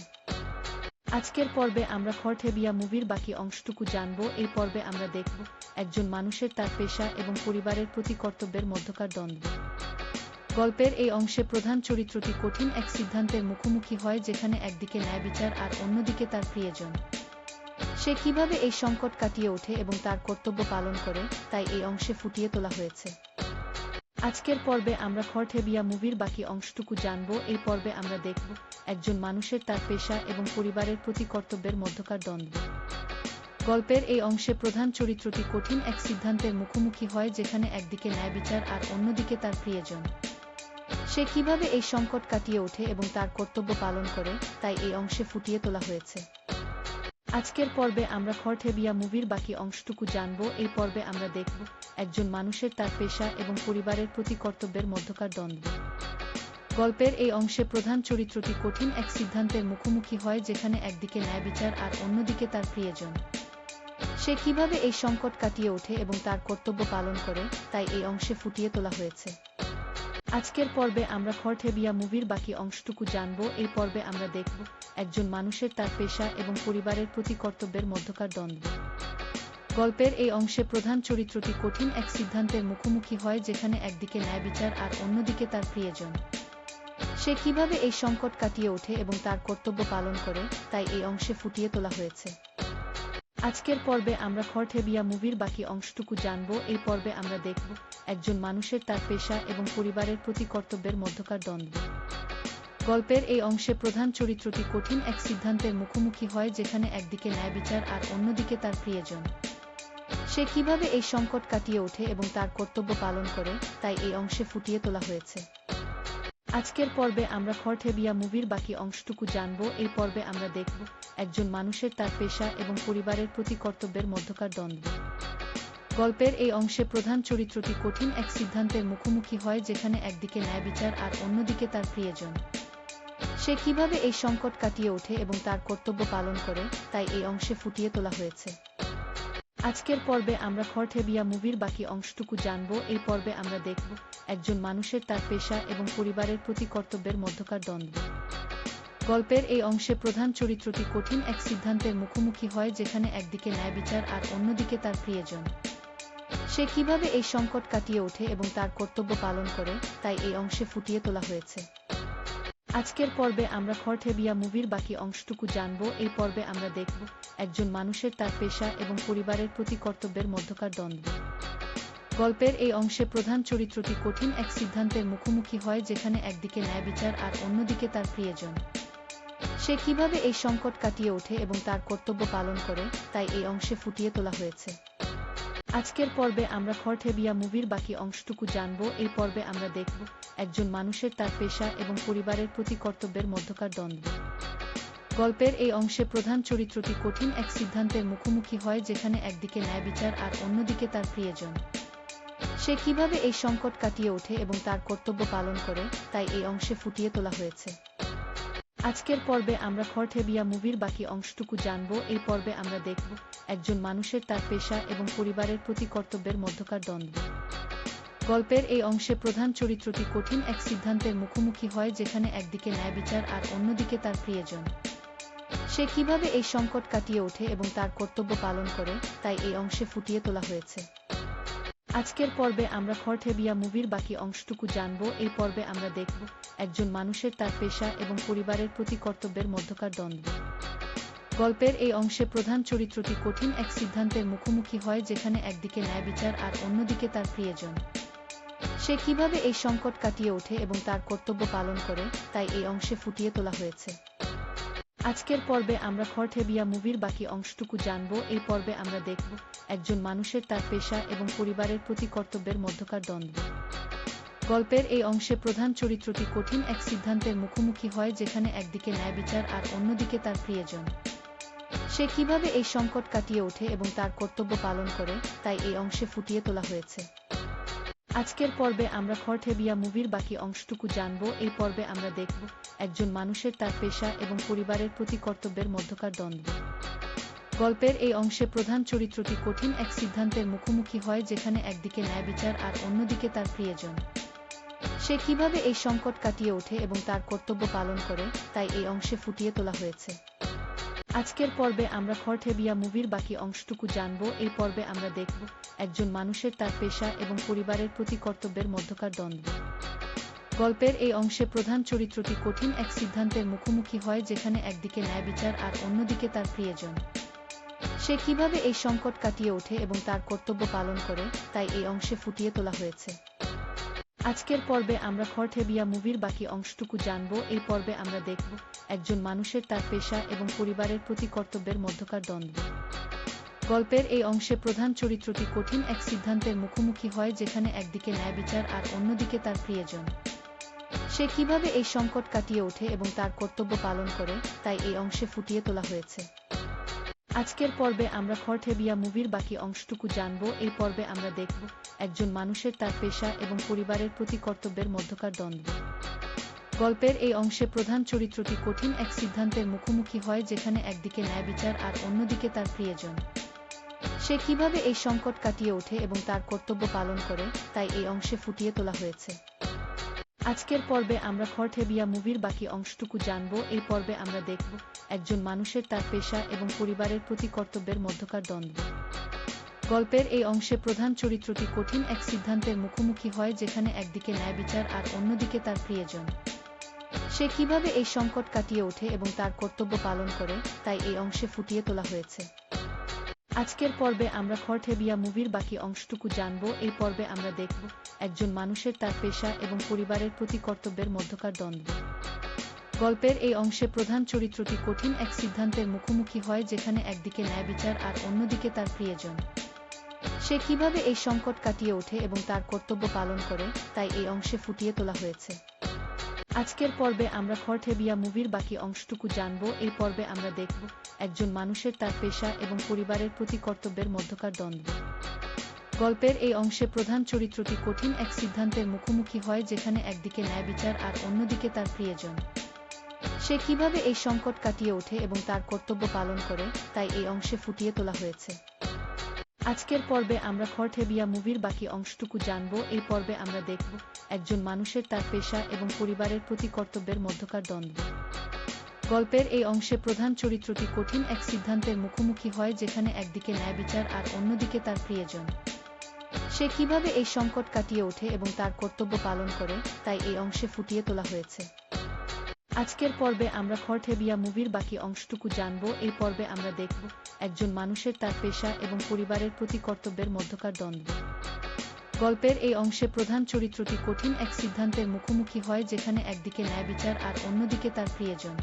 আজকের পর্বে আমরা খড়ঠেবিয়া মুভির বাকি অংশটুকু জানব। এই পর্বে আমরা দেখব একজন মানুষের তার পেশা এবং পরিবারের প্রতি কর্তব্যের মধ্যকার দ্বন্দ্ব। গল্পের এই অংশে প্রধান চরিত্রটি কঠিন এক সিদ্ধান্তের মুখোমুখি হয়, যেখানে একদিকে ন্যায় বিচার আর অন্যদিকে তার প্রিয়জন। সে কিভাবে এই সংকট কাটিয়ে ওঠে এবং তার কর্তব্য পালন করে, তাই এই অংশে ফুটিয়ে তোলা হয়েছে। আজকের পর্বে আমরা খড়ঠেবিয়া মুভির বাকি অংশটুকু জানব। এই পর্বে আমরা দেখব একজন মানুষের তার পেশা এবং পরিবারের প্রতি কর্তব্যের মধ্যকার দ্বন্দ্ব। গল্পের এই অংশে প্রধান চরিত্রটি কঠিন এক সিদ্ধান্তের মুখোমুখি হয়, যেখানে একদিকে ন্যায় বিচার আর অন্যদিকে তার প্রিয়জন। সে কিভাবে এই সংকট কাটিয়ে ওঠে এবং তার কর্তব্য পালন করে, তাই এই অংশে ফুটিয়ে তোলা হয়েছে। আজকের পর্বে আমরা খড়ঠেবিয়া মুভির বাকি অংশটুকু জানব। এই পর্বে আমরা দেখব একজন মানুষের তার পেশা এবং পরিবারের প্রতি কর্তব্যের মধ্যকার দ্বন্দ্ব। গল্পের এই অংশে প্রধান চরিত্রটি কঠিন এক সিদ্ধান্তের মুখোমুখি হয়, যেখানে একদিকে ন্যায় বিচার আর অন্যদিকে তার প্রিয়জন। সে কিভাবে এই সংকট কাটিয়ে ওঠে এবং তার কর্তব্য পালন করে, তাই এই অংশে ফুটিয়ে তোলা হয়েছে। আজকের পর্বে আমরা খড়ঠেবিয়া মুভির বাকি অংশটুকু জানব। এই পর্বে আমরা দেখব একজন মানুষের তার পেশা এবং পরিবারের প্রতি কর্তব্যের মধ্যকার দ্বন্দ্ব। গল্পের এই অংশে প্রধান চরিত্রটি কঠিন এক সিদ্ধান্তের মুখোমুখি হয়, যেখানে একদিকে ন্যায় বিচার আর অন্যদিকে তার প্রিয়জন। সে কিভাবে এই সংকট কাটিয়ে ওঠে এবং তার কর্তব্য পালন করে, তাই এই অংশে ফুটিয়ে তোলা হয়েছে। আজকের পর্বে আমরা খড়ঠেবিয়া মুভির বাকি অংশটুকু জানব। এই পর্বে আমরা দেখব একজন মানুষের তার পেশা এবং পরিবারের প্রতি কর্তব্যের মধ্যকার দ্বন্দ্ব। গল্পের এই অংশে প্রধান চরিত্রটি কঠিন এক সিদ্ধান্তের মুখোমুখি হয়, যেখানে একদিকে ন্যায় বিচার আর অন্যদিকে তার প্রিয়জন। সে কিভাবে এই সংকট কাটিয়ে ওঠে এবং তার কর্তব্য পালন করে, তাই এই অংশে ফুটিয়ে তোলা হয়েছে। আজকের পর্বে আমরা খড়ঠেবিয়া মুভির বাকি অংশটুকু জানব। এই পর্বে আমরা দেখব একজন মানুষের তার পেশা এবং পরিবারের প্রতি কর্তব্যের মধ্যকার দ্বন্দ্ব। গল্পের এই অংশে প্রধান চরিত্রটি কঠিন এক সিদ্ধান্তের মুখোমুখি হয়, যেখানে একদিকে ন্যায় বিচার আর অন্যদিকে তার প্রিয়জন। সে কিভাবে এই সংকট কাটিয়ে ওঠে এবং তার কর্তব্য পালন করে, তাই এই অংশে ফুটিয়ে তোলা হয়েছে। আজকের পর্বে আমরা খড়ঠেবিয়া মুভির বাকি অংশটুকু জানব। এই পর্বে আমরা দেখব একজন মানুষের তার পেশা এবং পরিবারের প্রতি কর্তব্যের মধ্যকার দ্বন্দ্ব। গল্পের এই অংশে প্রধান চরিত্রটি কঠিন এক সিদ্ধান্তের মুখোমুখি হয়, যেখানে একদিকে ন্যায় বিচার আর অন্যদিকে তার প্রিয়জন। সে কিভাবে এই সংকট কাটিয়ে ওঠে এবং তার কর্তব্য পালন করে, তাই এই অংশে ফুটিয়ে তোলা হয়েছে। আজকের পর্বে আমরা খড়ঠেবিয়া মুভির বাকি অংশটুকু জানব। এই পর্বে আমরা দেখব একজন মানুষের তার পেশা এবং পরিবারের প্রতি কর্তব্যের মধ্যকার দ্বন্দ্ব। গল্পের এই অংশে প্রধান চরিত্রটি কঠিন এক সিদ্ধান্তের মুখোমুখি হয়, যেখানে একদিকে ন্যায় বিচার আর অন্যদিকে তার প্রিয়জন। সে কিভাবে এই সংকট কাটিয়ে ওঠে এবং তার কর্তব্য পালন করে, তাই এই অংশে ফুটিয়ে তোলা হয়েছে। আজকের পর্বে আমরা খড়ঠেবিয়া মুভির বাকি অংশটুকু জানব। এই পর্বে আমরা দেখব একজন মানুষের তার পেশা এবং পরিবারের প্রতি কর্তব্যের মধ্যকার দ্বন্দ্ব। গল্পের এই অংশে প্রধান চরিত্রটি কঠিন এক সিদ্ধান্তের মুখোমুখি হয়, যেখানে একদিকে ন্যায় বিচার আর অন্যদিকে তার প্রিয়জন। সে কিভাবে এই সংকট কাটিয়ে ওঠে এবং তার কর্তব্য পালন করে, তাই এই অংশে ফুটিয়ে তোলা হয়েছে। আজকের পর্বে আমরা খড়ঠেবিয়া মুভির বাকি অংশটুকু জানব। এই পর্বে আমরা দেখব একজন মানুষের তার পেশা এবং পরিবারের প্রতি কর্তব্যের মধ্যকার দ্বন্দ্ব। গল্পের এই অংশে প্রধান চরিত্রটি কঠিন এক সিদ্ধান্তের মুখোমুখি হয়, যেখানে একদিকে ন্যায় বিচার আর অন্যদিকে তার প্রিয়জন। সে কিভাবে এই সংকট কাটিয়ে ওঠে এবং তার কর্তব্য পালন করে, তাই এই অংশে ফুটিয়ে তোলা হয়েছে। আজকের পর্বে আমরা খড়ঠেবিয়া মুভির বাকি অংশটুকু জানব। এই পর্বে আমরা দেখব একজন মানুষের তার পেশা এবং পরিবারের প্রতি কর্তব্যের মধ্যকার দ্বন্দ্ব। গল্পের এই অংশে প্রধান চরিত্রটি কঠিন এক সিদ্ধান্তের মুখোমুখি হয়, যেখানে একদিকে ন্যায় বিচার আর অন্যদিকে তার প্রিয়জন। সে কিভাবে এই সংকট কাটিয়ে ওঠে এবং তার কর্তব্য পালন করে, তাই এই অংশে ফুটিয়ে তোলা হয়েছে। আজকের পর্বে আমরা খড়ঠেবিয়া মুভির বাকি অংশটুকু জানব। এই পর্বে আমরা দেখব একজন মানুষের তার পেশা এবং পরিবারের প্রতি কর্তব্যের মধ্যকার দ্বন্দ্ব। গল্পের এই অংশে প্রধান চরিত্রটি কঠিন এক সিদ্ধান্তের মুখোমুখি হয়, যেখানে একদিকে ন্যায় বিচার আর অন্যদিকে তার প্রিয়জন। সে কিভাবে এই সংকট কাটিয়ে ওঠে এবং তার কর্তব্য পালন করে, তাই এই অংশে ফুটিয়ে তোলা হয়েছে। আজকের পর্বে আমরা খড়ঠেবিয়া মুভির বাকি অংশটুকু জানব। এই পর্বে আমরা দেখব একজন মানুষের তার পেশা এবং পরিবারের প্রতি কর্তব্যের মধ্যকার দ্বন্দ্ব। গল্পের এই অংশে প্রধান চরিত্রটি কঠিন এক সিদ্ধান্তের মুখোমুখি হয়, যেখানে একদিকে ন্যায় বিচার আর অন্যদিকে তার প্রিয়জন। সে কিভাবে এই সংকট কাটিয়ে ওঠে এবং তার কর্তব্য পালন করে, তাই এই অংশে ফুটিয়ে তোলা হয়েছে। আজকের পর্বে আমরা খড়ঠেবিয়া মুভির বাকি অংশটুকু জানব। এই পর্বে আমরা দেখব একজন মানুষের তার পেশা এবং পরিবারের প্রতি কর্তব্যের মধ্যকার দ্বন্দ্ব। গল্পের এই অংশে প্রধান চরিত্রটি কঠিন এক সিদ্ধান্তের মুখোমুখি হয়, যেখানে একদিকে ন্যায় বিচার আর অন্যদিকে তার প্রিয়জন। সে কিভাবে এই সংকট কাটিয়ে ওঠে এবং তার কর্তব্য পালন করে, তাই এই অংশে ফুটিয়ে তোলা হয়েছে। আজকের পর্বে আমরা খড়ঠেবিয়া মুভির বাকি অংশটুকু জানব। এই পর্বে আমরা দেখব একজন মানুষের তার পেশা এবং পরিবারের প্রতি কর্তব্যের মধ্যকার দ্বন্দ্ব। গল্পের এই অংশে প্রধান চরিত্রটি কঠিন এক সিদ্ধান্তের মুখোমুখি হয়, যেখানে একদিকে ন্যায় বিচার আর অন্যদিকে তার প্রিয়জন। সে কিভাবে এই সংকট কাটিয়ে ওঠে এবং তার কর্তব্য পালন করে, তাই এই অংশে ফুটিয়ে তোলা হয়েছে। আজকের পর্বে আমরা খড়ঠেবিয়া মুভির বাকি অংশটুকু জানব। এই পর্বে আমরা দেখব একজন মানুষের তার পেশা এবং পরিবারের প্রতি কর্তব্যের মধ্যকার দ্বন্দ্ব। গল্পের এই অংশে প্রধান চরিত্রটি কঠিন এক সিদ্ধান্তের মুখোমুখি হয়, যেখানে একদিকে ন্যায় বিচার আর অন্যদিকে তার প্রিয়জন। সে কিভাবে এই সংকট কাটিয়ে ওঠে এবং তার কর্তব্য পালন করে, তাই এই অংশে ফুটিয়ে তোলা হয়েছে। আজকের পর্বে আমরা খড়ঠেবিয়া মুভির বাকি অংশটুকু জানব। এই পর্বে আমরা দেখব একজন মানুষের তার পেশা এবং পরিবারের প্রতি কর্তব্যের মধ্যকার দ্বন্দ্ব। গল্পের এই অংশে প্রধান চরিত্রটি কঠিন এক সিদ্ধান্তের মুখোমুখি হয়, যেখানে একদিকে ন্যায় বিচার আর অন্যদিকে তার প্রিয়জন। সে কিভাবে এই সংকট কাটিয়ে ওঠে এবং তার কর্তব্য পালন করে, তাই এই অংশে ফুটিয়ে তোলা হয়েছে। আজকের পর্বে আমরা খড়ঠেবিয়া মুভির বাকি অংশটুকু জানব। এই পর্বে আমরা দেখব একজন মানুষের তার পেশা এবং পরিবারের প্রতি কর্তব্যের মধ্যকার দ্বন্দ্ব। গল্পের এই অংশে প্রধান চরিত্রটি কঠিন এক সিদ্ধান্তের মুখোমুখি হয়, যেখানে একদিকে ন্যায় বিচার আর অন্যদিকে তার প্রিয়জন। সে কিভাবে এই সংকট কাটিয়ে ওঠে এবং তার কর্তব্য পালন করে, তাই এই অংশে ফুটিয়ে তোলা হয়েছে। আজকের পর্বে আমরা খড়ঠেবিয়া মুভির বাকি অংশটুকু জানব। এই পর্বে আমরা দেখব একজন মানুষের তার পেশা এবং পরিবারের প্রতি কর্তব্যের মধ্যকার দ্বন্দ্ব। গল্পের এই অংশে প্রধান চরিত্রটি কঠিন এক সিদ্ধান্তের মুখোমুখি হয়, যেখানে একদিকে ন্যায় বিচার আর অন্যদিকে তার প্রিয়জন। সে কিভাবে এই সংকট কাটিয়ে ওঠে এবং তার কর্তব্য পালন করে, তাই এই অংশে ফুটিয়ে তোলা হয়েছে। আজকের পর্বে আমরা খড়ঠেবিয়া মুভির বাকি অংশটুকু জানব। এই পর্বে আমরা দেখব একজন মানুষের তার পেশা এবং পরিবারের প্রতি কর্তব্যের মধ্যকার দ্বন্দ্ব। গল্পের এই অংশে প্রধান চরিত্রটি কঠিন এক সিদ্ধান্তের মুখোমুখি হয়, যেখানে একদিকে ন্যায় বিচার আর অন্যদিকে তার প্রিয়জন। সে কিভাবে এই সংকট কাটিয়ে ওঠে এবং তার কর্তব্য পালন করে, তাই এই অংশে ফুটিয়ে তোলা হয়েছে। আজকের পর্বে আমরা খড়ঠেবিয়া মুভির বাকি অংশটুকু জানব। এই পর্বে আমরা দেখব একজন মানুষের তার পেশা এবং পরিবারের প্রতি কর্তব্যের মধ্যকার দ্বন্দ্ব। গল্পের এই অংশে প্রধান চরিত্রটি কঠিন এক সিদ্ধান্তের মুখোমুখি হয়, যেখানে একদিকে ন্যায় বিচার আর অন্যদিকে তার প্রিয়জন।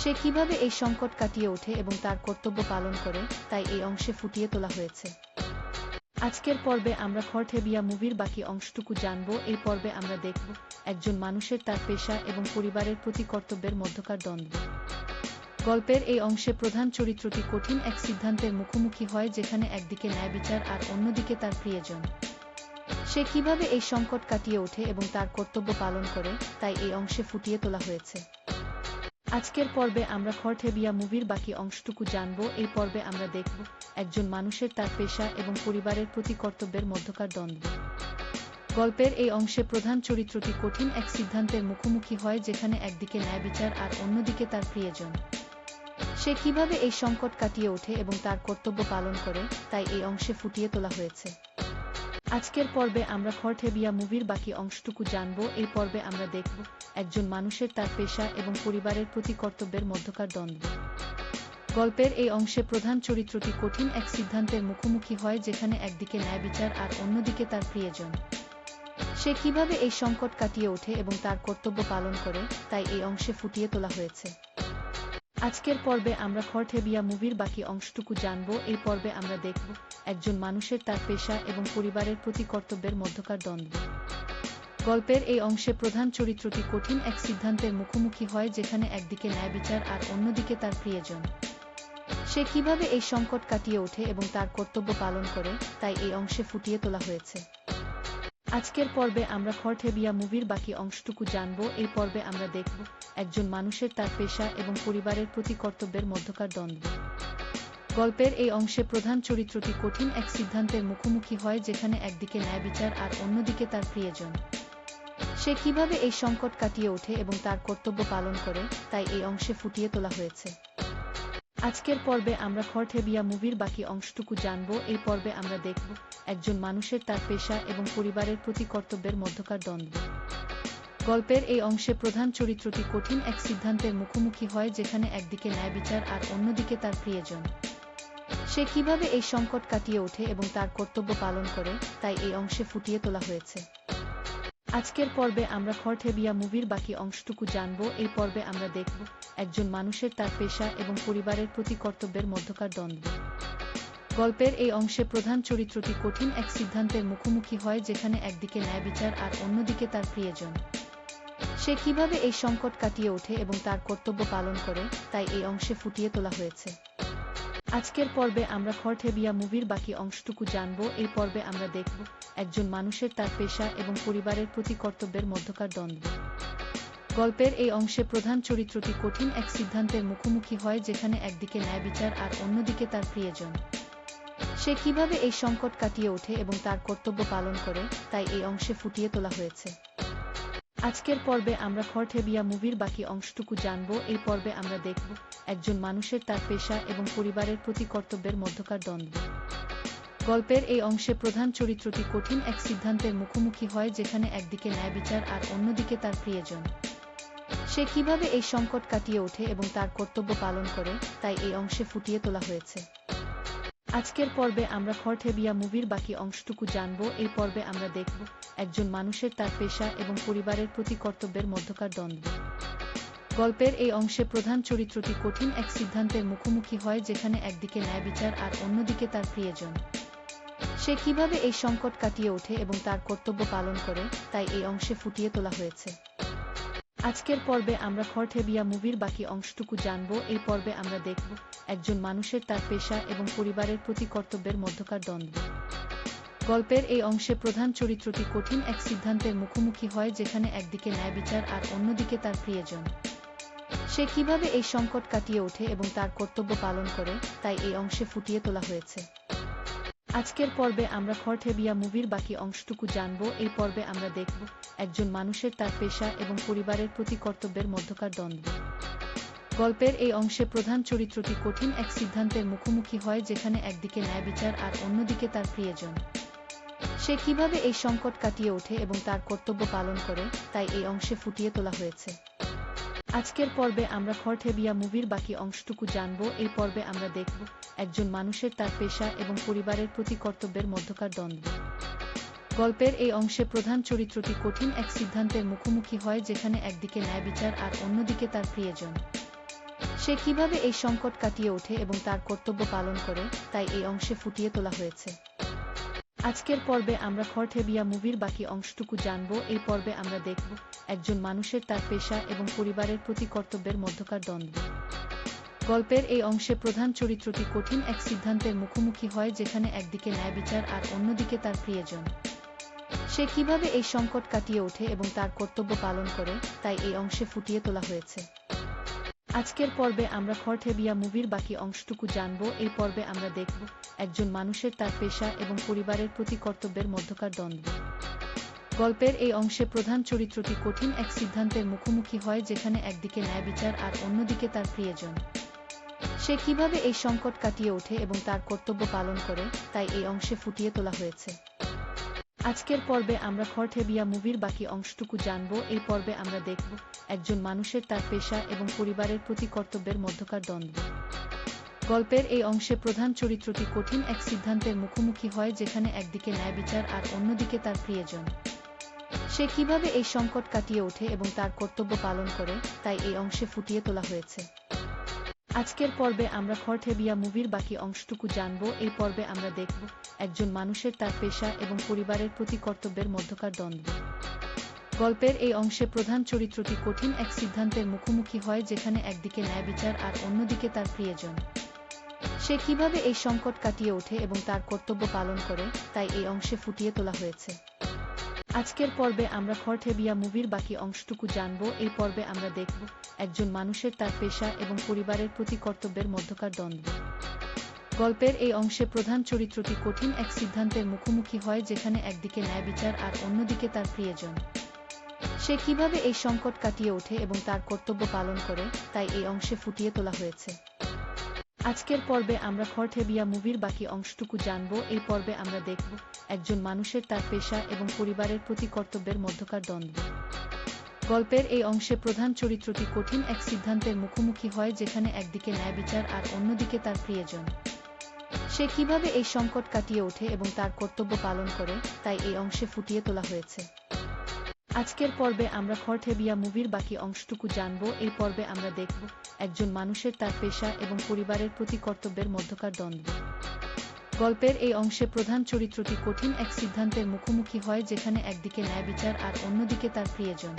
সে কিভাবে এই সংকট কাটিয়ে ওঠে এবং তার কর্তব্য পালন করে, তাই এই অংশে ফুটিয়ে তোলা হয়েছে। আজকের পর্বে আমরা খড়ঠেবিয়া মুভির বাকি অংশটুকু জানব। এই পর্বে আমরা দেখব একজন মানুষের তার পেশা এবং পরিবারের প্রতি কর্তব্যের মধ্যকার দ্বন্দ্ব। গল্পের এই অংশে প্রধান চরিত্রটি কঠিন এক সিদ্ধান্তের মুখোমুখি হয়, যেখানে একদিকে ন্যায় বিচার আর অন্যদিকে তার প্রিয়জন। সে কিভাবে এই সংকট কাটিয়ে ওঠে এবং তার কর্তব্য পালন করে, তাই এই অংশে ফুটিয়ে তোলা হয়েছে। আজকের পর্বে আমরা খড়ঠেবিয়া মুভির বাকি অংশটুকু জানব। এই পর্বে আমরা দেখব একজন মানুষের তার পেশা এবং পরিবারের প্রতি কর্তব্যের মধ্যকার দ্বন্দ্ব। গল্পের এই অংশে প্রধান চরিত্রটি কঠিন এক সিদ্ধান্তের মুখোমুখি হয়, যেখানে একদিকে ন্যায় বিচার আর অন্যদিকে তার প্রিয়জন। সে কিভাবে এই সংকট কাটিয়ে ওঠে এবং তার কর্তব্য পালন করে, তাই এই অংশে ফুটিয়ে তোলা হয়েছে। আজকের পর্বে আমরা খড়ঠেবিয়া মুভির বাকি অংশটুকু জানব। এই পর্বে আমরা দেখব একজন মানুষের তার পেশা এবং পরিবারের প্রতি কর্তব্যের মধ্যকার দ্বন্দ্ব। গল্পের এই অংশে প্রধান চরিত্রটি কঠিন এক সিদ্ধান্তের মুখোমুখি হয়, যেখানে একদিকে ন্যায় বিচার আর অন্যদিকে তার প্রিয়জন। সে কিভাবে এই সংকট কাটিয়ে ওঠে এবং তার কর্তব্য পালন করে, তাই এই অংশে ফুটিয়ে তোলা হয়েছে। আজকের পর্বে আমরা খড়ঠেবিয়া মুভির বাকি অংশটুকু জানব। এই পর্বে আমরা দেখব একজন মানুষের তার পেশা এবং পরিবারের প্রতি কর্তব্যের মধ্যকার দ্বন্দ্ব। গল্পের এই অংশে প্রধান চরিত্রটি কঠিন এক সিদ্ধান্তের মুখোমুখি হয়, যেখানে একদিকে ন্যায় বিচার আর অন্যদিকে তার প্রিয়জন। সে কিভাবে এই সংকট কাটিয়ে ওঠে এবং তার কর্তব্য পালন করে, তাই এই অংশে ফুটিয়ে তোলা হয়েছে। আজকের পর্বে আমরা খড়ঠেবিয়া মুভির বাকি অংশটুকু জানব। এই পর্বে আমরা দেখব একজন মানুষের তার পেশা এবং পরিবারের প্রতি কর্তব্যের মধ্যকার দ্বন্দ্ব। গল্পের এই অংশে প্রধান চরিত্রটি কঠিন এক সিদ্ধান্তের মুখোমুখি হয়, যেখানে একদিকে ন্যায় বিচার আর অন্যদিকে তার প্রিয়জন। সে কিভাবে এই সংকট কাটিয়ে ওঠে এবং তার কর্তব্য পালন করে, তাই এই অংশে ফুটিয়ে তোলা হয়েছে। আজকের পর্বে আমরা খরঠেবিয়া মুভির বাকি অংশটুকু জানব। এই পর্বে আমরা দেখব একজন মানুষের তার পেশা এবং পরিবারের প্রতি কর্তব্যের মধ্যকার দ্বন্দ্ব। গল্পের এই অংশে প্রধান চরিত্রটি কঠিন এক সিদ্ধান্তের মুখোমুখি হয়, যেখানে একদিকে ন্যায় বিচার আর অন্যদিকে তার প্রিয়জন। সে কিভাবে এই সংকট কাটিয়ে ওঠে এবং তার কর্তব্য পালন করে, তাই এই অংশে ফুটিয়ে তোলা হয়েছে। আজকের পর্বে আমরা খরঠেবিয়া মুভির বাকি অংশটুকু জানব। এই পর্বে আমরা দেখব একজন মানুষের তার পেশা এবং পরিবারের প্রতি কর্তব্যের মধ্যকার দ্বন্দ্ব। গল্পের এই অংশে প্রধান চরিত্রটি কঠিন এক সিদ্ধান্তের মুখোমুখি হয়, যেখানে একদিকে ন্যায় বিচার আর অন্যদিকে তার প্রিয়জন। সে কিভাবে এই সংকট কাটিয়ে ওঠে এবং তার কর্তব্য পালন করে, তাই এই অংশে ফুটিয়ে তোলা হয়েছে। আজকের পর্বে আমরা খরঠেবিয়া মুভির বাকি অংশটুকু জানব। এই পর্বে আমরা দেখব একজন মানুষের তার পেশা এবং পরিবারের প্রতি কর্তব্যের মধ্যকার দ্বন্দ্ব। গল্পের এই অংশে প্রধান চরিত্রটি কঠিন এক সিদ্ধান্তের মুখোমুখি হয়, যেখানে একদিকে ন্যায় বিচার আর অন্যদিকে তার প্রিয়জন। সে কিভাবে এই সংকট কাটিয়ে ওঠে এবং তার কর্তব্য পালন করে, তাই এই অংশে ফুটিয়ে তোলা হয়েছে। আজকের পর্বে আমরা খরঠেবিয়া মুভির বাকি অংশটুকু জানব। এই পর্বে আমরা দেখব একজন মানুষের তার পেশা এবং পরিবারের প্রতি কর্তব্যের মধ্যকার দ্বন্দ্ব। গল্পের এই অংশে প্রধান চরিত্রটি কঠিন এক সিদ্ধান্তের মুখোমুখি হয়, যেখানে একদিকে ন্যায় বিচার আর অন্যদিকে তার প্রিয়জন। সে কিভাবে এই সংকট কাটিয়ে ওঠে এবং তার কর্তব্য পালন করে, তাই এই অংশে ফুটিয়ে তোলা হয়েছে। আজকের পর্বে আমরা খরঠেবিয়া মুভির বাকি অংশটুকু জানব। এই পর্বে আমরা দেখব একজন মানুষের তার পেশা এবং পরিবারের প্রতি কর্তব্যের মধ্যকার দ্বন্দ্ব। গল্পের এই অংশে প্রধান চরিত্রটি কঠিন এক সিদ্ধান্তের মুখোমুখি হয়, যেখানে একদিকে ন্যায় বিচার আর অন্যদিকে তার প্রিয়জন। সে কিভাবে এই সংকট কাটিয়ে ওঠে এবং তার কর্তব্য পালন করে, তাই এই অংশে ফুটিয়ে তোলা হয়েছে। আজকের পর্বে আমরা খরঠেবিয়া মুভির বাকি অংশটুকু জানব। এই পর্বে আমরা দেখব একজন মানুষের তার পেশা এবং পরিবারের প্রতি কর্তব্যের মধ্যকার দ্বন্দ্ব। গল্পের এই অংশে প্রধান চরিত্রটি কঠিন এক সিদ্ধান্তের মুখোমুখি হয়, যেখানে একদিকে ন্যায় বিচার আর অন্যদিকে তার প্রিয়জন। সে কিভাবে এই সংকট কাটিয়ে ওঠে এবং তার কর্তব্য পালন করে, তাই এই অংশে ফুটিয়ে তোলা হয়েছে। আজকের পর্বে আমরা খরঠেবিয়া মুভির বাকি অংশটুকু জানব। এই পর্বে আমরা দেখব একজন মানুষের তার পেশা এবং পরিবারের প্রতি কর্তব্যের মধ্যকার দ্বন্দ্ব। গল্পের এই অংশে প্রধান চরিত্রটি কঠিন এক সিদ্ধান্তের মুখোমুখি হয়, যেখানে একদিকে ন্যায় বিচার আর অন্যদিকে তার প্রিয়জন। সে কিভাবে এই সংকট কাটিয়ে ওঠে এবং তার কর্তব্য পালন করে, তাই এই অংশে ফুটিয়ে তোলা হয়েছে। আজকের পর্বে আমরা খরঠেবিয়া মুভির বাকি অংশটুকু জানব। এই পর্বে আমরা দেখব একজন মানুষের তার পেশা এবং পরিবারের প্রতি কর্তব্যের মধ্যকার দ্বন্দ্ব। গল্পের এই অংশে প্রধান চরিত্রটি কঠিন এক সিদ্ধান্তের মুখোমুখি হয়, যেখানে একদিকে ন্যায় বিচার আর অন্যদিকে তার প্রিয়জন। সে কিভাবে এই সংকট কাটিয়ে ওঠে এবং তার কর্তব্য পালন করে, তাই এই অংশে ফুটিয়ে তোলা হয়েছে। আজকের পর্বে আমরা খরঠেবিয়া মুভির বাকি অংশটুকু জানব। এই পর্বে আমরা দেখব একজন মানুষের তার পেশা এবং পরিবারের প্রতি কর্তব্যের মধ্যকার দ্বন্দ্ব। গল্পের এই অংশে প্রধান চরিত্রটি কঠিন এক সিদ্ধান্তের মুখোমুখি হয়, যেখানে একদিকে ন্যায় বিচার আর অন্যদিকে তার প্রিয়জন। সে কিভাবে এই সংকট কাটিয়ে ওঠে এবং তার কর্তব্য পালন করে, তাই এই অংশে ফুটিয়ে তোলা হয়েছে। আজকের পর্বে আমরা খরঠেবিয়া মুভির বাকি অংশটুকু জানব। এই পর্বে আমরা দেখব একজন মানুষের তার পেশা এবং পরিবারের প্রতি কর্তব্যের মধ্যকার দ্বন্দ্ব। গল্পের এই অংশে প্রধান চরিত্রটি কঠিন এক সিদ্ধান্তের মুখোমুখি হয়, যেখানে একদিকে ন্যায় বিচার আর অন্যদিকে তার প্রিয়জন। সে কিভাবে এই সংকট কাটিয়ে ওঠে এবং তার কর্তব্য পালন করে, তাই এই অংশে ফুটিয়ে তোলা হয়েছে। আজকের পর্বে আমরা খরঠেবিয়া মুভির বাকি অংশটুকু জানব। এই পর্বে আমরা দেখব একজন মানুষের তার পেশা এবং পরিবারের প্রতি কর্তব্যের মধ্যকার দ্বন্দ্ব। গল্পের এই অংশে প্রধান চরিত্রটি কঠিন এক সিদ্ধান্তের মুখোমুখি হয়, যেখানে একদিকে ন্যায় বিচার আর অন্যদিকে তার প্রিয়জন। সে কিভাবে এই সংকট কাটিয়ে ওঠে এবং তার কর্তব্য পালন করে, তাই এই অংশে ফুটিয়ে তোলা হয়েছে। আজকের পর্বে আমরা খরঠেবিয়া মুভির বাকি অংশটুকু জানব। এই পর্বে আমরা দেখব একজন মানুষের তার পেশা এবং পরিবারের প্রতি কর্তব্যের মধ্যকার দ্বন্দ্ব। গল্পের এই অংশে প্রধান চরিত্রটি কঠিন এক সিদ্ধান্তের মুখোমুখি হয়, যেখানে একদিকে ন্যায় বিচার আর অন্যদিকে তার প্রিয়জন। সে কিভাবে এই সংকট কাটিয়ে ওঠে এবং তার কর্তব্য পালন করে, তাই এই অংশে ফুটিয়ে তোলা হয়েছে। আজকের পর্বে আমরা খরঠেবিয়া মুভির বাকি অংশটুকু জানব। এই পর্বে আমরা দেখব একজন মানুষের তার পেশা এবং পরিবারের প্রতি কর্তব্যের মধ্যকার দ্বন্দ্ব। গল্পের এই অংশে প্রধান চরিত্রটি কঠিন এক সিদ্ধান্তের মুখোমুখি হয়, যেখানে একদিকে ন্যায় বিচার আর অন্যদিকে তার প্রিয়জন। সে কিভাবে এই সংকট কাটিয়ে ওঠে এবং তার কর্তব্য পালন করে, তাই এই অংশে ফুটিয়ে তোলা হয়েছে। আজকের পর্বে আমরা খরঠেবিয়া মুভির বাকি অংশটুকু জানব। এই পর্বে আমরা দেখব একজন মানুষের তার পেশা এবং পরিবারের প্রতি কর্তব্যের মধ্যকার দ্বন্দ্ব। গল্পের এই অংশে প্রধান চরিত্রটি কঠিন এক সিদ্ধান্তের মুখোমুখি হয়, যেখানে একদিকে ন্যায় বিচার আর অন্যদিকে তার প্রিয়জন। সে কিভাবে এই সংকট কাটিয়ে ওঠে এবং তার কর্তব্য পালন করে, তাই এই অংশে ফুটিয়ে তোলা হয়েছে। আজকের পর্বে আমরা খরঠেবিয়া মুভির বাকি অংশটুকু জানব। এই পর্বে আমরা দেখব একজন মানুষের তার পেশা এবং পরিবারের প্রতি কর্তব্যের মধ্যকার দ্বন্দ্ব। গল্পের এই অংশে প্রধান চরিত্রটি কঠিন এক সিদ্ধান্তের মুখোমুখি হয়, যেখানে একদিকে ন্যায় বিচার আর অন্যদিকে তার প্রিয়জন।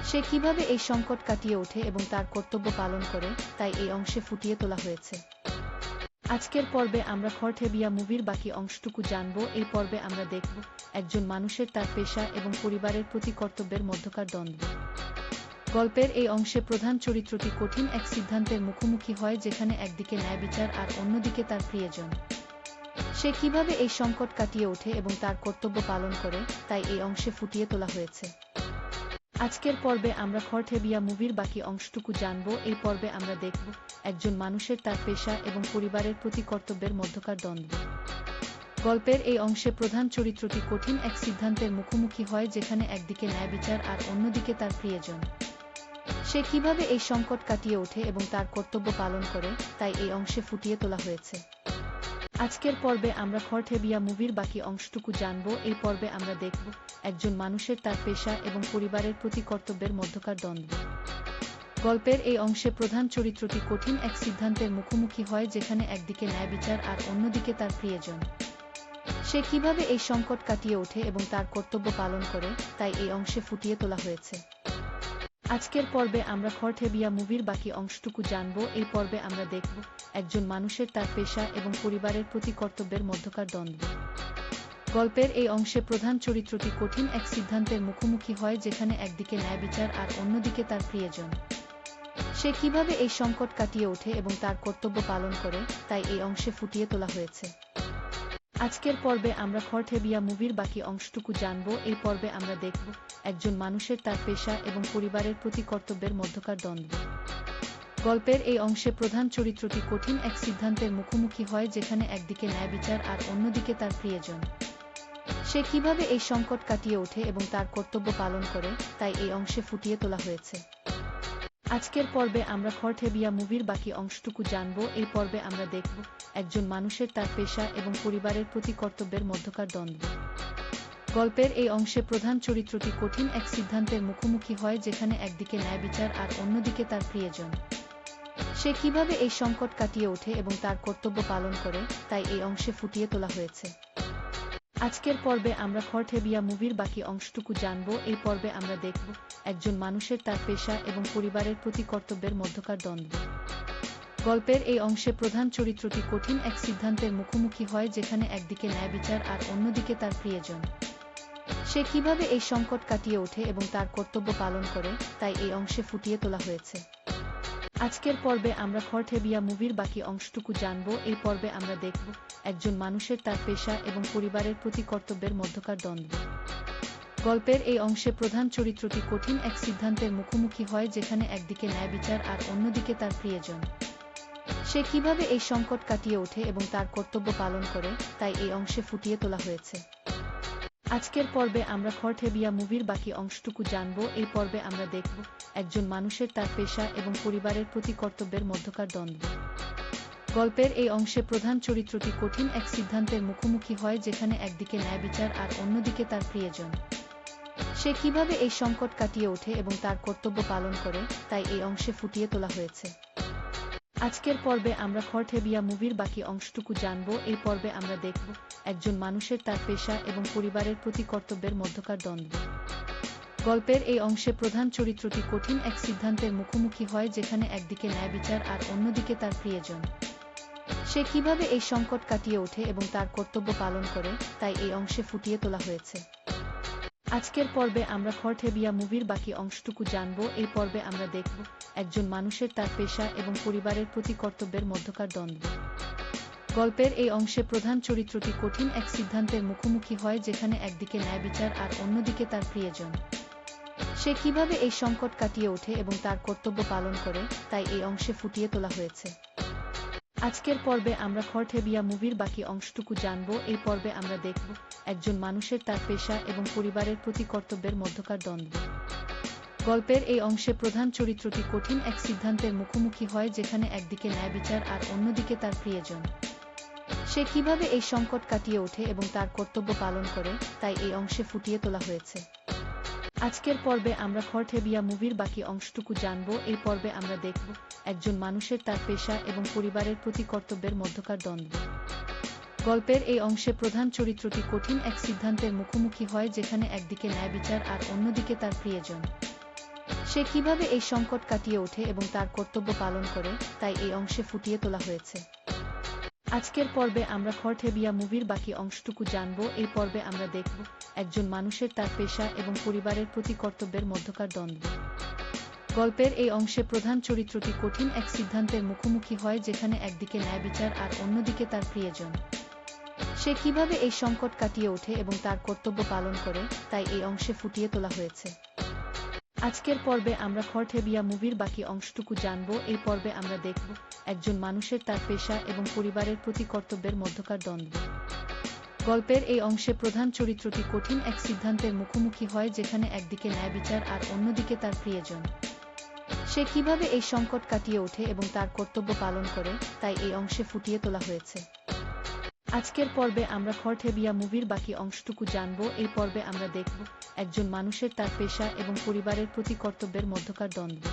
সে কিভাবে এই সংকট কাটিয়ে ওঠে এবং তার কর্তব্য পালন করে, তাই এই অংশে ফুটিয়ে তোলা হয়েছে। আজকের পর্বে আমরা খরঠেবিয়া মুভির বাকি অংশটুকু জানব। এই পর্বে আমরা দেখব একজন মানুষের তার পেশা এবং পরিবারের প্রতি কর্তব্যের মধ্যকার দ্বন্দ্ব। গল্পের এই অংশে প্রধান চরিত্রটি কঠিন এক সিদ্ধান্তের মুখোমুখি হয়, যেখানে একদিকে ন্যায় বিচার আর অন্যদিকে তার প্রিয়জন। সে কিভাবে এই সংকট কাটিয়ে ওঠে এবং তার কর্তব্য পালন করে, তাই এই অংশে ফুটিয়ে তোলা হয়েছে। আজকের পর্বে আমরা খরঠেবিয়া মুভির বাকি অংশটুকু জানব। এই পর্বে আমরা দেখব একজন মানুষের তার পেশা এবং পরিবারের প্রতি কর্তব্যের মধ্যকার দ্বন্দ্ব। গল্পের এই অংশে প্রধান চরিত্রটি কঠিন এক সিদ্ধান্তের মুখোমুখি হয়, যেখানে একদিকে ন্যায় বিচার আর অন্যদিকে তার প্রিয়জন। সে কিভাবে এই সংকট কাটিয়ে ওঠে এবং তার কর্তব্য পালন করে, তাই এই অংশে ফুটিয়ে তোলা হয়েছে। আজকের পর্বে আমরা খরঠেবিয়া মুভির বাকি অংশটুকু জানব। এই পর্বে আমরা দেখব একজন মানুষের তার পেশা এবং পরিবারের প্রতি কর্তব্যের মধ্যকার দ্বন্দ্ব। গল্পের এই অংশে প্রধান চরিত্রটি কঠিন এক সিদ্ধান্তের মুখোমুখি হয়, যেখানে একদিকে ন্যায় বিচার আর অন্যদিকে তার প্রিয়জন। সে কিভাবে এই সংকট কাটিয়ে ওঠে এবং তার কর্তব্য পালন করে, তাই এই অংশে ফুটিয়ে তোলা হয়েছে। আজকের পর্বে আমরা খরঠেবিয়া মুভির বাকি অংশটুকু জানব। এই পর্বে আমরা দেখব একজন মানুষের তার পেশা এবং পরিবারের প্রতি কর্তব্যের মধ্যকার দ্বন্দ্ব। গল্পের এই অংশে প্রধান চরিত্রটি কঠিন এক সিদ্ধান্তের মুখোমুখি হয়, যেখানে একদিকে ন্যায় বিচার আর অন্যদিকে তার প্রিয়জন। সে কিভাবে এই সংকট কাটিয়ে ওঠে এবং তার কর্তব্য পালন করে, তাই এই অংশে ফুটিয়ে তোলা হয়েছে। আজকের পর্বে আমরা খরঠেবিয়া মুভির বাকি অংশটুকু জানব। এই পর্বে আমরা দেখব একজন মানুষের তার পেশা এবং পরিবারের প্রতি কর্তব্যের মধ্যকার দ্বন্দ্ব। গল্পের এই অংশে প্রধান চরিত্রটি কঠিন এক সিদ্ধান্তের মুখোমুখি হয়, যেখানে একদিকে ন্যায় বিচার আর অন্যদিকে তার প্রিয়জন। সে কিভাবে এই সংকট কাটিয়ে ওঠে এবং তার কর্তব্য পালন করে, তাই এই অংশে ফুটিয়ে তোলা হয়েছে। আজকের পর্বে আমরা খরঠেবিয়া মুভির বাকি অংশটুকু জানব। এই পর্বে আমরা দেখব একজন মানুষের তার পেশা এবং পরিবারের প্রতি কর্তব্যের মধ্যকার দ্বন্দ্ব। গল্পের এই অংশে প্রধান চরিত্রটি কঠিন এক সিদ্ধান্তের মুখোমুখি হয়, যেখানে একদিকে ন্যায় বিচার আর অন্যদিকে তার প্রিয়জন। সে কিভাবে এই সংকট কাটিয়ে ওঠে এবং তার কর্তব্য পালন করে, তাই এই অংশে ফুটিয়ে তোলা হয়েছে। আজকের পর্বে আমরা খরঠেবিয়া মুভির বাকি অংশটুকু জানব। এই পর্বে আমরা দেখব একজন মানুষের তার পেশা এবং পরিবারের প্রতি কর্তব্যের মধ্যকার দ্বন্দ্ব। গল্পের এই অংশে প্রধান চরিত্রটি কঠিন এক সিদ্ধান্তের মুখোমুখি হয়, যেখানে একদিকে ন্যায় বিচার আর অন্যদিকে তার প্রিয়জন। সে কিভাবে এই সংকট কাটিয়ে ওঠে এবং তার কর্তব্য পালন করে, তাই এই অংশে ফুটিয়ে তোলা হয়েছে। আজকের পর্বে আমরা খরঠেবিয়া মুভির বাকি অংশটুকু জানব। এই পর্বে আমরা দেখব একজন মানুষের তার পেশা এবং পরিবারের প্রতি কর্তব্যের মধ্যকার দ্বন্দ্ব। গল্পের এই অংশে প্রধান চরিত্রটি কঠিন এক সিদ্ধান্তের মুখোমুখি হয়, যেখানে একদিকে ন্যায় বিচার আর অন্যদিকে তার প্রিয়জন। সে কিভাবে এই সংকট কাটিয়ে ওঠে এবং তার কর্তব্য পালন করে, তাই এই অংশে ফুটিয়ে তোলা হয়েছে। আজকের পর্বে আমরা খরঠেবিয়া মুভির বাকি অংশটুকু জানব। এই পর্বে আমরা দেখব একজন মানুষের তার পেশা এবং পরিবারের প্রতি কর্তব্যের মধ্যকার দ্বন্দ্ব। গল্পের এই অংশে প্রধান চরিত্রটি কঠিন এক সিদ্ধান্তের মুখোমুখি হয়, যেখানে একদিকে ন্যায় বিচার আর অন্যদিকে তার প্রিয়জন। সে কিভাবে এই সংকট কাটিয়ে ওঠে এবং তার কর্তব্য পালন করে, তাই এই অংশে ফুটিয়ে তোলা হয়েছে। আজকের পর্বে আমরা খরঠেবিয়া মুভির বাকি অংশটুকু জানব। এই পর্বে আমরা দেখব একজন মানুষের তার পেশা এবং পরিবারের প্রতি কর্তব্যের মধ্যকার দ্বন্দ্ব। গল্পের এই অংশে প্রধান চরিত্রটি কঠিন এক সিদ্ধান্তের মুখোমুখি হয়, যেখানে একদিকে ন্যায় বিচার আর অন্যদিকে তার প্রিয়জন। সে কিভাবে এই সংকট কাটিয়ে ওঠে এবং তার কর্তব্য পালন করে, তাই এই অংশে ফুটিয়ে তোলা হয়েছে। আজকের পর্বে আমরা খরঠেবিয়া মুভির বাকি অংশটুকু জানব। এই পর্বে আমরা দেখব একজন মানুষের তার পেশা এবং পরিবারের প্রতি কর্তব্যের মধ্যকার দ্বন্দ্ব। গল্পের এই অংশে প্রধান চরিত্রটি কঠিন এক সিদ্ধান্তের মুখোমুখি হয়, যেখানে একদিকে ন্যায় বিচার আর অন্যদিকে তার প্রিয়জন। সে কিভাবে এই সংকট কাটিয়ে ওঠে এবং তার কর্তব্য পালন করে, তাই এই অংশে ফুটিয়ে তোলা হয়েছে। আজকের পর্বে আমরা খরঠেবিয়া মুভির বাকি অংশটুকু জানব। এই পর্বে আমরা দেখব একজন মানুষের তার পেশা এবং পরিবারের প্রতি কর্তব্যের মধ্যকার দ্বন্দ্ব। গল্পের এই অংশে প্রধান চরিত্রটি কঠিন এক সিদ্ধান্তের মুখোমুখি হয়, যেখানে একদিকে ন্যায় বিচার আর অন্যদিকে তার প্রিয়জন। সে কিভাবে এই সংকট কাটিয়ে ওঠে এবং তার কর্তব্য পালন করে, তাই এই অংশে ফুটিয়ে তোলা হয়েছে। আজকের পর্বে আমরা খরঠেবিয়া মুভির বাকি অংশটুকু জানব। এই পর্বে আমরা দেখব একজন মানুষের তার পেশা এবং পরিবারের প্রতি কর্তব্যের মধ্যকার দ্বন্দ্ব। গল্পের এই অংশে প্রধান চরিত্রটি কঠিন এক সিদ্ধান্তের মুখোমুখি হয়, যেখানে একদিকে ন্যায় বিচার আর অন্যদিকে তার প্রিয়জন। সে কিভাবে এই সংকট কাটিয়ে ওঠে এবং তার কর্তব্য পালন করে, তাই এই অংশে ফুটিয়ে তোলা হয়েছে। আজকের পর্বে আমরা খরঠেবিয়া মুভির বাকি অংশটুকু জানব। এই পর্বে আমরা দেখব একজন মানুষের তার পেশা এবং পরিবারের প্রতি কর্তব্যের মধ্যকার দ্বন্দ্ব। গল্পের এই অংশে প্রধান চরিত্রটি কঠিন এক সিদ্ধান্তের মুখোমুখি হয়, যেখানে একদিকে ন্যায় বিচার আর অন্যদিকে তার প্রিয়জন। সে কিভাবে এই সংকট কাটিয়ে ওঠে এবং তার কর্তব্য পালন করে, তাই এই অংশে ফুটিয়ে তোলা হয়েছে। আজকের পর্বে আমরা খরঠেবিয়া মুভির বাকি অংশটুকু জানব। এই পর্বে আমরা দেখব একজন মানুষের তার পেশা এবং পরিবারের প্রতি কর্তব্যের মধ্যকার দ্বন্দ্ব। গল্পের এই অংশে প্রধান চরিত্রটি কঠিন এক সিদ্ধান্তের মুখোমুখি হয়, যেখানে একদিকে ন্যায় বিচার আর অন্যদিকে তার প্রিয়জন। সে কিভাবে এই সংকট কাটিয়ে ওঠে এবং তার কর্তব্য পালন করে, তাই এই অংশে ফুটিয়ে তোলা হয়েছে। আজকের পর্বে আমরা খরঠেবিয়া মুভির বাকি অংশটুকু জানব। এই পর্বে আমরা দেখব একজন মানুষের তার পেশা এবং পরিবারের প্রতি কর্তব্যের মধ্যকার দ্বন্দ্ব।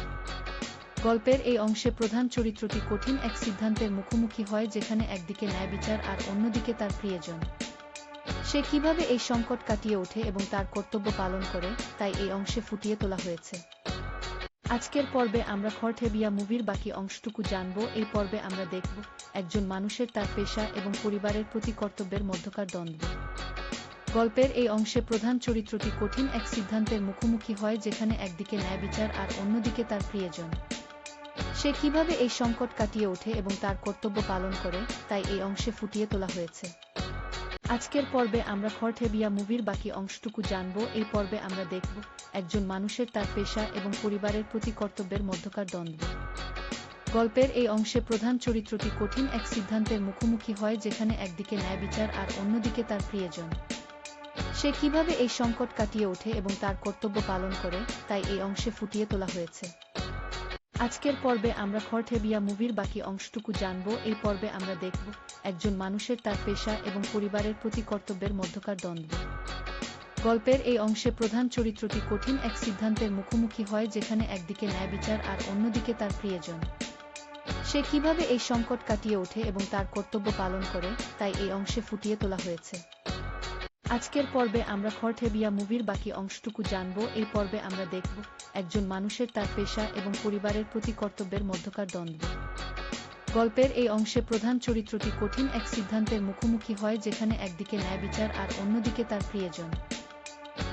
গল্পের এই অংশে প্রধান চরিত্রটি কঠিন এক সিদ্ধান্তের মুখোমুখি হয়, যেখানে একদিকে ন্যায় বিচার আর অন্যদিকে তার প্রিয়জন। সে কিভাবে এই সংকট কাটিয়ে ওঠে এবং তার কর্তব্য পালন করে, তাই এই অংশে ফুটিয়ে তোলা হয়েছে। আজকের পর্বে আমরা খরঠেবিয়া মুভির বাকি অংশটুকু জানব। এই পর্বে আমরা দেখব একজন মানুষের তার পেশা এবং পরিবারের প্রতি কর্তব্যের মধ্যকার দ্বন্দ্ব। গল্পের এই অংশে প্রধান চরিত্রটি কঠিন এক সিদ্ধান্তের মুখোমুখি হয়, যেখানে একদিকে ন্যায় বিচার আর অন্যদিকে তার প্রিয়জন। সে কিভাবে এই সংকট কাটিয়ে ওঠে এবং তার কর্তব্য পালন করে, তাই এই অংশে ফুটিয়ে তোলা হয়েছে। আজকের পর্বে আমরা খরঠেবিয়া মুভির বাকি অংশটুকু জানব। এই পর্বে আমরা দেখব একজন মানুষের তার পেশা এবং পরিবারের প্রতি কর্তব্যের মধ্যকার দ্বন্দ্ব। গল্পের এই অংশে প্রধান চরিত্রটি কঠিন এক সিদ্ধান্তের মুখোমুখি হয়, যেখানে একদিকে ন্যায় বিচার আর অন্যদিকে তার প্রিয়জন। সে কিভাবে এই সংকট কাটিয়ে ওঠে এবং তার কর্তব্য পালন করে, তাই এই অংশে ফুটিয়ে তোলা হয়েছে। আজকের পর্বে আমরা খরঠেবিয়া মুভির বাকি অংশটুকু জানব। এই পর্বে আমরা দেখব একজন মানুষের তার পেশা এবং পরিবারের প্রতি কর্তব্যের মধ্যকার দ্বন্দ্ব। গল্পের এই অংশে প্রধান চরিত্রটি কঠিন এক সিদ্ধান্তের মুখোমুখি হয়, যেখানে একদিকে ন্যায় বিচার আর অন্যদিকে তার প্রিয়জন। সে কিভাবে এই সংকট কাটিয়ে ওঠে এবং তার কর্তব্য পালন করে, তাই এই অংশে ফুটিয়ে তোলা হয়েছে। আজকের পর্বে আমরা খরঠেবিয়া মুভির বাকি অংশটুকু জানব। এই পর্বে আমরা দেখব একজন মানুষের তার পেশা এবং পরিবারের প্রতি কর্তব্যের মধ্যকার দ্বন্দ্ব। গল্পের এই অংশে প্রধান চরিত্রটি কঠিন এক সিদ্ধান্তের মুখোমুখি হয়, যেখানে একদিকে ন্যায় বিচার আর অন্যদিকে তার প্রিয়জন।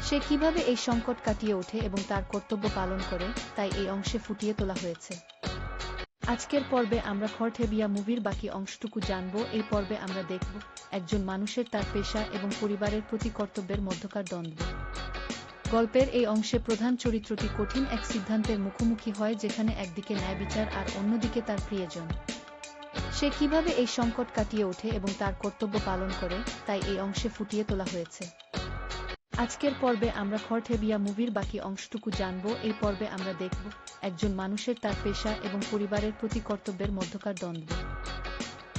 সে কিভাবে এই সংকট কাটিয়ে ওঠে এবং তার কর্তব্য পালন করে, তাই এই অংশে ফুটিয়ে তোলা হয়েছে। আজকের পর্বে আমরা খরঠেবিয়া মুভির বাকি অংশটুকু জানব। এই পর্বে আমরা দেখব একজন মানুষের তার পেশা এবং পরিবারের প্রতি কর্তব্যের মধ্যকার দ্বন্দ্ব। গল্পের এই অংশে প্রধান চরিত্রটি কঠিন এক সিদ্ধান্তের মুখোমুখি হয়, যেখানে একদিকে ন্যায় বিচার আর অন্যদিকে তার প্রিয়জন। সে কিভাবে এই সংকট কাটিয়ে ওঠে এবং তার কর্তব্য পালন করে, তাই এই অংশে ফুটিয়ে তোলা হয়েছে। আজকের পর্বে আমরা খরঠেবিয়া মুভির বাকি অংশটুকু জানব। এই পর্বে আমরা দেখব একজন মানুষের তার পেশা এবং পরিবারের প্রতি কর্তব্যের মধ্যকার দ্বন্দ্ব।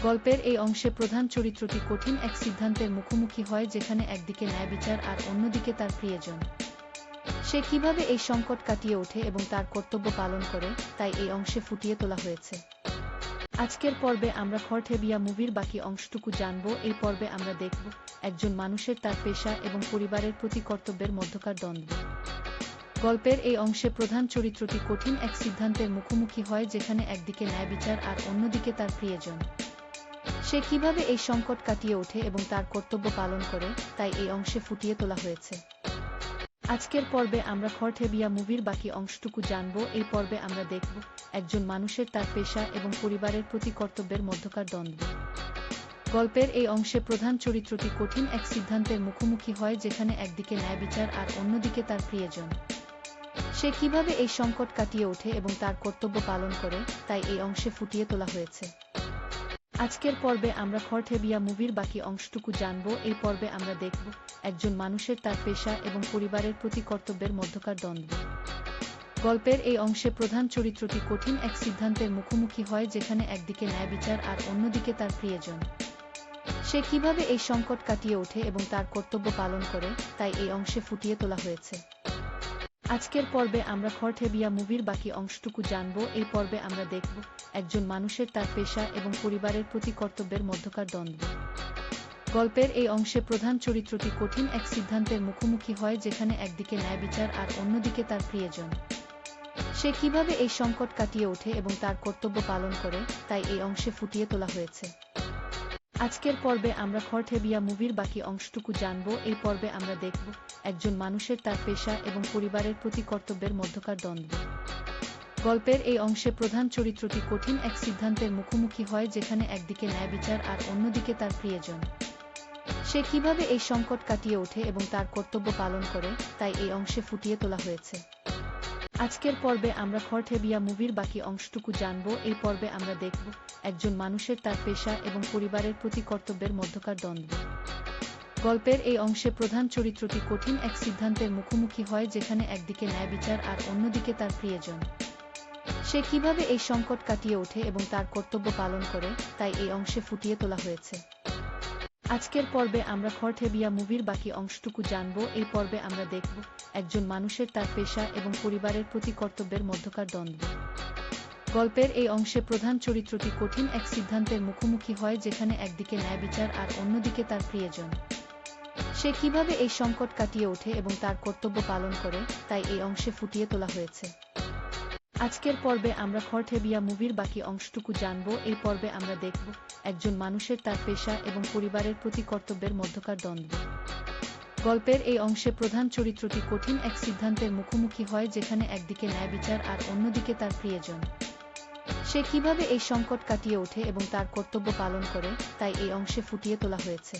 গল্পের এই অংশে প্রধান চরিত্রটি কঠিন এক সিদ্ধান্তের মুখোমুখি হয়, যেখানে একদিকে ন্যায় বিচার আর অন্যদিকে তার প্রিয়জন। সে কিভাবে এই সংকট কাটিয়ে ওঠে এবং তার কর্তব্য পালন করে, তাই এই অংশে ফুটিয়ে তোলা হয়েছে। আজকের পর্বে আমরা খরঠেবিয়া মুভির বাকি অংশটুকু জানব। এই পর্বে আমরা দেখব একজন মানুষের তার পেশা এবং পরিবারের প্রতি কর্তব্যের মধ্যকার দ্বন্দ্ব। গল্পের এই অংশে প্রধান চরিত্রটি কঠিন এক সিদ্ধান্তের মুখোমুখি হয়, যেখানে একদিকে ন্যায় বিচার আর অন্যদিকে তার প্রিয়জন। সে কিভাবে এই সংকট কাটিয়ে ওঠে এবং তার কর্তব্য পালন করে, তাই এই অংশে ফুটিয়ে তোলা হয়েছে। আজকের পর্বে আমরা খরঠেবিয়া মুভির বাকি অংশটুকু জানব। এই পর্বে আমরা দেখব একজন মানুষের তার পেশা এবং পরিবারের প্রতি কর্তব্যের মধ্যকার দ্বন্দ্ব। গল্পের এই অংশে প্রধান চরিত্রটি কঠিন এক সিদ্ধান্তের মুখোমুখি হয়, যেখানে একদিকে ন্যায় বিচার আর অন্যদিকে তার প্রিয়জন। সে কিভাবে এই সংকট কাটিয়ে ওঠে এবং তার কর্তব্য পালন করে, তাই এই অংশে ফুটিয়ে তোলা হয়েছে। আজকের পর্বে আমরা খড়ঠেবিয়া মুভির বাকি অংশটুকু জানব। এই পর্বে আমরা দেখব একজন মানুষের তার পেশা এবং পরিবারের প্রতি কর্তব্যের মধ্যকার দ্বন্দ্ব। গল্পের এই অংশে প্রধান চরিত্রটি কঠিন এক সিদ্ধান্তের মুখোমুখি হয়, যেখানে একদিকে ন্যায় বিচার আর অন্যদিকে তার প্রিয়জন। সে কিভাবে এই সংকট কাটিয়ে ওঠে এবং তার কর্তব্য পালন করে, তাই এই অংশে ফুটিয়ে তোলা হয়েছে। আজকের পর্বে আমরা খড়ঠেবিয়া মুভির বাকি অংশটুকু জানব। এই পর্বে আমরা দেখব একজন মানুষের তার পেশা এবং পরিবারের প্রতি কর্তব্যের মধ্যকার দ্বন্দ্ব। গল্পের এই অংশে প্রধান চরিত্রটি কঠিন এক সিদ্ধান্তের মুখোমুখি হয়, যেখানে একদিকে ন্যায় বিচার আর অন্যদিকে তার প্রিয়জন। সে কিভাবে এই সংকট কাটিয়ে ওঠে এবং তার কর্তব্য পালন করে, তাই এই অংশে ফুটিয়ে তোলা হয়েছে। আজকের পর্বে আমরা খড়ঠেবিয়া মুভির বাকি অংশটুকু জানব। এই পর্বে আমরা দেখব একজন মানুষের তার পেশা এবং পরিবারের প্রতি কর্তব্যের মধ্যকার দ্বন্দ্ব। গল্পের এই অংশে প্রধান চরিত্রটি কঠিন এক সিদ্ধান্তের মুখোমুখি হয়, যেখানে একদিকে ন্যায় বিচার আর অন্যদিকে তার প্রিয়জন। সে কিভাবে এই সংকট কাটিয়ে ওঠে এবং তার কর্তব্য পালন করে, তাই এই অংশে ফুটিয়ে তোলা হয়েছে। আজকের পর্বে আমরা খড়ঠেবিয়া মুভির বাকি অংশটুকু জানব। এই পর্বে আমরা দেখব একজন মানুষের তার পেশা এবং পরিবারের প্রতি কর্তব্যের মধ্যকার দ্বন্দ্ব। গল্পের এই অংশে প্রধান চরিত্রটি কঠিন এক সিদ্ধান্তের মুখোমুখি হয়, যেখানে একদিকে ন্যায় বিচার আর অন্যদিকে তার প্রিয়জন। সে কিভাবে এই সংকট কাটিয়ে ওঠে এবং তার কর্তব্য পালন করে, তাই এই অংশে ফুটিয়ে তোলা হয়েছে। আজকের পর্বে আমরা খড়ঠেবিয়া মুভির বাকি অংশটুকু জানব। এই পর্বে আমরা দেখব একজন মানুষের তার পেশা এবং পরিবারের প্রতি কর্তব্যের মধ্যকার দ্বন্দ্ব। গল্পের এই অংশে প্রধান চরিত্রটি কঠিন এক সিদ্ধান্তের মুখোমুখি হয়, যেখানে একদিকে ন্যায় বিচার আর অন্যদিকে তার প্রিয়জন। সে কিভাবে এই সংকট কাটিয়ে ওঠে এবং তার কর্তব্য পালন করে, তাই এই অংশে ফুটিয়ে তোলা হয়েছে। আজকের পর্বে আমরা খড়ঠেবিয়া মুভির বাকি অংশটুকু জানব। এই পর্বে আমরা দেখব একজন মানুষের তার পেশা এবং পরিবারের প্রতি কর্তব্যের মধ্যকার দ্বন্দ্ব। গল্পের এই অংশে প্রধান চরিত্রটি কঠিন এক সিদ্ধান্তের মুখোমুখি হয়, যেখানে একদিকে ন্যায় বিচার আর অন্যদিকে তার প্রিয়জন। সে কিভাবে এই সংকট কাটিয়ে ওঠে এবং তার কর্তব্য পালন করে, তাই এই অংশে ফুটিয়ে তোলা হয়েছে।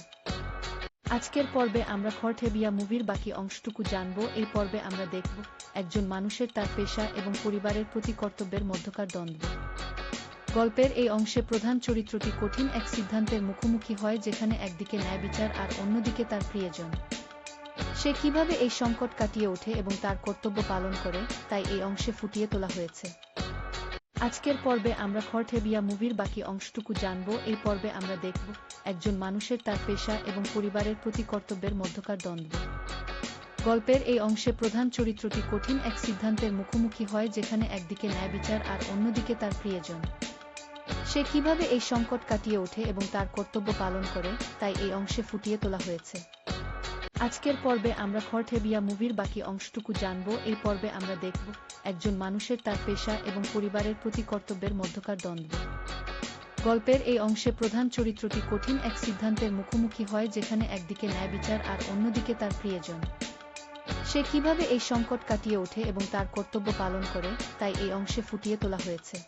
আজকের পর্বে আমরা খড়ঠেবিয়া মুভির বাকি অংশটুকু জানব। এই পর্বে আমরা দেখব একজন মানুষের তার পেশা এবং পরিবারের প্রতি কর্তব্যের মধ্যকার দ্বন্দ্ব। গল্পের এই অংশে প্রধান চরিত্রটি কঠিন এক সিদ্ধান্তের মুখোমুখি হয়, যেখানে একদিকে ন্যায় বিচার আর অন্যদিকে তার প্রিয়জন। সে কিভাবে এই সংকট কাটিয়ে ওঠে এবং তার কর্তব্য পালন করে, তাই এই অংশে ফুটিয়ে তোলা হয়েছে। আজকের পর্বে আমরা খড়ঠেবিয়া মুভির বাকি অংশটুকু জানব। এই পর্বে আমরা দেখব একজন মানুষের তার পেশা এবং পরিবারের প্রতি কর্তব্যের মধ্যকার দ্বন্দ্ব। গল্পের এই অংশে প্রধান চরিত্রটি কঠিন এক সিদ্ধান্তের মুখোমুখি হয়, যেখানে একদিকে ন্যায় বিচার আর অন্যদিকে তার প্রিয়জন। সে কিভাবে এই সংকট কাটিয়ে ওঠে এবং তার কর্তব্য পালন করে, তাই এই অংশে ফুটিয়ে তোলা হয়েছে। আজকের পর্বে আমরা খড়ঠেবিয়া মুভির বাকি অংশটুকু জানব। এই পর্বে আমরা দেখব একজন মানুষের তার পেশা এবং পরিবারের প্রতি কর্তব্যের মধ্যকার দ্বন্দ্ব। গল্পের এই অংশে প্রধান চরিত্রটি কঠিন এক সিদ্ধান্তের মুখোমুখি হয়, যেখানে একদিকে ন্যায় বিচার আর অন্যদিকে তার প্রিয়জন। সে কিভাবে এই সংকট কাটিয়ে ওঠে এবং তার কর্তব্য পালন করে, তাই এই অংশে ফুটিয়ে তোলা হয়েছে।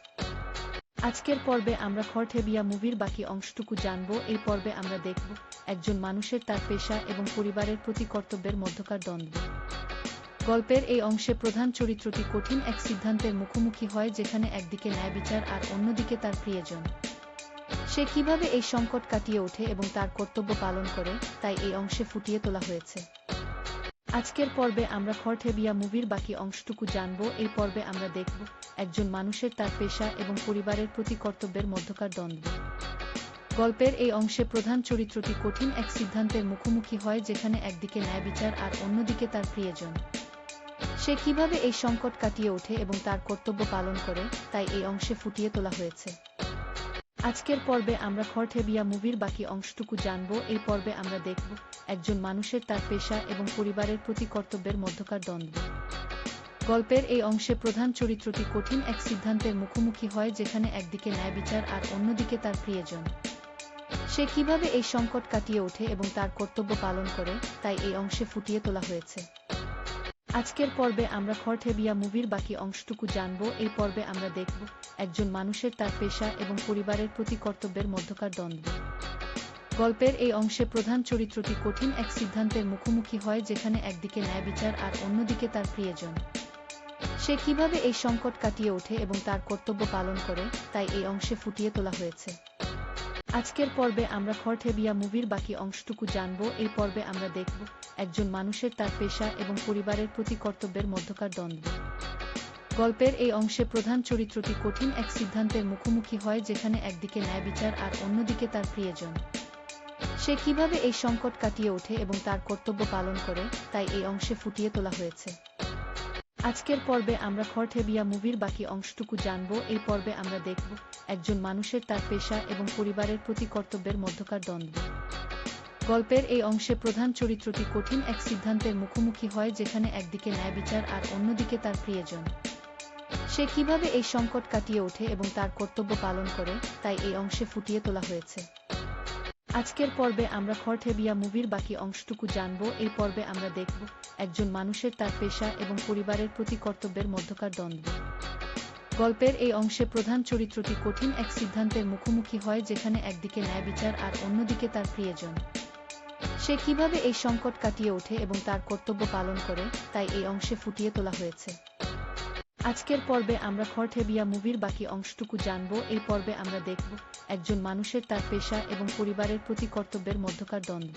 আজকের পর্বে আমরা খড়ঠেবিয়া মুভির বাকি অংশটুকু জানব। এই পর্বে আমরা দেখব একজন মানুষের তার পেশা এবং পরিবারের প্রতি কর্তব্যের মধ্যকার দ্বন্দ্ব। গল্পের এই অংশে প্রধান চরিত্রটি কঠিন এক সিদ্ধান্তের মুখোমুখি হয়, যেখানে একদিকে ন্যায় বিচার আর অন্যদিকে তার প্রিয়জন। সে কিভাবে এই সংকট কাটিয়ে ওঠে এবং তার কর্তব্য পালন করে, তাই এই অংশে ফুটিয়ে তোলা হয়েছে। আজকের পর্বে আমরা খড়ঠেবিয়া মুভির বাকি অংশটুকু জানব। এই পর্বে আমরা দেখব একজন মানুষের তার পেশা এবং পরিবারের প্রতি কর্তব্যের মধ্যকার দ্বন্দ্ব। গল্পের এই অংশে প্রধান চরিত্রটি কঠিন এক সিদ্ধান্তের মুখোমুখি হয়, যেখানে একদিকে ন্যায় বিচার আর অন্যদিকে তার প্রিয়জন। সে কিভাবে এই সংকট কাটিয়ে ওঠে এবং তার কর্তব্য পালন করে, তাই এই অংশে ফুটিয়ে তোলা হয়েছে। আজকের পর্বে আমরা খড়ঠেবিয়া মুভির বাকি অংশটুকু জানব। এই পর্বে আমরা দেখব একজন মানুষের তার পেশা এবং পরিবারের প্রতি কর্তব্যের মধ্যকার দ্বন্দ্ব। গল্পের এই অংশে প্রধান চরিত্রটি কঠিন এক সিদ্ধান্তের মুখোমুখি হয়, যেখানে একদিকে ন্যায় বিচার আর অন্যদিকে তার প্রিয়জন। সে কিভাবে এই সংকট কাটিয়ে ওঠে এবং তার কর্তব্য পালন করে, তাই এই অংশে ফুটিয়ে তোলা হয়েছে। আজকের পর্বে আমরা খড়ঠেবিয়া মুভির বাকি অংশটুকু জানব। এই পর্বে আমরা দেখব একজন মানুষের তার পেশা এবং পরিবারের প্রতি কর্তব্যের মধ্যকার দ্বন্দ্ব। গল্পের এই অংশে প্রধান চরিত্রটি কঠিন এক সিদ্ধান্তের মুখোমুখি হয়, যেখানে একদিকে ন্যায় বিচার আর অন্যদিকে তার প্রিয়জন। সে কিভাবে এই সংকট কাটিয়ে ওঠে এবং তার কর্তব্য পালন করে, তাই এই অংশে ফুটিয়ে তোলা হয়েছে। আজকের পর্বে আমরা খরঠেবিয়া মুভির বাকি অংশটুকু জানব। এই পর্বে আমরা দেখব একজন মানুষের তার পেশা এবং পরিবারের প্রতি কর্তব্যের মধ্যকার দ্বন্দ্ব। গল্পের এই অংশে প্রধান চরিত্রটি কঠিন এক সিদ্ধান্তের মুখোমুখি হয়, যেখানে একদিকে ন্যায় বিচার আর অন্যদিকে তার প্রিয়জন। সে কিভাবে এই সংকট কাটিয়ে ওঠে এবং তার কর্তব্য পালন করে, তাই এই অংশে ফুটিয়ে তোলা হয়েছে। আজকের পর্বে আমরা খরঠেবিয়া মুভির বাকি অংশটুকু জানব। এই পর্বে আমরা দেখব একজন মানুষের তার পেশা এবং পরিবারের প্রতি কর্তব্যের মধ্যকার দ্বন্দ্ব। গল্পের এই অংশে প্রধান চরিত্রটি কঠিন এক সিদ্ধান্তের মুখোমুখি হয়, যেখানে একদিকে ন্যায় বিচার আর অন্যদিকে তার প্রিয়জন। সে কিভাবে এই সংকট কাটিয়ে ওঠে এবং তার কর্তব্য পালন করে, তাই এই অংশে ফুটিয়ে তোলা হয়েছে। আজকের পর্বে আমরা খরঠেবিয়া মুভির বাকি অংশটুকু জানব। এই পর্বে আমরা দেখব একজন মানুষের তার পেশা এবং পরিবারের প্রতি কর্তব্যের মধ্যকার দ্বন্দ্ব। গল্পের এই অংশে প্রধান চরিত্রটি কঠিন এক সিদ্ধান্তের মুখোমুখি হয়, যেখানে একদিকে ন্যায় বিচার আর অন্যদিকে তার প্রিয়জন। সে কিভাবে এই সংকট কাটিয়ে ওঠে এবং তার কর্তব্য পালন করে, তাই এই অংশে ফুটিয়ে তোলা হয়েছে। আজকের পর্বে আমরা খরঠেবিয়া মুভির বাকি অংশটুকু জানব। এই পর্বে আমরা দেখব একজন মানুষের তার পেশা এবং পরিবারের প্রতি কর্তব্যের মধ্যকার দ্বন্দ্ব।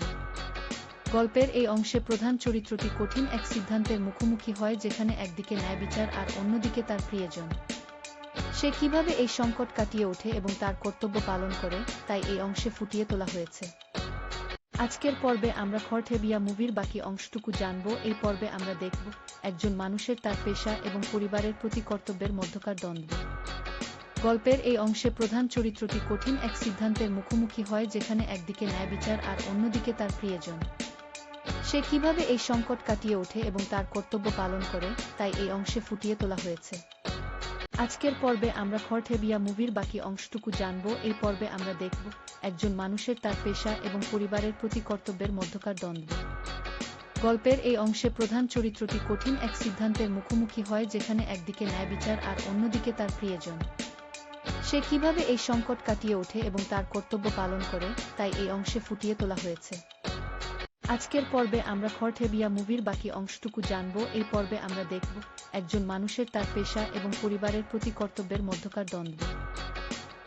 গল্পের এই অংশে প্রধান চরিত্রটি কঠিন এক সিদ্ধান্তের মুখোমুখি হয়, যেখানে একদিকে ন্যায় বিচার আর অন্যদিকে তার প্রিয়জন। সে কিভাবে এই সংকট কাটিয়ে ওঠে এবং তার কর্তব্য পালন করে, তাই এই অংশে ফুটিয়ে তোলা হয়েছে। আজকের পর্বে আমরা খরঠেবিয়া মুভির বাকি অংশটুকু জানব। এই পর্বে আমরা দেখব একজন মানুষের তার পেশা এবং পরিবারের প্রতি কর্তব্যের মধ্যকার দ্বন্দ্ব। গল্পের এই অংশে প্রধান চরিত্রটি কঠিন এক সিদ্ধান্তের মুখোমুখি হয়, যেখানে একদিকে ন্যায় বিচার আর অন্যদিকে তার প্রিয়জন। সে কিভাবে এই সংকট কাটিয়ে ওঠে এবং তার কর্তব্য পালন করে, তাই এই অংশে ফুটিয়ে তোলা হয়েছে। আজকের পর্বে আমরা খরঠেবিয়া মুভির বাকি অংশটুকু জানব। এই পর্বে আমরা দেখব একজন মানুষের তার পেশা এবং পরিবারের প্রতি কর্তব্যের মধ্যকার দ্বন্দ্ব। গল্পের এই অংশে প্রধান চরিত্রটি কঠিন এক সিদ্ধান্তের মুখোমুখি হয়, যেখানে একদিকে ন্যায় বিচার আর অন্যদিকে তার প্রিয়জন। সে কিভাবে এই সংকট কাটিয়ে ওঠে এবং তার কর্তব্য পালন করে, তাই এই অংশে ফুটিয়ে তোলা হয়েছে। আজকের পর্বে আমরা খরঠেবিয়া মুভির বাকি অংশটুকু জানব। এই পর্বে আমরা দেখব একজন মানুষের তার পেশা এবং পরিবারের প্রতি কর্তব্যের মধ্যকার দ্বন্দ্ব।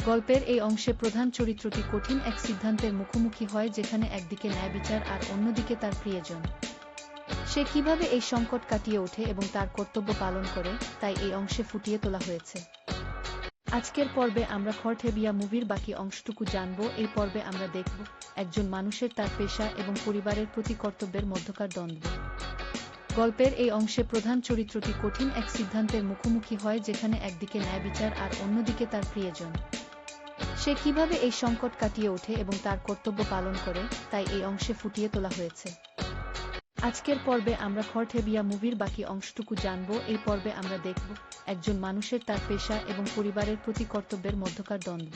গল্পের এই অংশে প্রধান চরিত্রটি কঠিন এক সিদ্ধান্তের মুখোমুখি হয়, যেখানে একদিকে ন্যায় বিচার আর অন্যদিকে তার প্রিয়জন। সে কিভাবে এই সংকট কাটিয়ে ওঠে এবং তার কর্তব্য পালন করে, তাই এই অংশে ফুটিয়ে তোলা হয়েছে। আজকের পর্বে আমরা খরঠেবিয়া মুভির বাকি অংশটুকু জানব। এই পর্বে আমরা দেখব একজন মানুষের তার পেশা এবং পরিবারের প্রতি কর্তব্যের মধ্যকার দ্বন্দ্ব। গল্পের এই অংশে প্রধান চরিত্রটি কঠিন এক সিদ্ধান্তের মুখোমুখি হয়, যেখানে একদিকে ন্যায় বিচার আর অন্যদিকে তার প্রিয়জন। সে কিভাবে এই সংকট কাটিয়ে ওঠে এবং তার কর্তব্য পালন করে, তাই এই অংশে ফুটিয়ে তোলা হয়েছে। আজকের পর্বে আমরা খরঠেবিয়া মুভির বাকি অংশটুকু জানব। এই পর্বে আমরা দেখব একজন মানুষের তার পেশা এবং পরিবারের প্রতি কর্তব্যের মধ্যকার দ্বন্দ্ব।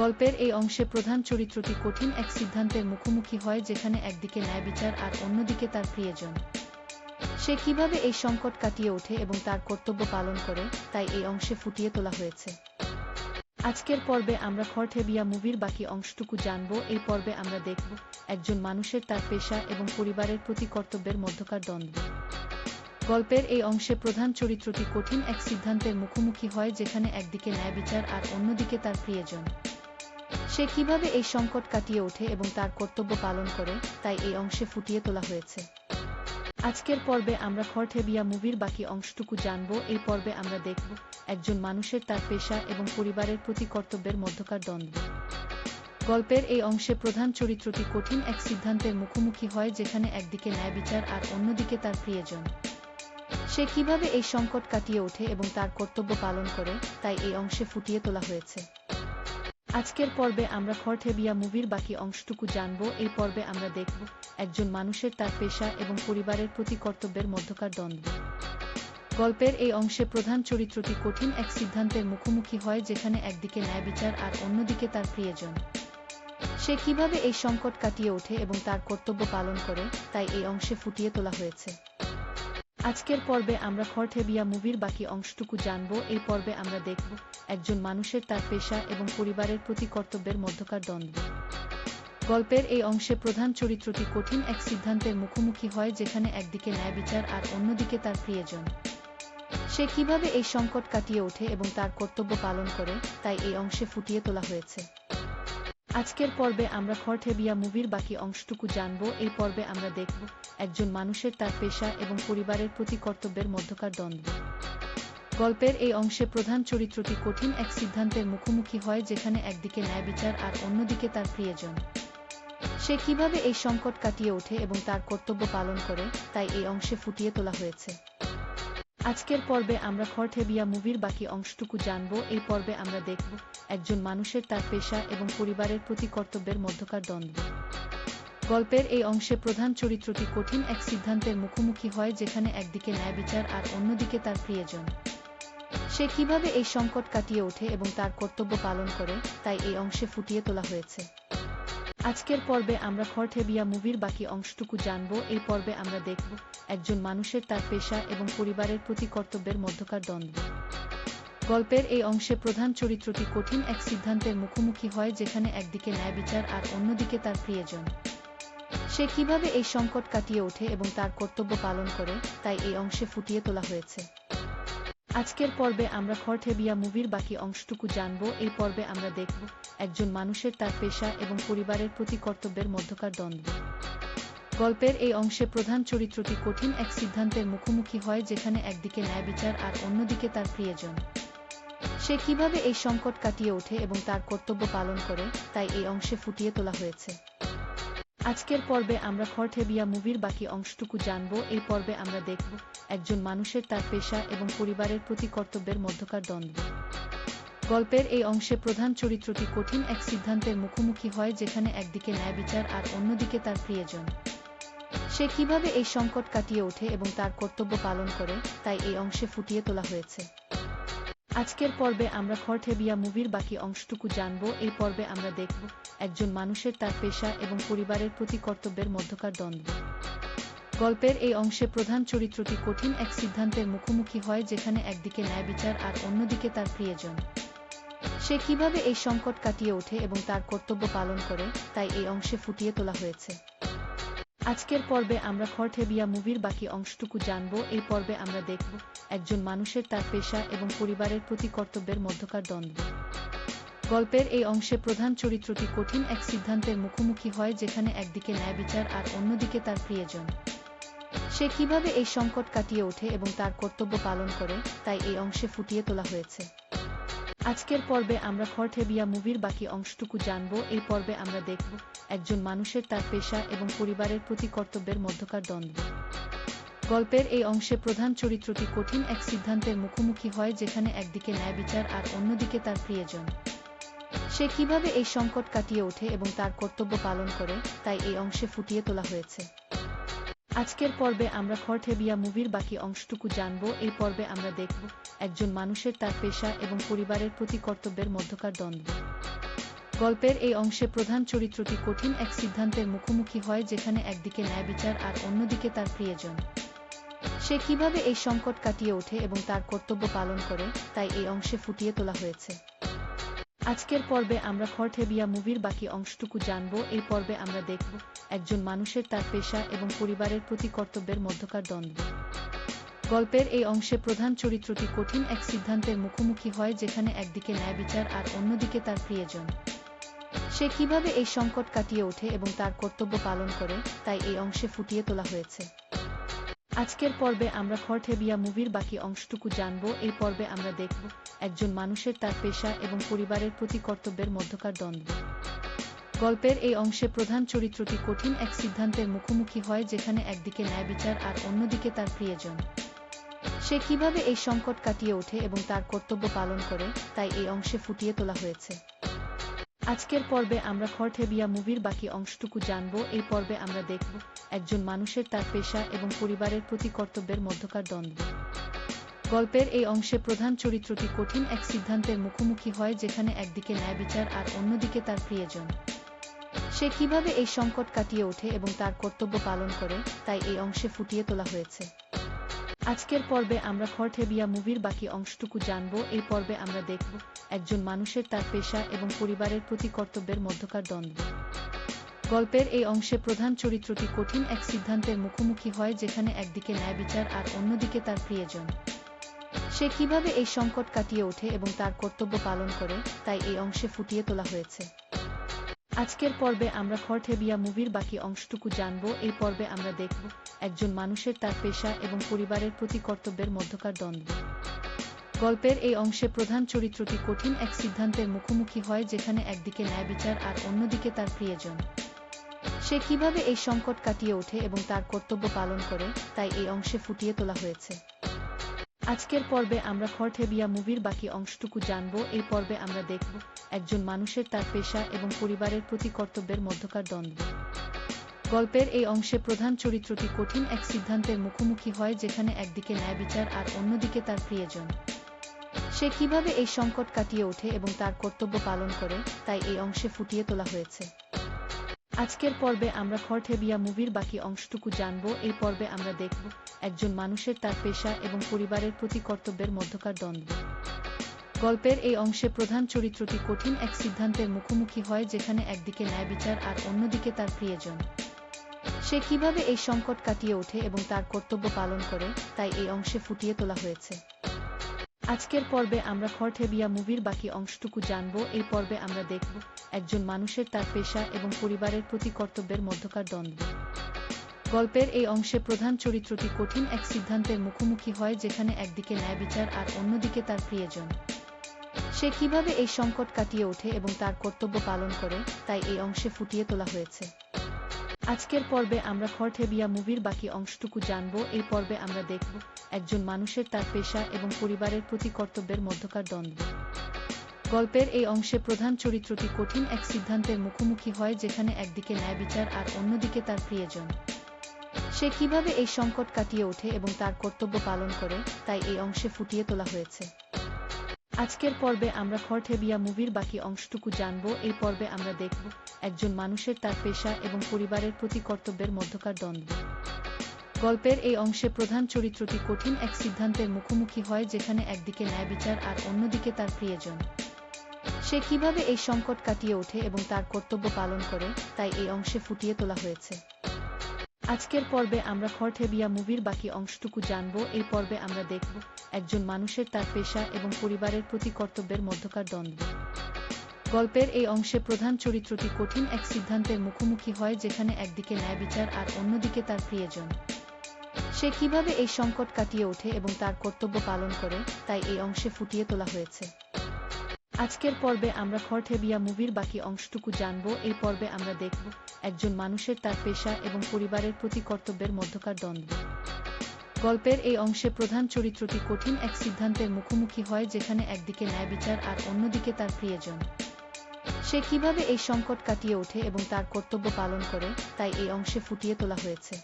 গল্পের এই অংশে প্রধান চরিত্রটি কঠিন এক সিদ্ধান্তের মুখোমুখি হয়, যেখানে একদিকে ন্যায় বিচার আর অন্যদিকে তার প্রিয়জন। সে কিভাবে এই সংকট কাটিয়ে ওঠে এবং তার কর্তব্য পালন করে, তাই এই অংশে ফুটিয়ে তোলা হয়েছে। আজকের পর্বে আমরা খরঠেবিয়া মুভির বাকি অংশটুকু জানব। এই পর্বে আমরা দেখব একজন মানুষের তার পেশা এবং পরিবারের প্রতি কর্তব্যের মধ্যকার দ্বন্দ্ব। গল্পের এই অংশে প্রধান চরিত্রটি কঠিন এক সিদ্ধান্তের মুখোমুখি হয়, যেখানে একদিকে ন্যায় বিচার আর অন্যদিকে তার প্রিয়জন। সে কিভাবে এই সংকট কাটিয়ে ওঠে এবং তার কর্তব্য পালন করে, তাই এই অংশে ফুটিয়ে তোলা হয়েছে। আজকের পর্বে আমরা খরঠেবিয়া মুভির বাকি অংশটুকু জানব। এই পর্বে আমরা দেখব একজন মানুষের তার পেশা এবং পরিবারের প্রতি কর্তব্যের মধ্যকার দ্বন্দ্ব। গল্পের এই অংশে প্রধান চরিত্রটি কঠিন এক সিদ্ধান্তের মুখোমুখি হয়, যেখানে একদিকে ন্যায় বিচার আর অন্যদিকে তার প্রিয়জন। সে কিভাবে এই সংকট কাটিয়ে ওঠে এবং তার কর্তব্য পালন করে, তাই এই অংশে ফুটিয়ে তোলা হয়েছে। আজকের পর্বে আমরা খরঠেবিয়া মুভির বাকি অংশটুকু জানব। এই পর্বে আমরা দেখব একজন মানুষের তার পেশা এবং পরিবারের প্রতি কর্তব্যের মধ্যকার দ্বন্দ্ব। গল্পের এই অংশে প্রধান চরিত্রটি কঠিন এক সিদ্ধান্তের মুখোমুখি হয়, যেখানে একদিকে ন্যায় বিচার আর অন্যদিকে তার প্রিয়জন। সে কিভাবে এই সংকট কাটিয়ে ওঠে এবং তার কর্তব্য পালন করে, তাই এই অংশে ফুটিয়ে তোলা হয়েছে। আজকের পর্বে আমরা খরঠেবিয়া মুভির বাকি অংশটুকু জানব। এই পর্বে আমরা দেখব একজন মানুষের তার পেশা এবং পরিবারের প্রতি কর্তব্যের মধ্যকার দ্বন্দ্ব। গল্পের এই অংশে প্রধান চরিত্রটি কঠিন এক সিদ্ধান্তের মুখোমুখি হয়, যেখানে একদিকে ন্যায় বিচার আর অন্যদিকে তার প্রিয়জন। সে কিভাবে এই সংকট কাটিয়ে ওঠে এবং তার কর্তব্য পালন করে, তাই এই অংশে ফুটিয়ে তোলা হয়েছে। আজকের পর্বে আমরা খরঠেবিয়া মুভির বাকি অংশটুকু জানব। এই পর্বে আমরা দেখব একজন মানুষের তার পেশা এবং পরিবারের প্রতি কর্তব্যের মধ্যকার দ্বন্দ্ব। গল্পের এই অংশে প্রধান চরিত্রটি কঠিন এক সিদ্ধান্তের মুখোমুখি হয়, যেখানে একদিকে ন্যায় বিচার আর অন্যদিকে তার প্রিয়জন। সে কিভাবে এই সংকট কাটিয়ে ওঠে এবং তার কর্তব্য পালন করে, তাই এই অংশে ফুটিয়ে তোলা হয়েছে। আজকের পর্বে আমরা খরঠেবিয়া মুভির বাকি অংশটুকু জানব। এই পর্বে আমরা দেখব একজন মানুষের তার পেশা এবং পরিবারের প্রতি কর্তব্যের মধ্যকার দ্বন্দ্ব। গল্পের এই অংশে প্রধান চরিত্রটি কঠিন এক সিদ্ধান্তের মুখোমুখি হয়, যেখানে একদিকে ন্যায় বিচার আর অন্যদিকে তার প্রিয়জন। সে কিভাবে এই সংকট কাটিয়ে ওঠে এবং তার কর্তব্য পালন করে, তাই এই অংশে ফুটিয়ে তোলা হয়েছে। আজকের পর্বে আমরা খরঠেবিয়া মুভির বাকি অংশটুকু জানব। এই পর্বে আমরা দেখব একজন মানুষের তার পেশা এবং পরিবারের প্রতি কর্তব্যের মধ্যকার দ্বন্দ্ব। গল্পের এই অংশে প্রধান চরিত্রটি কঠিন এক সিদ্ধান্তের মুখোমুখি হয়, যেখানে একদিকে ন্যায় বিচার আর অন্যদিকে তার প্রিয়জন। সে কিভাবে এই সংকট কাটিয়ে ওঠে এবং তার কর্তব্য পালন করে, তাই এই অংশে ফুটিয়ে তোলা হয়েছে। আজকের পর্বে আমরা খরঠেবিয়া মুভির বাকি অংশটুকু জানব। এই পর্বে আমরা দেখব একজন মানুষের তার পেশা এবং পরিবারের প্রতি কর্তব্যের মধ্যকার দ্বন্দ্ব। গল্পের এই অংশে প্রধান চরিত্রটি কঠিন এক সিদ্ধান্তের মুখোমুখি হয়, যেখানে একদিকে ন্যায় বিচার আর অন্যদিকে তার প্রিয়জন। সে কিভাবে এই সংকট কাটিয়ে ওঠে এবং তার কর্তব্য পালন করে, তাই এই অংশে ফুটিয়ে তোলা হয়েছে। আজকের পর্বে আমরা খরঠেবিয়া মুভির বাকি অংশটুকু জানব। এই পর্বে আমরা দেখব একজন মানুষের তার পেশা এবং পরিবারের প্রতি কর্তব্যের মধ্যকার দ্বন্দ্ব। গল্পের এই অংশে প্রধান চরিত্রটি কঠিন এক সিদ্ধান্তের মুখোমুখি হয়, যেখানে একদিকে ন্যায় বিচার আর অন্যদিকে তার প্রিয়জন। সে কিভাবে এই সংকট কাটিয়ে ওঠে এবং তার কর্তব্য পালন করে, তাই এই অংশে ফুটিয়ে তোলা হয়েছে। আজকের পর্বে আমরা খরঠেবিয়া মুভির বাকি অংশটুকু জানব। এই পর্বে আমরা দেখব একজন মানুষের তার পেশা এবং পরিবারের প্রতি কর্তব্যের মধ্যকার দ্বন্দ্ব। গল্পের এই অংশে প্রধান চরিত্রটি কঠিন এক সিদ্ধান্তের মুখোমুখি হয়, যেখানে একদিকে ন্যায় বিচার আর অন্যদিকে তার প্রিয়জন। সে কিভাবে এই সংকট কাটিয়ে ওঠে এবং তার কর্তব্য পালন করে, তাই এই অংশে ফুটিয়ে তোলা হয়েছে। আজকের পর্বে আমরা খরঠেবিয়া মুভির বাকি অংশটুকু জানব। এই পর্বে আমরা দেখব একজন মানুষের তার পেশা এবং পরিবারের প্রতি কর্তব্যের মধ্যকার দ্বন্দ্ব। গল্পের এই অংশে প্রধান চরিত্রটি কঠিন এক সিদ্ধান্তের মুখোমুখি হয়, যেখানে একদিকে ন্যায় বিচার আর অন্যদিকে তার প্রিয়জন। সে কিভাবে এই সংকট কাটিয়ে ওঠে এবং তার কর্তব্য পালন করে, তাই এই অংশে ফুটিয়ে তোলা হয়েছে। আজকের পর্বে আমরা খরঠেবিয়া মুভির বাকি অংশটুকু জানব। এই পর্বে আমরা দেখব একজন মানুষের তার পেশা এবং পরিবারের প্রতি কর্তব্যের মধ্যকার দ্বন্দ্ব। গল্পের এই অংশে প্রধান চরিত্রটি কঠিন এক সিদ্ধান্তের মুখোমুখি হয়, যেখানে একদিকে ন্যায় বিচার আর অন্যদিকে তার প্রিয়জন। সে কিভাবে এই সংকট কাটিয়ে ওঠে এবং তার কর্তব্য পালন করে, তাই এই অংশে ফুটিয়ে তোলা হয়েছে। আজকের পর্বে আমরা খরঠেবিয়া মুভির বাকি অংশটুকু জানব। এই পর্বে আমরা দেখব একজন মানুষের তার পেশা এবং পরিবারের প্রতি কর্তব্যের মধ্যকার দ্বন্দ্ব। গল্পের এই অংশে প্রধান চরিত্রটি কঠিন এক সিদ্ধান্তের মুখোমুখি হয়, যেখানে একদিকে ন্যায় বিচার আর অন্যদিকে তার প্রিয়জন। সে কিভাবে এই সংকট কাটিয়ে ওঠে এবং তার কর্তব্য পালন করে, তাই এই অংশে ফুটিয়ে তোলা হয়েছে। আজকের পর্বে আমরা খরঠেবিয়া মুভির বাকি অংশটুকু জানব। এই পর্বে আমরা দেখব একজন মানুষের তার পেশা এবং পরিবারের প্রতি কর্তব্যের মধ্যকার দ্বন্দ্ব। গল্পের এই অংশে প্রধান চরিত্রটি কঠিন এক সিদ্ধান্তের মুখোমুখি হয়, যেখানে একদিকে ন্যায় বিচার আর অন্যদিকে তার প্রিয়জন। সে কিভাবে এই সংকট কাটিয়ে ওঠে এবং তার কর্তব্য পালন করে, তাই এই অংশে ফুটিয়ে তোলা হয়েছে। আজকের পর্বে আমরা খরঠেবিয়া মুভির বাকি অংশটুকু জানব। এই পর্বে আমরা দেখব একজন মানুষের তার পেশা এবং পরিবারের প্রতি কর্তব্যের মধ্যকার দ্বন্দ্ব। গল্পের এই অংশে প্রধান চরিত্রটি কঠিন এক সিদ্ধান্তের মুখোমুখি হয়, যেখানে একদিকে ন্যায় বিচার আর অন্যদিকে তার প্রিয়জন। সে কিভাবে এই সংকট কাটিয়ে ওঠে এবং তার কর্তব্য পালন করে, তাই এই অংশে ফুটিয়ে তোলা হয়েছে। আজকের পর্বে আমরা খরঠেবিয়া মুভির বাকি অংশটুকু জানব। এই পর্বে আমরা দেখব একজন মানুষের তার পেশা এবং পরিবারের প্রতি কর্তব্যের মধ্যকার দ্বন্দ্ব। গল্পের এই অংশে প্রধান চরিত্রটি কঠিন এক সিদ্ধান্তের মুখোমুখি হয়, যেখানে একদিকে ন্যায় বিচার আর অন্যদিকে তার প্রিয়জন। সে কিভাবে এই সংকট কাটিয়ে ওঠে এবং তার কর্তব্য পালন করে, তাই এই অংশে ফুটিয়ে তোলা হয়েছে। আজকের পর্বে আমরা খরঠেবিয়া মুভির বাকি অংশটুকু জানব। এই পর্বে আমরা দেখব একজন মানুষের তার পেশা এবং পরিবারের প্রতি কর্তব্যের মধ্যকার দ্বন্দ্ব। গল্পের এই অংশে প্রধান চরিত্রটি কঠিন এক সিদ্ধান্তের মুখোমুখি হয়, যেখানে একদিকে ন্যায় বিচার আর অন্যদিকে তার প্রিয়জন। সে কিভাবে এই সংকট কাটিয়ে ওঠে এবং তার কর্তব্য পালন করে, তাই এই অংশে ফুটিয়ে তোলা হয়েছে। আজকের পর্বে আমরা খড়ঠেবিয়া মুভির বাকি অংশটুকু জানব। এই পর্বে আমরা দেখব একজন মানুষের তার পেশা এবং পরিবারের প্রতি কর্তব্যের মধ্যকার দ্বন্দ্ব। গল্পের এই অংশে প্রধান চরিত্রটি কঠিন এক সিদ্ধান্তের মুখোমুখি হয়, যেখানে একদিকে ন্যায় বিচার আর অন্যদিকে তার প্রিয়জন। সে কিভাবে এই সংকট কাটিয়ে ওঠে এবং তার কর্তব্য পালন করে, তাই এই অংশে ফুটিয়ে তোলা হয়েছে। আজকের পর্বে আমরা খড়ঠেবিয়া মুভির বাকি অংশটুকু জানব। এই পর্বে আমরা দেখব একজন মানুষের তার পেশা এবং পরিবারের প্রতি কর্তব্যের মধ্যকার দ্বন্দ্ব। গল্পের এই অংশে প্রধান চরিত্রটি কঠিন এক সিদ্ধান্তের মুখোমুখি হয়, যেখানে একদিকে ন্যায় বিচার আর অন্যদিকে তার প্রিয়জন। সে কিভাবে এই সংকট কাটিয়ে ওঠে এবং তার কর্তব্য পালন করে, তাই এই অংশে ফুটিয়ে তোলা হয়েছে। আজকের পর্বে আমরা খড়ঠেবিয়া মুভির বাকি অংশটুকু জানব। এই পর্বে আমরা দেখব একজন মানুষের তার পেশা এবং পরিবারের প্রতি কর্তব্যের মধ্যকার দ্বন্দ্ব। গল্পের এই অংশে প্রধান চরিত্রটি কঠিন এক সিদ্ধান্তের মুখোমুখি হয়, যেখানে একদিকে ন্যায় বিচার আর অন্যদিকে তার প্রিয়জন। সে কিভাবে এই সংকট কাটিয়ে ওঠে এবং তার কর্তব্য পালন করে, তাই এই অংশে ফুটিয়ে তোলা হয়েছে। আজকের পর্বে আমরা খড়ঠেবিয়া মুভির বাকি অংশটুকু জানব। এই পর্বে আমরা দেখব একজন মানুষের তার পেশা এবং পরিবারের প্রতি কর্তব্যের মধ্যকার দ্বন্দ্ব। গল্পের এই অংশে প্রধান চরিত্রটি কঠিন এক সিদ্ধান্তের মুখোমুখি হয়, যেখানে একদিকে ন্যায় বিচার আর অন্যদিকে তার প্রিয়জন। সে কিভাবে এই সংকট কাটিয়ে ওঠে এবং তার কর্তব্য পালন করে, তাই এই অংশে ফুটিয়ে তোলা হয়েছে। আজকের পর্বে আমরা খড়ঠেবিয়া মুভির বাকি অংশটুকু জানব। এই পর্বে আমরা দেখব একজন মানুষের তার পেশা এবং পরিবারের প্রতি কর্তব্যের মধ্যকার দ্বন্দ্ব। গল্পের এই অংশে প্রধান চরিত্রটি কঠিন এক সিদ্ধান্তের মুখোমুখি হয়, যেখানে একদিকে ন্যায় বিচার আর অন্যদিকে তার প্রিয়জন। সে কিভাবে এই সংকট কাটিয়ে ওঠে এবং তার কর্তব্য পালন করে, তাই এই অংশে ফুটিয়ে তোলা হয়েছে। আজকের পর্বে আমরা খড়ঠেবিয়া মুভির বাকি অংশটুকু জানব। এই পর্বে আমরা দেখব একজন মানুষের তার পেশা এবং পরিবারের প্রতি কর্তব্যের মধ্যকার দ্বন্দ্ব। গল্পের এই অংশে প্রধান চরিত্রটি কঠিন এক সিদ্ধান্তের মুখোমুখি হয়, যেখানে একদিকে ন্যায় বিচার আর অন্যদিকে তার প্রিয়জন। সে কিভাবে এই সংকট কাটিয়ে ওঠে এবং তার কর্তব্য পালন করে, তাই এই অংশে ফুটিয়ে তোলা হয়েছে। আজকের পর্বে আমরা খড়ঠেবিয়া মুভির বাকি অংশটুকু জানব। এই পর্বে আমরা দেখব একজন মানুষের তার পেশা এবং পরিবারের প্রতি কর্তব্যের মধ্যকার দ্বন্দ্ব। গল্পের এই অংশে প্রধান চরিত্রটি কঠিন এক সিদ্ধান্তের মুখোমুখি হয়, যেখানে একদিকে ন্যায় বিচার আর অন্যদিকে তার প্রিয়জন। সে কিভাবে এই সংকট কাটিয়ে ওঠে এবং তার কর্তব্য পালন করে, তাই এই অংশে ফুটিয়ে তোলা হয়েছে। আজকের পর্বে আমরা খড়ঠেবিয়া মুভির বাকি অংশটুকু জানব। এই পর্বে আমরা দেখব একজন মানুষের তার পেশা এবং পরিবারের প্রতি কর্তব্যের মধ্যকার দ্বন্দ্ব। গল্পের এই অংশে প্রধান চরিত্রটি কঠিন এক সিদ্ধান্তের মুখোমুখি হয়, যেখানে একদিকে ন্যায় বিচার আর অন্যদিকে তার প্রিয়জন। সে কিভাবে এই সংকট কাটিয়ে ওঠে এবং তার কর্তব্য পালন করে, তাই এই অংশে ফুটিয়ে তোলা হয়েছে।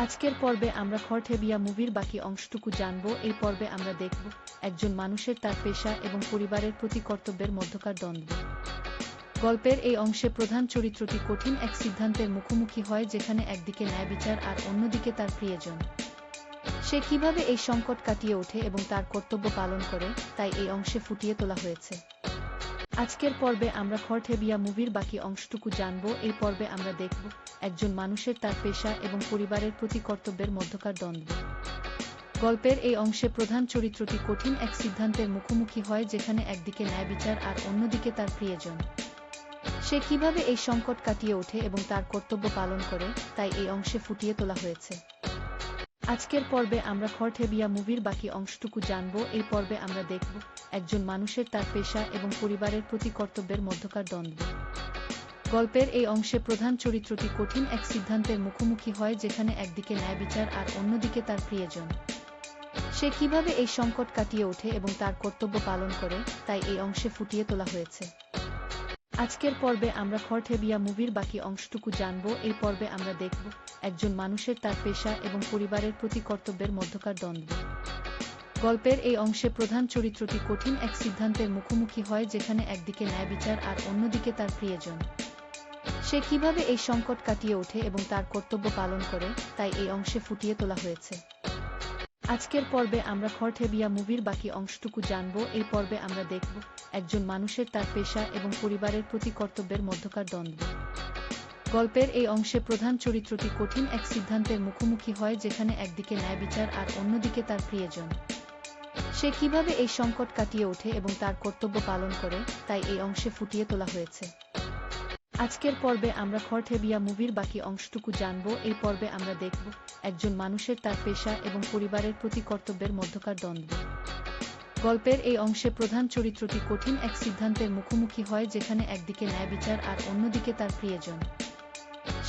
আজকের পর্বে আমরা খড়ঠেবিয়া মুভির বাকি অংশটুকু জানব। এই পর্বে আমরা দেখব একজন মানুষের তার পেশা এবং পরিবারের প্রতি কর্তব্যের মধ্যকার দ্বন্দ্ব। গল্পের এই অংশে প্রধান চরিত্রটি কঠিন এক সিদ্ধান্তের মুখোমুখি হয়, যেখানে একদিকে ন্যায় বিচার আর অন্যদিকে তার প্রিয়জন। সে কিভাবে এই সংকট কাটিয়ে ওঠে এবং তার কর্তব্য পালন করে, তাই এই অংশে ফুটিয়ে তোলা হয়েছে। আজকের পর্বে আমরা খড়ঠেবিয়া মুভির বাকি অংশটুকু জানব। এই পর্বে আমরা দেখব একজন মানুষের তার পেশা এবং পরিবারের প্রতি কর্তব্যের মধ্যকার দ্বন্দ্ব। গল্পের এই অংশে প্রধান চরিত্রটি কঠিন এক সিদ্ধান্তের মুখোমুখি হয়, যেখানে একদিকে ন্যায় বিচার আর অন্যদিকে তার প্রিয়জন। সে কিভাবে এই সংকট কাটিয়ে ওঠে এবং তার কর্তব্য পালন করে, তাই এই অংশে ফুটিয়ে তোলা হয়েছে। আজকের পর্বে আমরা খড়ঠেবিয়া মুভির বাকি অংশটুকু জানব। এই পর্বে আমরা দেখব একজন মানুষের তার পেশা এবং পরিবারের প্রতি কর্তব্যের মধ্যকার দ্বন্দ্ব। গল্পের এই অংশে প্রধান চরিত্রটি কঠিন এক সিদ্ধান্তের মুখোমুখি হয়, যেখানে একদিকে ন্যায় বিচার আর অন্যদিকে তার প্রিয়জন। সে কিভাবে এই সংকট কাটিয়ে ওঠে এবং তার কর্তব্য পালন করে, তাই এই অংশে ফুটিয়ে তোলা হয়েছে। আজকের পর্বে আমরা খড়ঠেবিয়া মুভির বাকি অংশটুকু জানব। এই পর্বে আমরা দেখব একজন মানুষের তার পেশা এবং পরিবারের প্রতি কর্তব্যের মধ্যকার দ্বন্দ্ব। গল্পের এই অংশে প্রধান চরিত্রটি কঠিন এক সিদ্ধান্তের মুখোমুখি হয়, যেখানে একদিকে ন্যায় বিচার আর অন্যদিকে তার প্রিয়জন। সে কিভাবে এই সংকট কাটিয়ে ওঠে এবং তার কর্তব্য পালন করে, তাই এই অংশে ফুটিয়ে তোলা হয়েছে। আজকের পর্বে আমরা খড়ঠেবিয়া মুভির বাকি অংশটুকু জানব। এই পর্বে আমরা দেখব একজন মানুষের তার পেশা এবং পরিবারের প্রতি কর্তব্যের মধ্যকার দ্বন্দ্ব। গল্পের এই অংশে প্রধান চরিত্রটি কঠিন এক সিদ্ধান্তের মুখোমুখি হয়, যেখানে একদিকে ন্যায় বিচার আর অন্যদিকে তার প্রিয়জন। সে কিভাবে এই সংকট কাটিয়ে ওঠে এবং তার কর্তব্য পালন করে, তাই এই অংশে ফুটিয়ে তোলা হয়েছে। আজকের পর্বে আমরা খড়ঠেবিয়া মুভির বাকি অংশটুকু জানব। এই পর্বে আমরা দেখব একজন মানুষের তার পেশা এবং পরিবারের প্রতি কর্তব্যের মধ্যকার দ্বন্দ্ব। গল্পের এই অংশে প্রধান চরিত্রটি কঠিন এক সিদ্ধান্তের মুখোমুখি হয়, যেখানে একদিকে ন্যায় বিচার আর অন্যদিকে তার প্রিয়জন।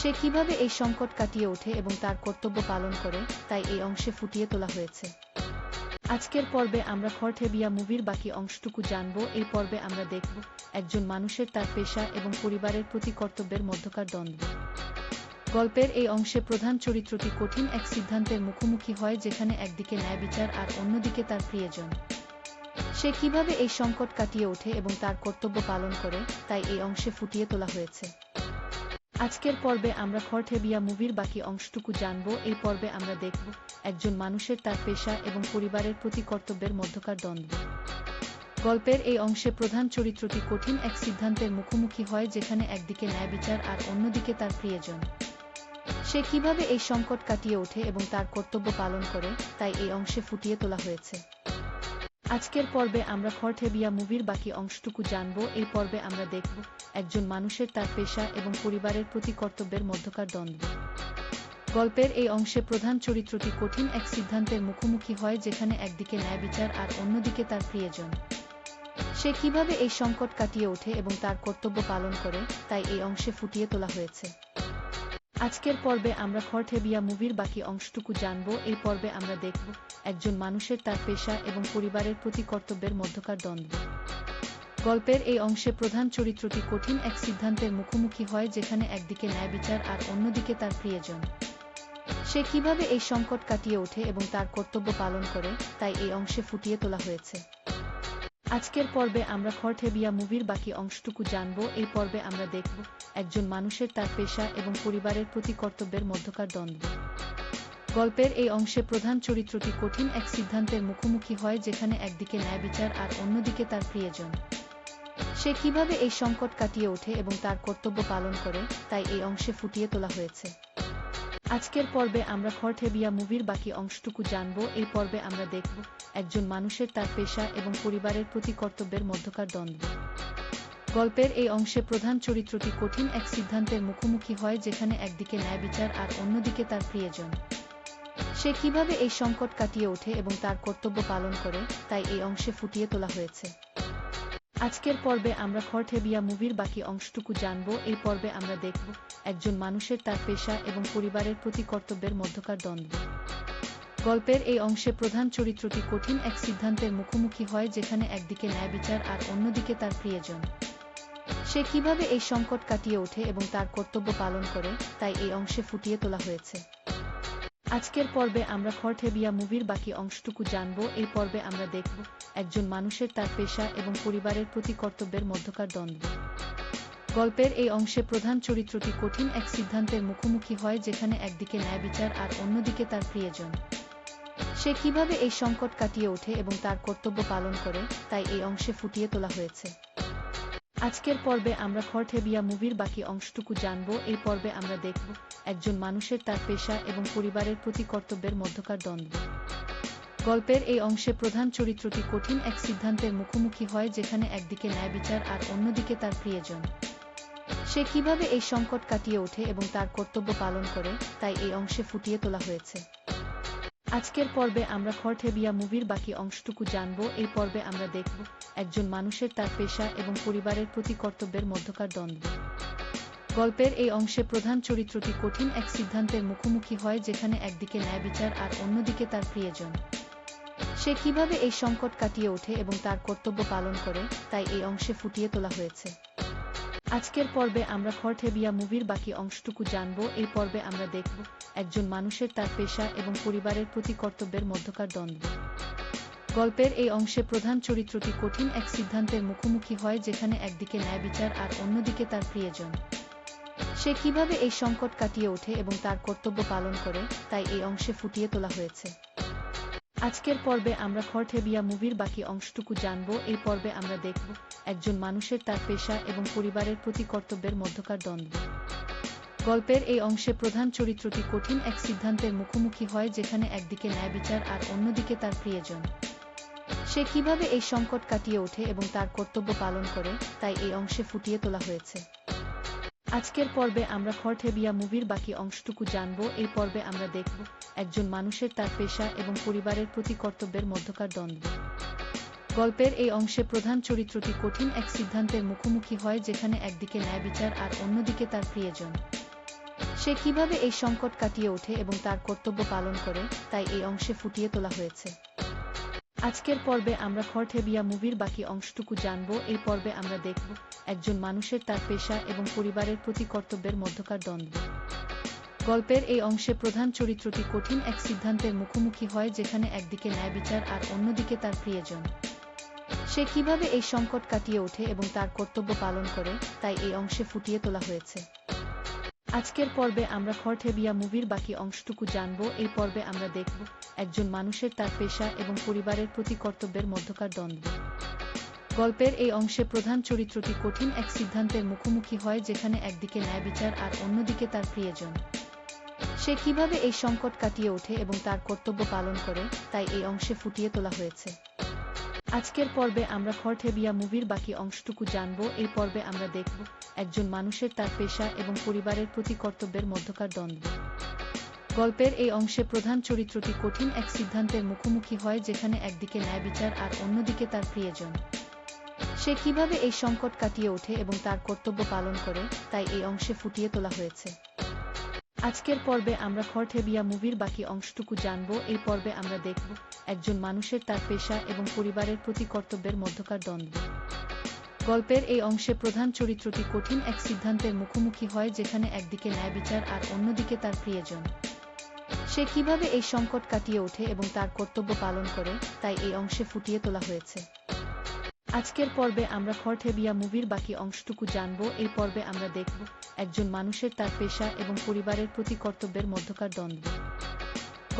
সে কিভাবে এই সংকট কাটিয়ে ওঠে এবং তার কর্তব্য পালন করে, তাই এই অংশে ফুটিয়ে তোলা হয়েছে। আজকের পর্বে আমরা খড়ঠেবিয়া মুভির বাকি অংশটুকু জানব। এই পর্বে আমরা দেখব একজন মানুষের তার পেশা এবং পরিবারের প্রতি কর্তব্যের মধ্যকার দ্বন্দ্ব। গল্পের এই অংশে প্রধান চরিত্রটি কঠিন এক সিদ্ধান্তের মুখোমুখি হয়, যেখানে একদিকে ন্যায় বিচার আর অন্যদিকে তার প্রিয়জন। সে কিভাবে এই সংকট কাটিয়ে ওঠে এবং তার কর্তব্য পালন করে, তাই এই অংশে ফুটিয়ে তোলা হয়েছে। আজকের পর্বে আমরা খড়ঠেবিয়া মুভির বাকি অংশটুকু জানব। এই পর্বে আমরা দেখব একজন মানুষের তার পেশা এবং পরিবারের প্রতি কর্তব্যের মধ্যকার দ্বন্দ্ব। গল্পের এই অংশে প্রধান চরিত্রটি কঠিন এক সিদ্ধান্তের মুখোমুখি হয়, যেখানে একদিকে ন্যায় বিচার আর অন্যদিকে তার প্রিয়জন। সে কিভাবে এই সংকট কাটিয়ে ওঠে এবং তার কর্তব্য পালন করে, তাই এই অংশে ফুটিয়ে তোলা হয়েছে। আজকের পর্বে আমরা খড়ঠেবিয়া মুভির বাকি অংশটুকু জানব। এই পর্বে আমরা দেখব একজন মানুষের তার পেশা এবং পরিবারের প্রতি কর্তব্যের মধ্যকার দ্বন্দ্ব। গল্পের এই অংশে প্রধান চরিত্রটি কঠিন এক সিদ্ধান্তের মুখোমুখি হয়, যেখানে একদিকে ন্যায় বিচার আর অন্যদিকে তার প্রিয়জন। সে কিভাবে এই সংকট কাটিয়ে ওঠে এবং তার কর্তব্য পালন করে, তাই এই অংশে ফুটিয়ে তোলা হয়েছে। আজকের পর্বে আমরা খড়ঠেবিয়া মুভির বাকি অংশটুকু জানব। এই পর্বে আমরা দেখব একজন মানুষের তার পেশা এবং পরিবারের প্রতি কর্তব্যের মধ্যকার দ্বন্দ্ব। গল্পের এই অংশে প্রধান চরিত্রটি কঠিন এক সিদ্ধান্তের মুখোমুখি হয়, যেখানে একদিকে ন্যায় বিচার আর অন্যদিকে তার প্রিয়জন। সে কিভাবে এই সংকট কাটিয়ে ওঠে এবং তার কর্তব্য পালন করে, তাই এই অংশে ফুটিয়ে তোলা হয়েছে। আজকের পর্বে আমরা খড়ঠেবিয়া মুভির বাকি অংশটুকু জানব। এই পর্বে আমরা দেখব একজন মানুষের তার পেশা এবং পরিবারের প্রতি কর্তব্যের মধ্যকার দ্বন্দ্ব। গল্পের এই অংশে প্রধান চরিত্রটি কঠিন এক সিদ্ধান্তের মুখোমুখি হয়, যেখানে একদিকে ন্যায় বিচার আর অন্যদিকে তার প্রিয়জন। সে কিভাবে এই সংকট কাটিয়ে ওঠে এবং তার কর্তব্য পালন করে, তাই এই অংশে ফুটিয়ে তোলা হয়েছে। আজকের পর্বে আমরা খড়ঠেবিয়া মুভির বাকি অংশটুকু জানব। এই পর্বে আমরা দেখব একজন মানুষের তার পেশা এবং পরিবারের প্রতি কর্তব্যের মধ্যকার দ্বন্দ্ব। গল্পের এই অংশে প্রধান চরিত্রটি কঠিন এক সিদ্ধান্তের মুখোমুখি হয়, যেখানে একদিকে ন্যায় বিচার আর অন্যদিকে তার প্রিয়জন। সে কিভাবে এই সংকট কাটিয়ে ওঠে এবং তার কর্তব্য পালন করে, তাই এই অংশে ফুটিয়ে তোলা হয়েছে। আজকের পর্বে আমরা খড়ঠেবিয়া মুভির বাকি অংশটুকু জানব। এই পর্বে আমরা দেখব একজন মানুষের তার পেশা এবং পরিবারের প্রতি কর্তব্যের মধ্যকার দ্বন্দ্ব। গল্পের এই অংশে প্রধান চরিত্রটি কঠিন এক সিদ্ধান্তের মুখোমুখি হয়, যেখানে একদিকে ন্যায় বিচার আর অন্যদিকে তার প্রিয়জন। সে কিভাবে এই সংকট কাটিয়ে ওঠে এবং তার কর্তব্য পালন করে, তাই এই অংশে ফুটিয়ে তোলা হয়েছে। আজকের পর্বে আমরা খড়ঠেবিয়া মুভির বাকি অংশটুকু জানব। এই পর্বে আমরা দেখব একজন মানুষের তার পেশা এবং পরিবারের প্রতি কর্তব্যের মধ্যকার দ্বন্দ্ব। গল্পের এই অংশে প্রধান চরিত্রটি কঠিন এক সিদ্ধান্তের মুখোমুখি হয়, যেখানে একদিকে ন্যায় বিচার আর অন্যদিকে তার প্রিয়জন। সে কিভাবে এই সংকট কাটিয়ে ওঠে এবং তার কর্তব্য পালন করে, তাই এই অংশে ফুটিয়ে তোলা হয়েছে। আজকের পর্বে আমরা খড়ঠেবিয়া মুভির বাকি অংশটুকু জানব। এই পর্বে আমরা দেখব একজন মানুষের তার পেশা এবং পরিবারের প্রতি কর্তব্যের মধ্যকার দ্বন্দ্ব। গল্পের এই অংশে প্রধান চরিত্রটি কঠিন এক সিদ্ধান্তের মুখোমুখি হয়, যেখানে একদিকে ন্যায় বিচার আর অন্যদিকে তার প্রিয়জন। সে কিভাবে এই সংকট কাটিয়ে ওঠে এবং তার কর্তব্য পালন করে, তাই এই অংশে ফুটিয়ে তোলা হয়েছে। আজকের পর্বে আমরা খড়ঠেবিয়া মুভির বাকি অংশটুকু জানব। এই পর্বে আমরা দেখব একজন মানুষের তার পেশা এবং পরিবারের প্রতি কর্তব্যের মধ্যকার দ্বন্দ্ব। গল্পের এই অংশে প্রধান চরিত্রটি কঠিন এক সিদ্ধান্তের মুখোমুখি হয়, যেখানে একদিকে ন্যায় বিচার আর অন্যদিকে তার প্রিয়জন। সে কিভাবে এই সংকট কাটিয়ে ওঠে এবং তার কর্তব্য পালন করে, তাই এই অংশে ফুটিয়ে তোলা হয়েছে। আজকের পর্বে আমরা খড়ঠেবিয়া মুভির বাকি অংশটুকু জানব। এই পর্বে আমরা দেখব একজন মানুষের তার পেশা এবং পরিবারের প্রতি কর্তব্যের মধ্যকার দ্বন্দ্ব। গল্পের এই অংশে প্রধান চরিত্রটি কঠিন এক সিদ্ধান্তের মুখোমুখি হয়, যেখানে একদিকে ন্যায় বিচার আর অন্যদিকে তার প্রিয়জন। সে কিভাবে এই সংকট কাটিয়ে ওঠে এবং তার কর্তব্য পালন করে, তাই এই অংশে ফুটিয়ে তোলা হয়েছে। আজকের পর্বে আমরা খড়ঠেবিয়া মুভির বাকি অংশটুকু জানব। এই পর্বে আমরা দেখব একজন মানুষের তার পেশা এবং পরিবারের প্রতি কর্তব্যের মধ্যকার দ্বন্দ্ব। গল্পের এই অংশে প্রধান চরিত্রটি কঠিন এক সিদ্ধান্তের মুখোমুখি হয়, যেখানে একদিকে ন্যায় বিচার আর অন্যদিকে তার প্রিয়জন। সে কিভাবে এই সংকট কাটিয়ে ওঠে এবং তার কর্তব্য পালন করে, তাই এই অংশে ফুটিয়ে তোলা হয়েছে। আজকের পর্বে আমরা খরঠেবিয়া মুভির বাকি অংশটুকু জানব। এই পর্বে আমরা দেখব একজন মানুষের তার পেশা এবং পরিবারের প্রতি কর্তব্যের মধ্যকার দ্বন্দ্ব। গল্পের এই অংশে প্রধান চরিত্রটি কঠিন এক সিদ্ধান্তের মুখোমুখি হয়, যেখানে একদিকে ন্যায় বিচার আর অন্যদিকে তার প্রিয়জন। সে কিভাবে এই সংকট কাটিয়ে ওঠে এবং তার কর্তব্য পালন করে, তাই এই অংশে ফুটিয়ে তোলা হয়েছে। আজকের পর্বে আমরা খরঠেবিয়া মুভির বাকি অংশটুকু জানব। এই পর্বে আমরা দেখব একজন মানুষের তার পেশা এবং পরিবারের প্রতি কর্তব্যের মধ্যকার দ্বন্দ্ব। গল্পের এই অংশে প্রধান চরিত্রটি কঠিন এক সিদ্ধান্তের মুখোমুখি হয়, যেখানে একদিকে ন্যায় বিচার আর অন্যদিকে তার প্রিয়জন। সে কিভাবে এই সংকট কাটিয়ে ওঠে এবং তার কর্তব্য পালন করে, তাই এই অংশে ফুটিয়ে তোলা হয়েছে। আজকের পর্বে আমরা খরঠেবিয়া মুভির বাকি অংশটুকু জানব। এই পর্বে আমরা দেখব একজন মানুষের তার পেশা এবং পরিবারের প্রতি কর্তব্যের মধ্যকার দ্বন্দ্ব। গল্পের এই অংশে প্রধান চরিত্রটি কঠিন এক সিদ্ধান্তের মুখোমুখি হয়, যেখানে একদিকে ন্যায় বিচার আর অন্যদিকে তার প্রিয়জন। সে কিভাবে এই সংকট কাটিয়ে ওঠে এবং তার কর্তব্য পালন করে, তাই এই অংশে ফুটিয়ে তোলা হয়েছে। আজকের পর্বে আমরা খরঠেবিয়া মুভির বাকি অংশটুকু জানব। এই পর্বে আমরা দেখব একজন মানুষের তার পেশা এবং পরিবারের প্রতি কর্তব্যের মধ্যকার দ্বন্দ্ব। গল্পের এই অংশে প্রধান চরিত্রটি কঠিন এক সিদ্ধান্তের মুখোমুখি হয়, যেখানে একদিকে ন্যায় বিচার আর অন্যদিকে তার প্রিয়জন। সে কিভাবে এই সংকট কাটিয়ে ওঠে এবং তার কর্তব্য পালন করে, তাই এই অংশে ফুটিয়ে তোলা হয়েছে। আজকের পর্বে আমরা খরঠেবিয়া মুভির বাকি অংশটুকু জানব। এই পর্বে আমরা দেখব একজন মানুষের তার পেশা এবং পরিবারের প্রতি কর্তব্যের মধ্যকার দ্বন্দ্ব। গল্পের এই অংশে প্রধান চরিত্রটি কঠিন এক সিদ্ধান্তের মুখোমুখি হয়, যেখানে একদিকে ন্যায় বিচার আর অন্যদিকে তার প্রিয়জন। সে কিভাবে এই সংকট কাটিয়ে ওঠে এবং তার কর্তব্য পালন করে, তাই এই অংশে ফুটিয়ে তোলা হয়েছে। আজকের পর্বে আমরা খরঠেবিয়া মুভির বাকি অংশটুকু জানব। এই পর্বে আমরা দেখব একজন মানুষের তার পেশা এবং পরিবারের প্রতি কর্তব্যের মধ্যকার দ্বন্দ্ব।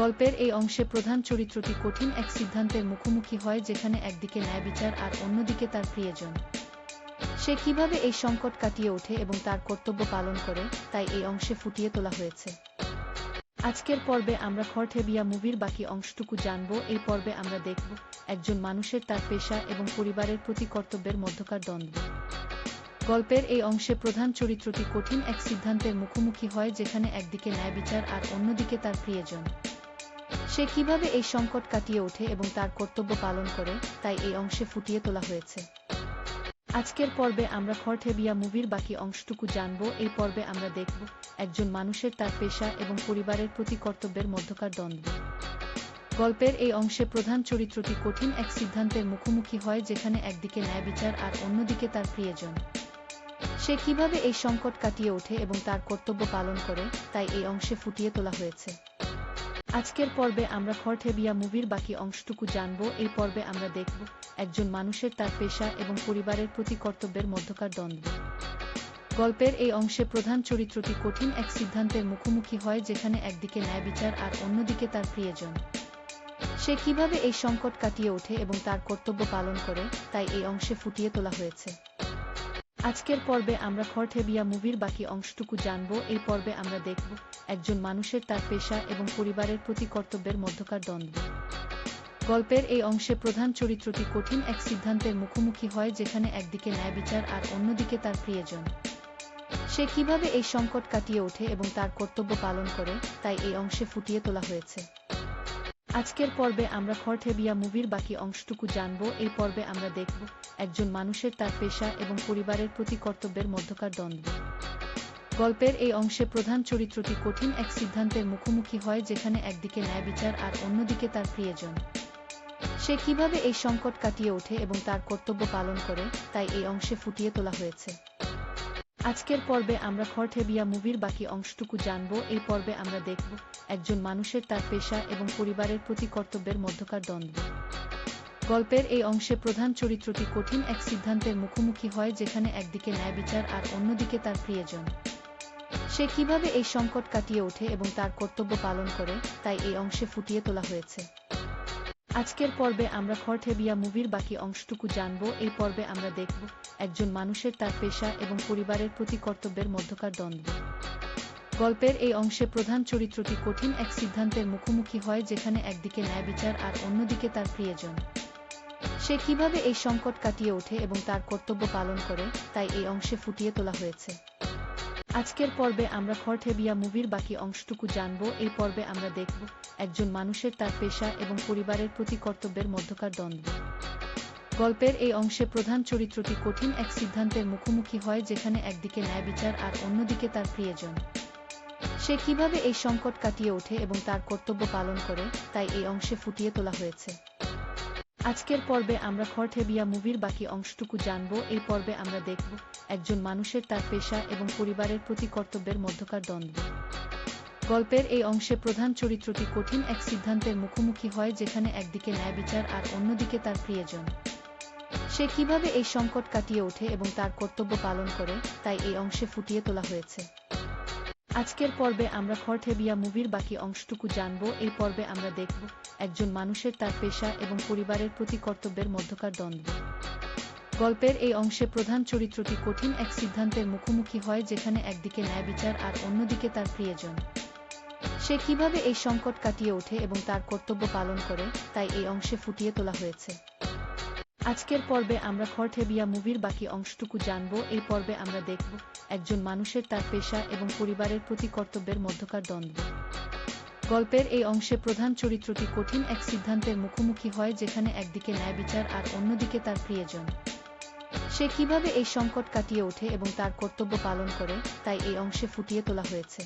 গল্পের এই অংশে প্রধান চরিত্রটি কঠিন এক সিদ্ধান্তের মুখোমুখি হয়, যেখানে একদিকে ন্যায় বিচার আর অন্যদিকে তার প্রিয়জন। সে কিভাবে এই সংকট কাটিয়ে ওঠে এবং তার কর্তব্য পালন করে, তাই এই অংশে ফুটিয়ে তোলা হয়েছে। আজকের পর্বে আমরা খরঠেবিয়া মুভির বাকি অংশটুকু জানব। এই পর্বে আমরা দেখব একজন মানুষের তার পেশা এবং পরিবারের প্রতি কর্তব্যের মধ্যকার দ্বন্দ্ব। গল্পের এই অংশে প্রধান চরিত্রটি কঠিন এক সিদ্ধান্তের মুখোমুখি হয়, যেখানে একদিকে ন্যায় বিচার আর অন্যদিকে তার প্রিয়জন। সে কিভাবে এই সংকট কাটিয়ে ওঠে এবং তার কর্তব্য পালন করে, তাই এই অংশে ফুটিয়ে তোলা হয়েছে। আজকের পর্বে আমরা খরঠেবিয়া মুভির বাকি অংশটুকু জানব। এই পর্বে আমরা দেখব একজন মানুষের তার পেশা এবং পরিবারের প্রতি কর্তব্যের মধ্যকার দ্বন্দ্ব। গল্পের এই অংশে প্রধান চরিত্রটি কঠিন এক সিদ্ধান্তের মুখোমুখি হয়, যেখানে একদিকে ন্যায় বিচার আর অন্যদিকে তার প্রিয়জন। সে কিভাবে এই সংকট কাটিয়ে ওঠে এবং তার কর্তব্য পালন করে, তাই এই অংশে ফুটিয়ে তোলা হয়েছে। আজকের পর্বে আমরা খরঠেবিয়া মুভির বাকি অংশটুকু জানব। এই পর্বে আমরা দেখব একজন মানুষের তার পেশা এবং পরিবারের প্রতি কর্তব্যের মধ্যকার দ্বন্দ্ব। গল্পের এই অংশে প্রধান চরিত্রটি কঠিন এক সিদ্ধান্তের মুখোমুখি হয়, যেখানে একদিকে ন্যায় বিচার আর অন্যদিকে তার প্রিয়জন। সে কিভাবে এই সংকট কাটিয়ে ওঠে এবং তার কর্তব্য পালন করে, তাই এই অংশে ফুটিয়ে তোলা হয়েছে। আজকের পর্বে আমরা খরঠেবিয়া মুভির বাকি অংশটুকু জানব। এই পর্বে আমরা দেখব একজন মানুষের তার পেশা এবং পরিবারের প্রতি কর্তব্যের মধ্যকার দ্বন্দ্ব। গল্পের এই অংশে প্রধান চরিত্রটি কঠিন এক সিদ্ধান্তের মুখোমুখি হয়, যেখানে একদিকে ন্যায় বিচার আর অন্যদিকে তার প্রিয়জন। সে কিভাবে এই সংকট কাটিয়ে ওঠে এবং তার কর্তব্য পালন করে, তাই এই অংশে ফুটিয়ে তোলা হয়েছে। আজকের পর্বে আমরা খরঠেবিয়া মুভির বাকি অংশটুকু জানব। এই পর্বে আমরা দেখব একজন মানুষের তার পেশা এবং পরিবারের প্রতি কর্তব্যের মধ্যকার দ্বন্দ্ব। গল্পের এই অংশে প্রধান চরিত্রটি কঠিন এক সিদ্ধান্তের মুখোমুখি হয়, যেখানে একদিকে ন্যায় বিচার আর অন্যদিকে তার প্রিয়জন। সে কিভাবে এই সংকট কাটিয়ে ওঠে এবং তার কর্তব্য পালন করে, তাই এই অংশে ফুটিয়ে তোলা হয়েছে। আজকের পর্বে আমরা খরঠেবিয়া মুভির বাকি অংশটুকু জানব। এই পর্বে আমরা দেখব একজন মানুষের তার পেশা এবং পরিবারের প্রতি কর্তব্যের মধ্যকার দ্বন্দ্ব। গল্পের এই অংশে প্রধান চরিত্রটি কঠিন এক সিদ্ধান্তের মুখোমুখি হয়, যেখানে একদিকে ন্যায় বিচার আর অন্যদিকে তার প্রিয়জন। সে কিভাবে এই সংকট কাটিয়ে ওঠে এবং তার কর্তব্য পালন করে, তাই এই অংশে ফুটিয়ে তোলা হয়েছে। আজকের পর্বে আমরা খরঠেবিয়া মুভির বাকি অংশটুকু জানব। এই পর্বে আমরা দেখব একজন মানুষের তার পেশা এবং পরিবারের প্রতি কর্তব্যের মধ্যকার দ্বন্দ্ব। গল্পের এই অংশে প্রধান চরিত্রটি কঠিন এক সিদ্ধান্তের মুখোমুখি হয়, যেখানে একদিকে ন্যায় বিচার আর অন্যদিকে তার প্রিয়জন। সে কিভাবে এই সংকট কাটিয়ে ওঠে এবং তার কর্তব্য পালন করে, তাই এই অংশে ফুটিয়ে তোলা হয়েছে। আজকের পর্বে আমরা খরঠেবিয়া মুভির বাকি অংশটুকু জানব। এই পর্বে আমরা দেখব একজন মানুষের তার পেশা এবং পরিবারের প্রতি কর্তব্যের মধ্যকার দ্বন্দ্ব। গল্পের এই অংশে প্রধান চরিত্রটি কঠিন এক সিদ্ধান্তের মুখোমুখি হয়, যেখানে একদিকে ন্যায় বিচার আর অন্যদিকে তার প্রিয়জন। সে কিভাবে এই সংকট কাটিয়ে ওঠে এবং তার কর্তব্য পালন করে, তাই এই অংশে ফুটিয়ে তোলা হয়েছে। আজকের পর্বে আমরা খরঠেবিয়া মুভির বাকি অংশটুকু জানব। এই পর্বে আমরা দেখব একজন মানুষের তার পেশা এবং পরিবারের প্রতি কর্তব্যের মধ্যকার দ্বন্দ্ব। গল্পের এই অংশে প্রধান চরিত্রটি কঠিন এক সিদ্ধান্তের মুখোমুখি হয়, যেখানে একদিকে ন্যায় বিচার আর অন্যদিকে তার প্রিয়জন। সে কিভাবে এই সংকট কাটিয়ে ওঠে এবং তার কর্তব্য পালন করে, তাই এই অংশে ফুটিয়ে তোলা হয়েছে। আজকের পর্বে আমরা খরঠেবিয়া মুভির বাকি অংশটুকু জানব। এই পর্বে আমরা দেখব একজন মানুষের তার পেশা এবং পরিবারের প্রতি কর্তব্যের মধ্যকার দ্বন্দ্ব। গল্পের এই অংশে প্রধান চরিত্রটি কঠিন এক সিদ্ধান্তের মুখোমুখি হয়, যেখানে একদিকে ন্যায় বিচার আর অন্যদিকে তার প্রিয়জন। সে কিভাবে এই সংকট কাটিয়ে ওঠে এবং তার কর্তব্য পালন করে, তাই এই অংশে ফুটিয়ে তোলা হয়েছে। আজকের পর্বে আমরা খরঠেবিয়া মুভির বাকি অংশটুকু জানব। এই পর্বে আমরা দেখব একজন মানুষের তার পেশা এবং পরিবারের প্রতি কর্তব্যের মধ্যকার দ্বন্দ্ব। গল্পের এই অংশে প্রধান চরিত্রটি কঠিন এক সিদ্ধান্তের মুখোমুখি হয়, যেখানে একদিকে ন্যায় বিচার আর অন্যদিকে তার প্রিয়জন। সে কিভাবে এই সংকট কাটিয়ে ওঠে এবং তার কর্তব্য পালন করে, তাই এই অংশে ফুটিয়ে তোলা হয়েছে।